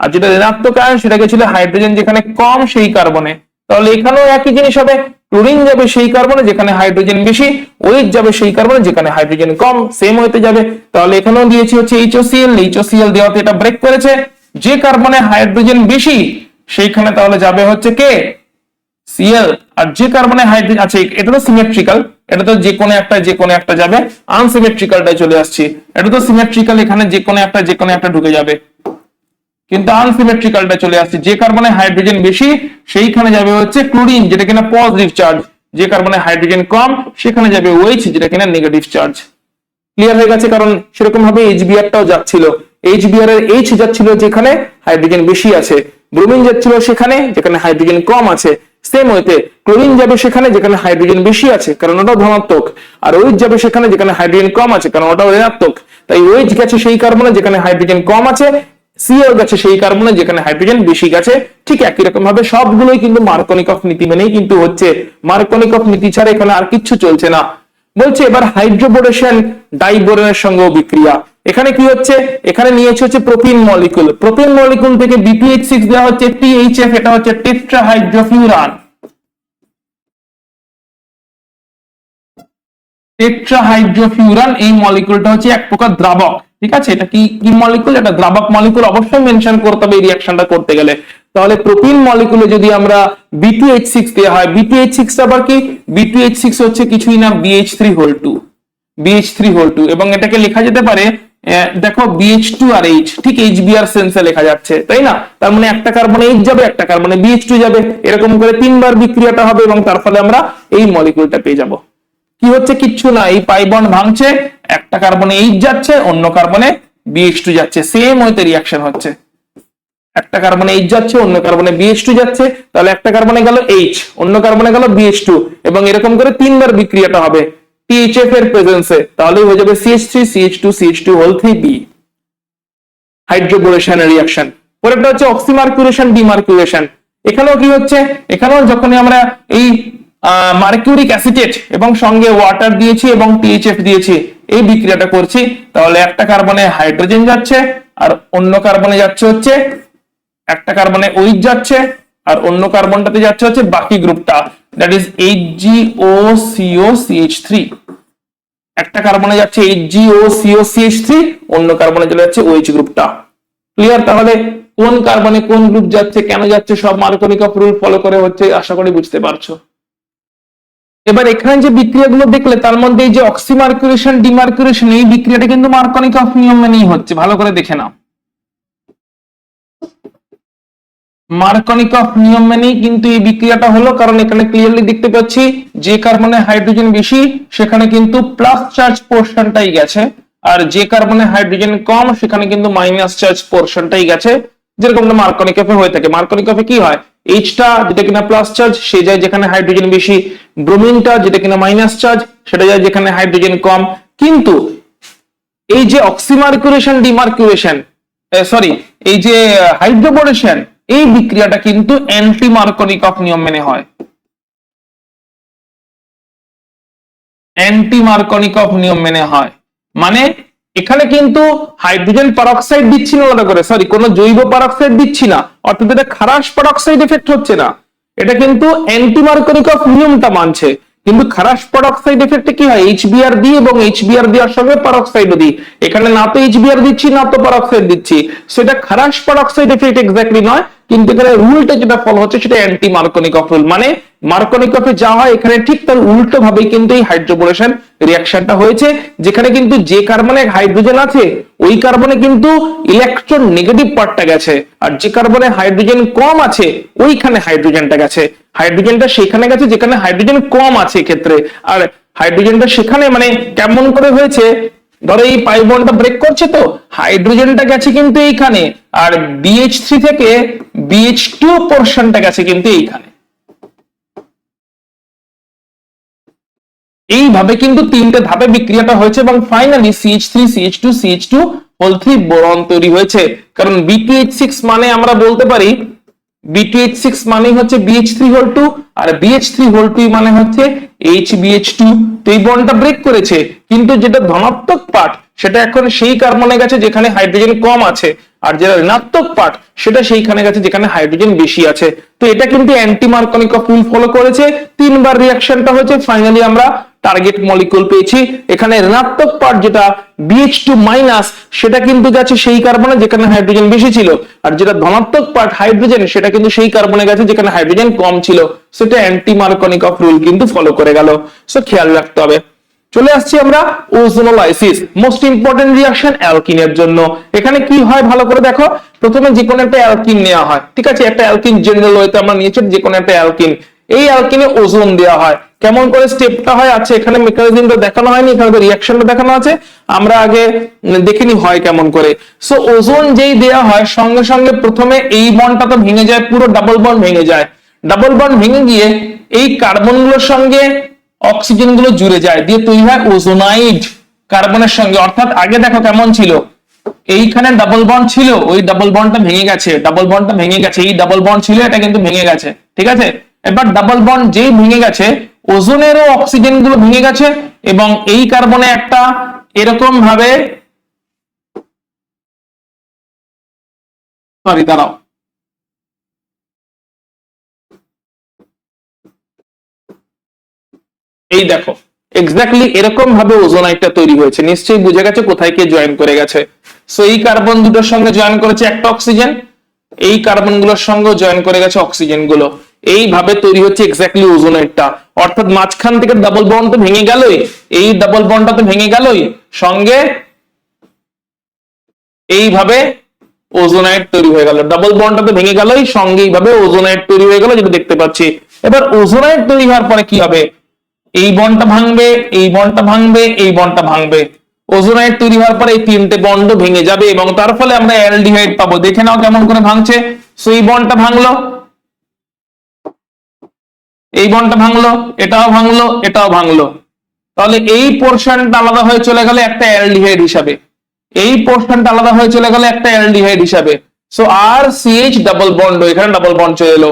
আর যেটা ঋণাত্মক আয়ন সেটা গেছিল হাইড্রোজেন যেখানে কম সেই কার্বনে। তাহলে এখানেও একই জিনিস হবে, ক্লোরিন যাবে সেই কার্বনে যেখানে হাইড্রোজেন বেশি, OH যাবে সেই কার্বনে যেখানে হাইড্রোজেন কম, সেম হতে যাবে। তাহলে এখানেও দিয়েছি হচ্ছে HOCl, HOCl দেওয়াতে এটা ব্রেক করেছে, যে কার্বনে হাইড্রোজেন বেশি সেইখানে তাহলে যাবে হচ্ছে কে Cl, আর যে কার্বনে হাইড্রোজেন আছে এটা তো সিমেট্রিক্যাল, এটা তো যে কোনো একটা যাবে, আনসিমেট্রিক্যালটাই চলে আসছি। এটা তো সিমেট্রিক্যাল, এখানে যে কোনো একটা ঢুকে যাবে, কিন্তু আনসিমেট্রিক্যালটা চলে আসছে। যে কার্বনে হাইড্রোজেন বেশি সেইখানে যাবে হচ্ছে ক্লোরিন যেটা কিনা পজিটিভ চার্জ, যে কার্বনে হাইড্রোজেন কম সেখানে যাবে OH যেটা কিনা নেগেটিভ চার্জ। ক্লিয়ার হয়ে গেছে? কারণ সেরকম ভাবে HBr টাও যাচ্ছিল, HBr এর H যাচ্ছিল যেখানে হাইড্রোজেন বেশি আছে, ব্রোমিন যাচ্ছিল সেখানে যেখানে হাইড্রোজেন কম আছে, সেম ওয়েতে ক্লোরিন যাবে সেখানে যেখানে হাইড্রোজেন বেশি আছে কারণ ওটাও ধনাত্মক, আর OH যাবে সেখানে যেখানে হাইড্রোজেন কম আছে কারণ ওটাও ঋণাত্মক। তাই OH গেছে সেই কার্বনে যেখানে হাইড্রোজেন কম আছে, Cl গেছে সেই কার্বনে যেখানে হাইড্রোজেন বেশি গেছে। ঠিক একই রকম ভাবে সবগুলোই কিন্তু মার্কোনিকফ নীতি মেনেই কিন্তু হচ্ছে, মার্কোনিকফ নীতি ছাড়া এখানে আর কিচ্ছু চলছে না। বলছে এবার হাইড্রোবোরেশন ডাইবোরেনের সঙ্গে বিক্রিয়া। এখানে কি হচ্ছে, এখানে নিয়েছে হচ্ছে প্রোপিন মলিকুল, প্রোপিন মলিকুল থেকে BPH6 দেওয়া হচ্ছে THF, এটা হচ্ছে টেট্রাহাইড্রোফিউরান। টেট্রাহাইড্রোফিউরান এই মলিকুলটা হচ্ছে এক প্রকার দ্রাবক। ঠিক আছে, এটা কি কি মলিকুল? এটা দ্রাবক মলিকুল, অবশ্যই মেনশন করতে হবে এই রিঅ্যাকশনটা করতে গেলে। তাহলে প্রোপিন মলিকুলে যদি আমরা BPH6 দেওয়া হয়, BPH6 আবার কি? BPH6 হচ্ছে কিছুই না BH3 BH3 এবং এটাকে লেখা যেতে পারে দেখো BH2 আর H, ঠিক HBr সেন্সে লেখা যাচ্ছে, তাই না? তার মানে একটা কার্বনে H যাবে, একটা কার্বনে BH2 যাবে, এরকম করে তিনবার বিক্রিয়াটা হবে এবং তার ফলে আমরা এই মলিকুলটা পেয়ে যাব। কি হচ্ছে? কিচ্ছু না, এই পাই বন্ড ভাঙছে, একটা কার্বনে H যাচ্ছে, অন্য কার্বনে BH2 যাচ্ছে, সেম ওয়েতে রিঅ্যাকশন হচ্ছে। একটা কার্বনে H যাচ্ছে, অন্য কার্বনে BH2 যাচ্ছে, তাহলে একটা কার্বনে গেল H, অন্য কার্বনে গেল BH2, এবং এরকম করে তিনবার বিক্রিয়াটা হবে THF এর প্রেজেন্সে, তাহলে হয়ে যাবে CH3 CH2 CH2 whole 3b। হাইড্রোবোরেশন reaction. পরেরটা হচ্ছে অক্সিমার্কুরেশন ডিমার্কুরেশন। এখানেও কি হচ্ছে? এখানেও যখনই আমরা এই মার্কিউরিক অ্যাসিটেট এবং সঙ্গে ওয়াটার দিয়েছি এবং টিএইচএফ দিয়েছি, এই বিক্রিয়াটা করছি, তাহলে একটা কার্বনে হাইড্রোজেন যাচ্ছে আর অন্য কার্বনে যাচ্ছে হচ্ছে, একটা কার্বনে ওইচ যাচ্ছে আর অন্য কার্বনটাতে যাচ্ছে হচ্ছে বাকি গ্রুপটা, দ্যাট ইজ HgOCOCH3। একটা কার্বনে যাচ্ছে HgOCOCH3, অন্য কার্বনে চলে যাচ্ছে OH গ্রুপটা। ক্লিয়ার? তাহলে কোন কার্বনে কোন গ্রুপ যাচ্ছে, কেন যাচ্ছে, সব মার্কনিকফ রুল ফলো করে হচ্ছে, আশা করি বুঝতে পারছো। এবার এখানে যে বিক্রিয়াগুলো দেখলে তার মধ্যে এই যে অক্সিমার্কুরেশন ডিমার্কুরেশন, এই বিক্রিয়াটা কিন্তু মার্কনিকফ নিয়ম মেনেই হচ্ছে, ভালো করে দেখে নাও। মার্কনিকফ নিয়ম মেনেই কিন্তু এই বিক্রিয়াটা হলো, কারণ এখানে ক্লিয়ারলি দেখতে পাচ্ছি যে কার্বনে হাইড্রোজেন বেশি সেখানে কিন্তু প্লাস চার্জ পোরশনটাই গেছে, আর যে কার্বনে হাইড্রোজেন কম সেখানে কিন্তু মাইনাস চার্জ পোরশনটাই গেছে, যেরকমটা মার্কনিকফে হয়ে থাকে। মার্কনিকফে কি হয়, এইচটা যেটা কিনা প্লাস চার্জ সে যায় যেখানে হাইড্রোজেন বেশি, ব্রোমিনটা যেটা কিনা মাইনাস চার্জ সেটা যায় যেখানে হাইড্রোজেন কম। কিন্তু এই যে অক্সিমার্কুরেশন ডিমার্কুরেশন, সরি, এই যে হাইড্রোবোরেশন, এই বিক্রিয়াটা কিন্তু অ্যান্টি মার্কনিকফ নিয়ম মেনে হয়, অ্যান্টি মার্কনিকফ নিয়ম মেনে হয়। মানে এখানে কিন্তু হাইড্রোজেন পারঅক্সাইড দিচ্ছি না আলাদা করে, সরি, কোনো জৈব পারঅক্সাইড দিচ্ছি না, অর্থাৎ এটা খারাস পারঅক্সাইড এফেক্ট হচ্ছে না, এটা কিন্তু অ্যান্টি মার্কনিকফ নিয়মটা মানছে। কিন্তু খারাস পারঅক্সাইড এফেক্টে কি হয়, এইচবিআর দিই এবং এইচবিআর দেওয়ার সঙ্গে পারঅক্সাইডও দিই, এখানে না তো এইচবিআর দিচ্ছি না তো পারঅক্সাইড দিচ্ছি, সেটা খারাস পারঅক্সাইড এফেক্ট এক্স্যাক্টলি নয়, কিন্তু এখানে রুলটা যেটা ফলো হচ্ছে সেটা অ্যান্টি মার্কনিকফ রুল। মানে মার্কনিকফে যা হয় এখানে ঠিক তার উল্টো ভাবে কিন্তু এই হাইড্রোবোরেশন রিঅ্যাকশনটা হয়েছে, যেখানে কিন্তু যে কার্বনে হাইড্রোজেন আছে ওই কার্বনে কিন্তু ইলেকট্রন নেগেটিভ পার্টটা গেছে, আর যে কার্বনে হাইড্রোজেন কম আছে ওইখানে হাইড্রোজেনটা গেছে, হাইড্রোজেনটা সেখানে গেছে যেখানে হাইড্রোজেন কম আছে ক্ষেত্রে, আর হাইড্রোজেনটা সেখানে মানে কেমন করে হয়েছে, ধরো এই পাই বন্ডটা ব্রেক করছে তো হাইড্রোজেনটা গেছে কিন্তু এইখানে, আর BH3 থেকে BH2 পোরশনটা গেছে কিন্তু এইখানে। এইভাবে কিন্তু তিনটে ধাপে বিক্রিয়াটা হয়েছে এবং finally CH3 CH2 CH2 boron তৈরি হয়েছে। কারণ B2H6 মানে আমরা বলতে পারি B2H6 মানে হচ্ছে BH3 আর BH3 মানে হচ্ছে HBH2। তো এই বন্ডটা ব্রেক করেছে, কিন্তু যেটা ধনাত্মক পার্ট সেটা এখন সেই কার্বনে গেছে যেখানে হাইড্রোজেন কম আছে, আর যেটা ঋণাত্মক পার্ট সেটা সেইখানে গেছে যেখানে হাইড্রোজেন বেশি আছে। তো এটা কিন্তু অ্যান্টি মার্কনিকফ রুল ফলো করেছে, তিনবার রিঅ্যাকশনটা হয়েছে, ফাইনালি আমরা টার্গেট মলিকিউল পেয়েছি। এখানে ঋণাত্মক পার্ট যেটা BH2 মাইনাস সেটা কিন্তু গেছে সেই কার্বনে যেখানে হাইড্রোজেন বেশি ছিল, আর যেটা ধনাত্মক পার্ট হাইড্রোজেন সেটা কিন্তু সেই কার্বনে গেছে যেখানে হাইড্রোজেন কম ছিল। সেটা অ্যান্টি মার্কনিকফ রুল কিন্তু ফলো করে গেল, সো খেয়াল রাখতে হবে। চলে আসছি আমরা ওজোনোলাইসিস, মোস্ট ইম্পর্টেন্ট রিঅ্যাকশন অ্যালকিনের জন্য। এখানে কি হয় ভালো করে দেখো, প্রথমে যে কোনো একটা অ্যালকিন নেওয়া হয়, ঠিক আছে, একটা অ্যালকিন জেনারেল ওয়েতে আমরা নিয়েছি যে কোনো একটা অ্যালকিন, এই অ্যালকিনে ওজোন দেওয়া হয়। কেমন করে স্টেপটা হয়, আচ্ছা এখানে মেকানিজমটা দেখানো হয়নি, এখানে তো রিঅ্যাকশনটা দেখানো আছে, আমরা আগে দেখিনি হয় কেমন করে। সো ওজোন যেই দেওয়া হয় সঙ্গে সঙ্গে প্রথমে এই বন্ডটা তো ভেঙে যায়, পুরো ডাবল বন্ড ভেঙে যায়, ডাবল বন্ড ভেঙে গিয়ে এই কার্বনগুলোর সঙ্গে অক্সিজেন গুলো জুড়ে যায়, দিয়ে তৈরি হয় ওজোনাইড কার্বনের সঙ্গে। অর্থাৎ আগে দেখো কেমন ছিল, এইখানে ডাবল বন্ড ছিল, ওই ডাবল বন্ডটা ভেঙে গেছে, ডাবল বন্ডটা ভেঙে গেছে, এই ডাবল বন্ড ছিল এটা কিন্তু ভেঙে গেছে, ঠিক আছে। এবার ডাবল বন্ড যেই ভেঙে গেছে ওজোনেরও অক্সিজেন গুলো ভেঙে গেছে, এবং এই কার্বনে একটা এরকম ভাবে, সরি দাঁড়াও, এই দেখো এক্স্যাক্টলি এরকম ভাবে ওজোনাইডটা তৈরি হয়েছে, নিশ্চয়ই বুঝে গেছে কোথায় কে জয়েন করে গেছে। সো এই কার্বন দুটোর সঙ্গে জয়েন করেছে একটা অক্সিজেন, এই কার্বন গুলোর সঙ্গে জয়েন করে গেছে অক্সিজেন গুলো, এইভাবে তৈরি হচ্ছে এক্স্যাক্টলি ওজোনাইডটা। অর্থাৎ মাঝখান থেকে ডাবল বন্ড তো ভেঙে গেলই, এই ডাবল বন্ডটা তো ভেঙে গেলই, সঙ্গে এইভাবে ওজোনাইড তৈরি হয়ে গেল, ডাবল বন্ডটা তো ভেঙে গেলই, সঙ্গে এইভাবে ওজোনাইড তৈরি হয়ে গেল, যেটা দেখতে পাচ্ছি। এবার ওজোনাইড তৈরি হওয়ার পরে কি হবে, এই বন্ডটা ভাঙবে, এই বন্ডটা ভাঙবে, এই বন্ডটা ভাঙবে, ওজোনাইড তৈরি হওয়ার পরে এই তিনটে বন্ড ভেঙে যাবে এবং তার ফলে আমরা অ্যালডিহাইড পাবো। দেখে নাও কেমন করে ভাঙছে। সো এই বন্ডটা ভাঙলো, এই বন্ডটা ভাঙলো, এটাও ভাঙলো, এটাও ভাঙলো, তাহলে এই পোর্শনটা আলাদা হয়ে চলে গেল একটা অ্যালডিহাইড হিসাবে, এই পোর্শনটা আলাদা হয়ে চলে গেল একটা অ্যালডিহাইড হিসাবে। So R CH double bond, এখানে ডাবল বন্ড চলে এলো,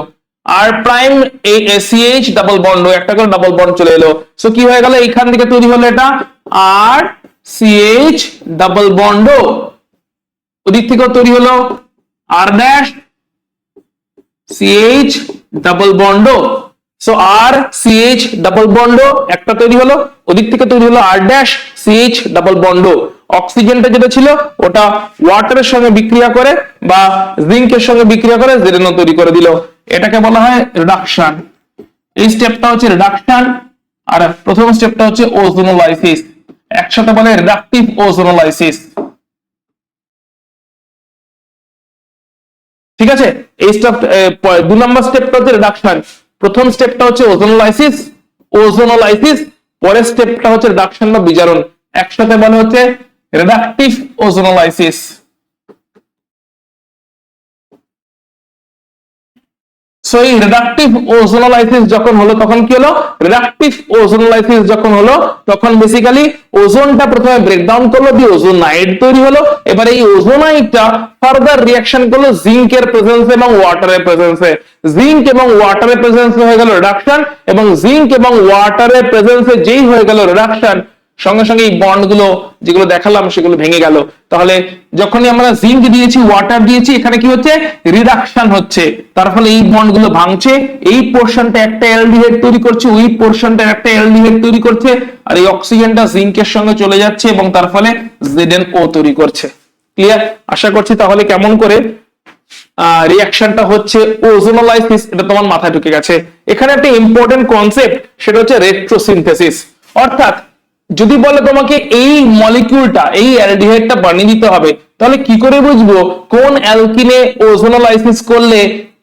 আর প্রাইম সিএইচ ডাবল বন্ড, একটা করে ডাবল বন্ড চলে এলো। সো কি হয়ে গেল, এইখান থেকে তৈরি হলো এটা আর সিএইচ ডাবল বন্ড, ওদিক থেকে তৈরি হলো R dash CH double bond. So R CH double bond একটা তৈরি হলো, ওদিক থেকে তৈরি হলো R dash CH double bond. অক্সিজেনটা যেটা ছিল ওটা ওয়াটারের সঙ্গে বিক্রিয়া করে বা জিঙ্কের সঙ্গে বিক্রিয়া করে জেডেনও তৈরি করে দিল, এটাকে বলা হয় রিডাকশন। এই স্টেপটা হচ্ছে রিডাকশন, আর প্রথম স্টেপটা হচ্ছে ওজোনোলাইসিস। একসাথে বলে রিডাকটিভ ওজোনোলাইসিস। ঠিক আছে, এই স্টেপ 2 নম্বর স্টেপটা হচ্ছে রিডাকশন, প্রথম স্টেপটা হচ্ছে ওজোনোলাইসিস, পরের স্টেপটা হচ্ছে রিডাকশন বা বিজারণ, একসাথে বলা হচ্ছে রিডাকটিভ ওজোনোলাইসিস। সো এই রিডাকটিভ ওজোনোলাইসিস যখন হলো তখন কি হলো, রিডাকটিভ ওজোনোলাইসিস যখন হলো তখন বেসিক্যালি ওজোনটা প্রথমে ব্রেকডাউন করলো, দিয়ে ওজোনাইড তৈরি হলো। এবার এই ওজোনাইডটা ফার্দার রিঅ্যাকশন করলো জিঙ্কের প্রেজেন্সে এবং ওয়াটারের প্রেজেন্সে, জিঙ্ক এবং ওয়াটারের প্রেজেন্সে হয়ে গেল রিডাকশন, এবং জিঙ্ক এবং ওয়াটারের প্রেজেন্সে যেই হয়ে গেল রিডাকশন, সঙ্গে সঙ্গে এই বন্ড গুলো যেগুলো দেখালাম সেগুলো ভেঙে গেল। তাহলে যখনই আমরা জিঙ্ক দিয়েছি, ওয়াটার দিয়েছি, এখানে কি হচ্ছে, রিডাকশন হচ্ছে, তার ফলে এই বন্ড গুলো ভাঙছে, এই পোর্শনটা একটা অ্যালডিহাইড তৈরি করছে, ওই পোর্শনটা একটা অ্যালডিহাইড তৈরি করছে, আর এই অক্সিজেনটা জিঙ্কের সঙ্গে চলে যাচ্ছে এবং তার ফলে ZnO তৈরি করছে। ক্লিয়ার? আশা করছি তাহলে কেমন করে রিঅ্যাকশনটা হচ্ছে ওজোনোলাইসিস এটা তোমার মাথায় ঢুকে গেছে। এখানে একটা ইম্পর্টেন্ট কনসেপ্ট, সেটা হচ্ছে রেট্রোসিনথেসিস। অর্থাৎ যদি বলে তোমাকে এই মলিকিউলটা, এই অ্যালডিহাইডটা বানিয়ে দিতে হবে, তাহলে কি করে বুঝবো কোন অ্যালকিনে ওজোনোলাইসিস করলে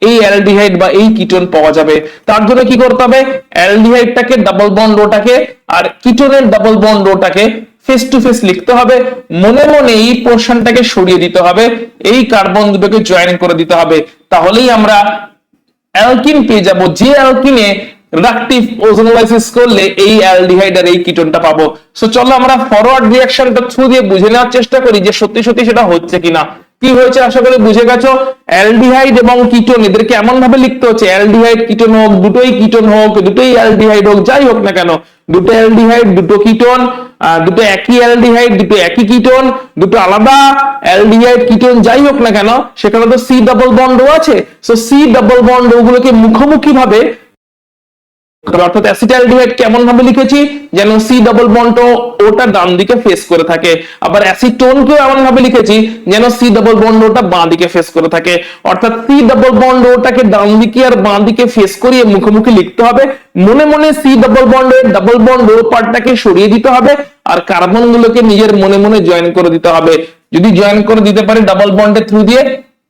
এই অ্যালডিহাইড বা এই কিটোন পাওয়া যাবে? তার জন্য কি করতে হবে, অ্যালডিহাইডটাকে ডাবল বন্ড রোটাকে আর কিটোনের ডাবল বন্ড রোটাকে ফেস টু ফেস লিখতে হবে, মনে মনে এই পোর্শনটাকে সরিয়ে দিতে হবে, এই কার্বন দুটোকে জয়েন করে দিতে হবে, তাহলেই আমরা অ্যালকিন পেয়ে যাব, যে অ্যালকিনে রিডাকটিভ ওজোনোলাইসিস করলে এই অ্যালডিহাইড আর এই কিটোনটা পাবো। সো চলো আমরা ফরওয়ার্ড রিঅ্যাকশনটা থ্রু দিয়ে বুঝে নেওয়ার চেষ্টা করি যে সত্যি সত্যি সেটা হচ্ছে কিনা। কি হয়েছে আশা করি বুঝে গেছো, অ্যালডিহাইড এবং কিটোন এদেরকে এমন ভাবে লিখতে হচ্ছে, অ্যালডিহাইড কিটোন হোক, দুটোই কিটোন হোক, দুটোই অ্যালডিহাইড হোক, যাই হোক না কেন, দুটো অ্যালডিহাইড দুটো কিটোন, দুটো একই অ্যালডিহাইড দুটো একই কিটোন, দুটো আলাদা অ্যালডিহাইড কিটোন যাই হোক না কেন, সেখানে তো সি ডাবল বন্ড আছে। সো সি ডাবল বন্ড গুলোকে মুখোমুখি ভাবে, অর্থাৎ অ্যাসিটালডিহাইড কেমন ভাবে লিখেছি, যেন সি ডাবল বন্ড ওটা ডান দিকে ফেস করে থাকে, আবার অ্যাসিটোনকেও এমন ভাবে লিখেছি যেন সি ডাবল বন্ড ওটা বাঁ দিকে ফেস করে থাকে। অর্থাৎ সি ডাবল বন্ড ওটাকে ডান দিকে আর বাঁ দিকে ফেস করিয়ে মুখোমুখি লিখতে হবে, মনে মনে সি ডাবল বন্ডের ডাবল বন্ড ও পার্টটাকে সরিয়ে দিতে হবে, আর কার্বন গুলোকে নিজের মনে মনে জয়েন করে দিতে হবে। যদি জয়েন করে দিতে পারে ডাবল বন্ডের থ্রু দিয়ে,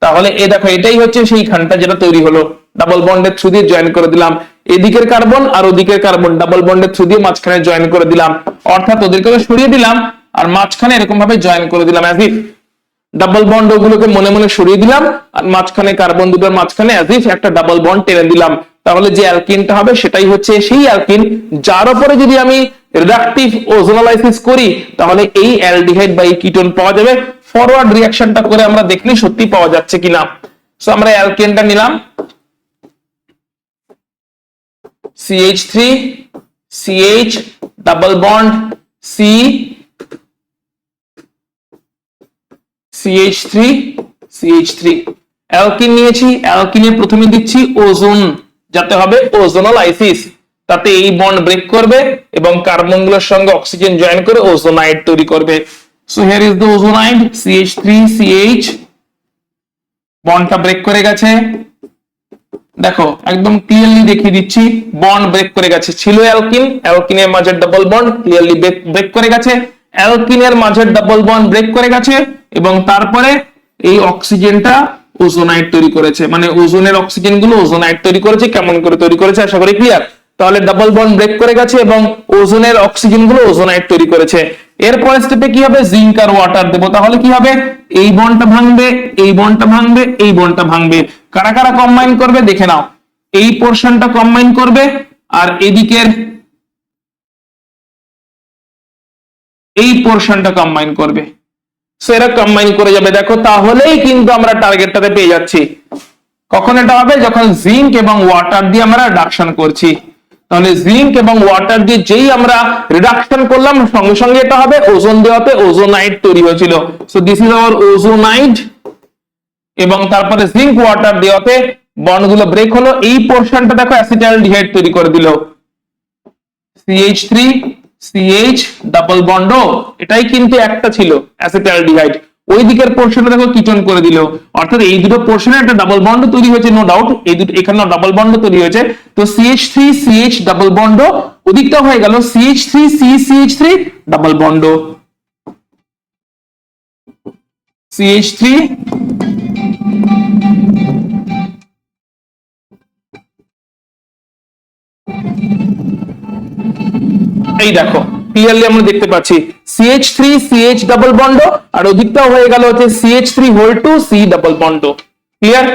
তাহলে এই দেখো এটাই হচ্ছে সেই খানটা যেটা তৈরি হলো, ডাবল বন্ডের থ্রু দিয়ে জয়েন করে দিলাম, এদিকের কার্বন আর ওদিকের কার্বন ডাবল বন্ডের থ্রু দিয়ে মাঝখানে জয়েন করে দিলাম, অর্থাৎ ওদেরকে সরিয়ে দিলাম আর মাঝখানে এরকম ভাবে জয়েন করে দিলাম, অ্যাজ ইফ ডাবল বন্ড ওগুলোকে মনে মনে সরিয়ে দিলাম আর মাঝখানে কার্বন দুটোর মাঝখানে অ্যাজ ইফ একটা ডাবল বন্ড টেনে দিলাম। তাহলে যে অ্যালকিনটা হবে সেটাই হচ্ছে সেই অ্যালকিন যার উপরে যদি আমি রিডাকটিভ ওজোনোলাইসিস করি তাহলে এই অ্যালডিহাইড বা এই কিটোন পাওয়া যাবে। ফরওয়ার্ড রিঅ্যাকশনটা করে আমরা দেখলে সত্যি পাওয়া যাচ্ছে কিনা। সো আমরা অ্যালকেনটা নিলাম, CH3 CH double bond C CH3 CH3 alkyne নিয়েছি, অ্যালকিনে প্রথমে দিচ্ছি ওজোন, যাতে হবে ওজোনোলাইসিস, তাতে এই বন্ড ব্রেক করবে এবং কার্বন গুলোর সঙ্গে অক্সিজেন জয়েন করে ওজোনাইড তৈরি করবে। So here is the ozonide CH3 CH, বন্ডটা ব্রেক করে গেছে, দেখো একদম ক্লিয়ারলি দেখিয়ে দিচ্ছি, বন্ড ব্রেক করে গেছে, ছিল অ্যালকিন, অ্যালকিনের মাঝে ডাবল বন্ড ক্লিয়ারলি ব্রেক করে গেছে, অ্যালকিনের মাঝে ডাবল বন্ড ব্রেক করে গেছে এবং তারপরে এই অক্সিজেনটা ওজোনাইড তৈরি করেছে, মানে ওজোনের অক্সিজেন গুলো ওজোনাইড তৈরি করেছে। কেমন করে তৈরি করেছে আশা করি ক্লিয়ার। তাহলে ডাবল বন্ড ব্রেক করে গেছে এবং ওজোনের অক্সিজেন গুলো ওজোনাইড তৈরি করেছে। এরপরে স্টেপে কি হবে, জিঙ্ক আর ওয়াটার দেবো, তাহলে কি হবে, এই বন্ডটা ভাঙবে, এই বন্ডটা ভাঙবে, এই বন্ডটা ভাঙবে, কারা কারা কম্বাইন করবে দেখে নাও, এই পোর্শনটা কম্বাইন করবে আর এদিকের এই পোর্শনটা কম্বাইন করবে। সো এরা কম্বাইন করে যাবে, দেখো তাহলেই কিন্তু আমরা টার্গেটটাতে পেয়ে যাচ্ছি। কখন এটা হবে? যখন জিঙ্ক এবং ওয়াটার দিয়ে আমরা রিডাকশন করছি। তাহলে জিঙ্ক এবং ওয়াটার দিয়ে যেই আমরা রিডাকশন করলাম সঙ্গে সঙ্গে এটা হবে ওজোন দেওয়াতে ওজোনাইড তৈরি হয়েছিল। সো দিস ইজ আওয়ার ওজোনাইড, এবং তারপরে জিঙ্ক ওয়াটার দেওয়াতে বন্ডগুলো ব্রেক হলো। এই পোরশনটা দেখো অ্যাসিটালডিহাইড তৈরি করে দিল, CH3 CH ডাবল বন্ড, এটাই কিন্তু একটা ছিল অ্যাসিটালডিহাইড। ওই দিকের পোরশনটা দেখো কিটোন করে দিল, অর্থাৎ এই দুটো পোরশনে একটা ডাবল বন্ড তৈরি হয়েছে, নো ডাউট এই দুটো এখানে ডাবল বন্ড তৈরি হয়েছে। তো CH3 CH ডাবল বন্ড, ওদিকটা হয়ে গেল CH3 CH3 double bond, CH3 এই দেখো ক্লিয়ারলি আমরা দেখতে পাচ্ছি CH3 CH ডাবল বন্ড, আর ওদিকটাও হয়ে গেল হচ্ছে CH3 whole two C double bond. Clear?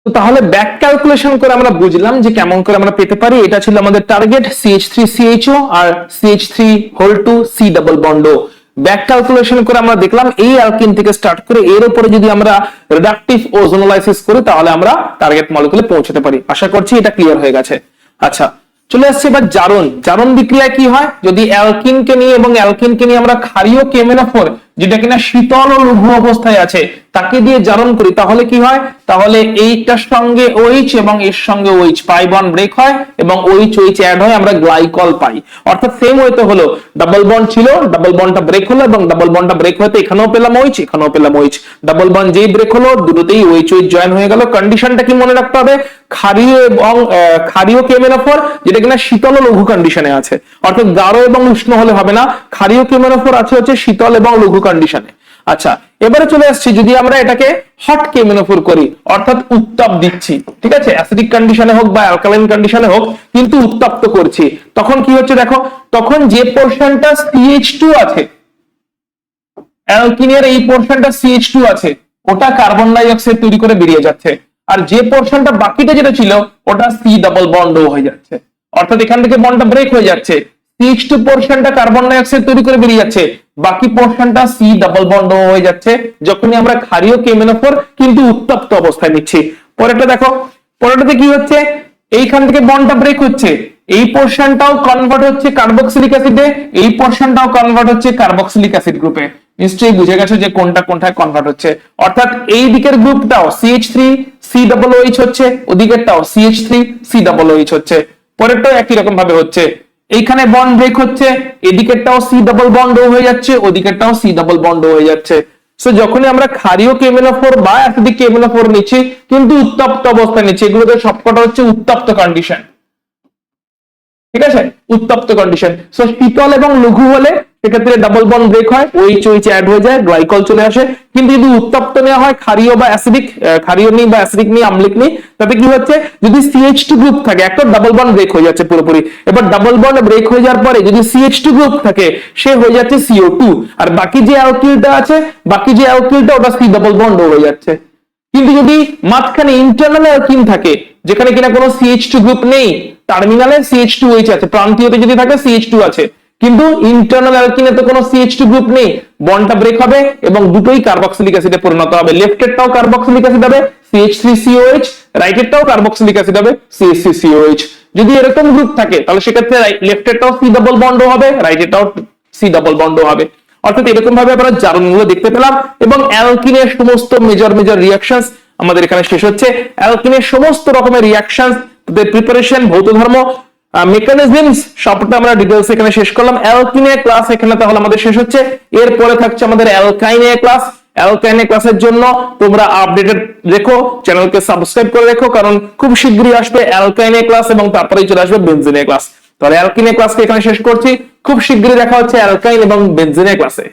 তো তাহলে ব্যাক ক্যালকুলেশন করে আমরা বুঝলাম যে কেমন করে আমরা পেতে পারি। এটা ছিল আমাদের টার্গেট, CH3 CHO আর CH3 whole two C double bond. Back calculation করে আমরা দেখলাম এই অ্যালকিন থেকে স্টার্ট করে এর উপরে যদি আমরা রিডাকটিভ ওজোনোলাইসিস করি তাহলে আমরা টার্গেট মলিকুলে পৌঁছতে পারি। আশা করছি এটা ক্লিয়ার হয়ে গেছে। আচ্ছা, চলে আসছে এবার জারণ। জারণ বিক্রিয়ায় কি হয়? যদি অ্যালকিনকে নিয়ে এবং অ্যালকিনকে নিয়ে আমরা ক্ষারীয় KMnO4 যেটা কিনা শীতল ও লঘু অবস্থায় আছে তাকে দিয়ে জারণ করি, তাহলে কি হয়? তাহলে এইটার সঙ্গে OH এবং এর সঙ্গে OH পাই বন্ড ব্রেক হয় এবং OH OH অ্যাড হয়, আমরা গ্লাইকল পাই। অর্থাৎ সেম ওয়েতে হলো, ডাবল বন্ড ছিল, ডাবল বন্ডটা ব্রেক হলো এবং ডাবল বন্ডটা ব্রেক হতে এখানেও পেলাম OH এখানেও পেলাম OH, ডাবল বন্ড যেই ব্রেক হলো দুটোতেই OH OH জয়েন হয়ে গেল। কন্ডিশনটা কি মনে রাখতে হবে? ক্ষারীয় এবং ক্ষারীয় KMnO4 যেটা কিনা শীতল ও লঘু কন্ডিশনে আছে, অর্থাৎ গাঢ় এবং উষ্ণ হলে হবে না। ক্ষারীয় KMnO4 আছে হচ্ছে শীতল এবং লঘু কন্ডিশনে। আচ্ছা, এবারে চলে আসছি যদি আমরা এটাকে হট KMnO4 করি, অর্থাৎ উত্তাপ দিচ্ছি, ঠিক আছে, অ্যাসিডিক কন্ডিশনে হোক বা অ্যালকালাইন কন্ডিশনে হোক, কিন্তু উত্তপ্ত করছি, তখন কি হচ্ছে দেখো, তখন যে পোরশনটা CH2 আছে, অ্যালকিনের এই পোরশনটা CH2 আছে, ওটা কার্বন ডাই অক্সাইড তৈরি করে বেরিয়ে যাচ্ছে, আর যে পোরশনটা বাকিটা যেটা ছিল ওটা C ডাবল বন্ড হয়ে যাচ্ছে, অর্থাৎ এখান থেকে বন্ডটা ব্রেক হয়ে যাচ্ছে। CH2 পোরশনটা কার্বন ডাই অক্সাইড তৈরি করে বেরিয়ে যাচ্ছে, বাকি পোরশনটা C ডাবল বন্ড হয়ে যাচ্ছে যখনই আমরা ক্ষারীয় KMnO4 কিন্তু উত্তপ্ত অবস্থায় নিচ্ছি। পরেরটা দেখো, পরেরটাতে কি হচ্ছে, এইখান থেকে বন্ডটা ব্রেক হচ্ছে, এই পোরশনটাও কনভার্ট হচ্ছে কার্বক্সিলিক অ্যাসিডে, এই পোরশনটাও কনভার্ট হচ্ছে কার্বক্সিলিক অ্যাসিড গ্রুপে। নিশ্চয়ই বুঝে গেছো যে কোনটা কোনটায় কনভার্ট হচ্ছে, অর্থাৎ এই দিকের গ্রুপটাও CH3 COOH হচ্ছে, ওদিকেরটাও CH3 COOH হচ্ছে। পরেরটাও একই রকম ভাবে হচ্ছে, এইখানে বন্ড ব্রেক হচ্ছে, এদিকেরটাও C ডাবল বন্ড হয়ে যাচ্ছে, ওদিকেরটাও C ডাবল বন্ড হয়ে যাচ্ছে। সো যখনই আমরা ক্ষারীয় KMnO4 বা অ্যাসিডিক KMnO4 নিচ্ছি কিন্তু উত্তপ্ত অবস্থায় নিচ্ছি, এগুলোতে সবকটা হচ্ছে উত্তপ্ত কন্ডিশন, ঠিক আছে, উত্তপ্ত কন্ডিশন। সো শীতল এবং লঘু হলে সেক্ষেত্রে ডাবল বন্ড ব্রেক হয়, OH OH অ্যাড হয়ে যায়, গ্লাইকল চলে আসে। কিন্তু যদি উত্তপ্ত নেওয়া হয় ক্ষারীয় বা অ্যাসিডিক, ক্ষারীয় নেই বা অ্যাসিডিক নেই, আম্লিক নেই, তাতে কি হচ্ছে, যদি CH2 গ্রুপ থাকে একটা ডাবল বন্ড ব্রেক হয়ে যাচ্ছে পুরোপুরি। এবার ডাবল বন্ড ব্রেক হয়ে যাওয়ার পরে যদি CH2 গ্রুপ থাকে সে হয়ে যাচ্ছে CO2, আর বাকি যে অ্যালকিলটা আছে, বাকি যে অ্যালকিলটা ওটা C ডাবল বন্ড হয়ে যাচ্ছে। কিন্তু যদি মাঝখানে ইন্টারনাল অ্যালকিন থাকে যেখানে কিনা কোনো CH2 গ্রুপ নেই, টার্মিনালে CH2OH আছে, প্রান্তীয়তে যদি থাকে CH2 আছে, কিন্তু ইন্টারনাল অ্যালকিনে তো কোনো CH2 গ্রুপ নেই, বন্ডটা ব্রেক হবে এবং দুটোই কার্বক্সিলিক অ্যাসিডে পরিণত হবে। লেফটেরটাও কার্বক্সিলিক অ্যাসিড হবে CH3COH, রাইটেরটাও কার্বক্সিলিক অ্যাসিড হবে CH3COH। যদি এরকম গ্রুপ থাকে তাহলে সেক্ষেত্রে লেফটেরটাও C ডাবল বন্ড হবে, রাইটেরটাও C ডাবল বন্ড হবে। অর্থাৎ এরকম ভাবে আমরা জারণগুলো দেখতে পেলাম এবং অ্যালকিনের সমস্ত মেজর রিঅ্যাকশনস আমাদের এখানে শেষ হচ্ছে। অ্যালকিনের সমস্ত রকমের রিঅ্যাকশনস, প্রিপারেশন, ভৌত ধর্ম, মেকানিজমস সবটা আমরা ডিটেইলস এখানে শেষ করলাম। অ্যালকিনের ক্লাস এখানে তাহলে আমাদের শেষ হচ্ছে। এরপরে থাকছে আমাদের অ্যালকাইনের ক্লাস। অ্যালকাইনের ক্লাসের জন্য তোমরা আপডেটেড রেখো, চ্যানেলকে সাবস্ক্রাইব করে রেখো, কারণ খুব শীঘ্রই আসবে অ্যালকাইনের ক্লাস এবং তারপরেই চলে আসবে বেনজিনের ক্লাস। তাহলে অ্যালকিনের ক্লাসকে এখানে শেষ করছি, খুব শীঘ্রই দেখা হচ্ছে অ্যালকাইন এবং বেনজিনের ক্লাসে।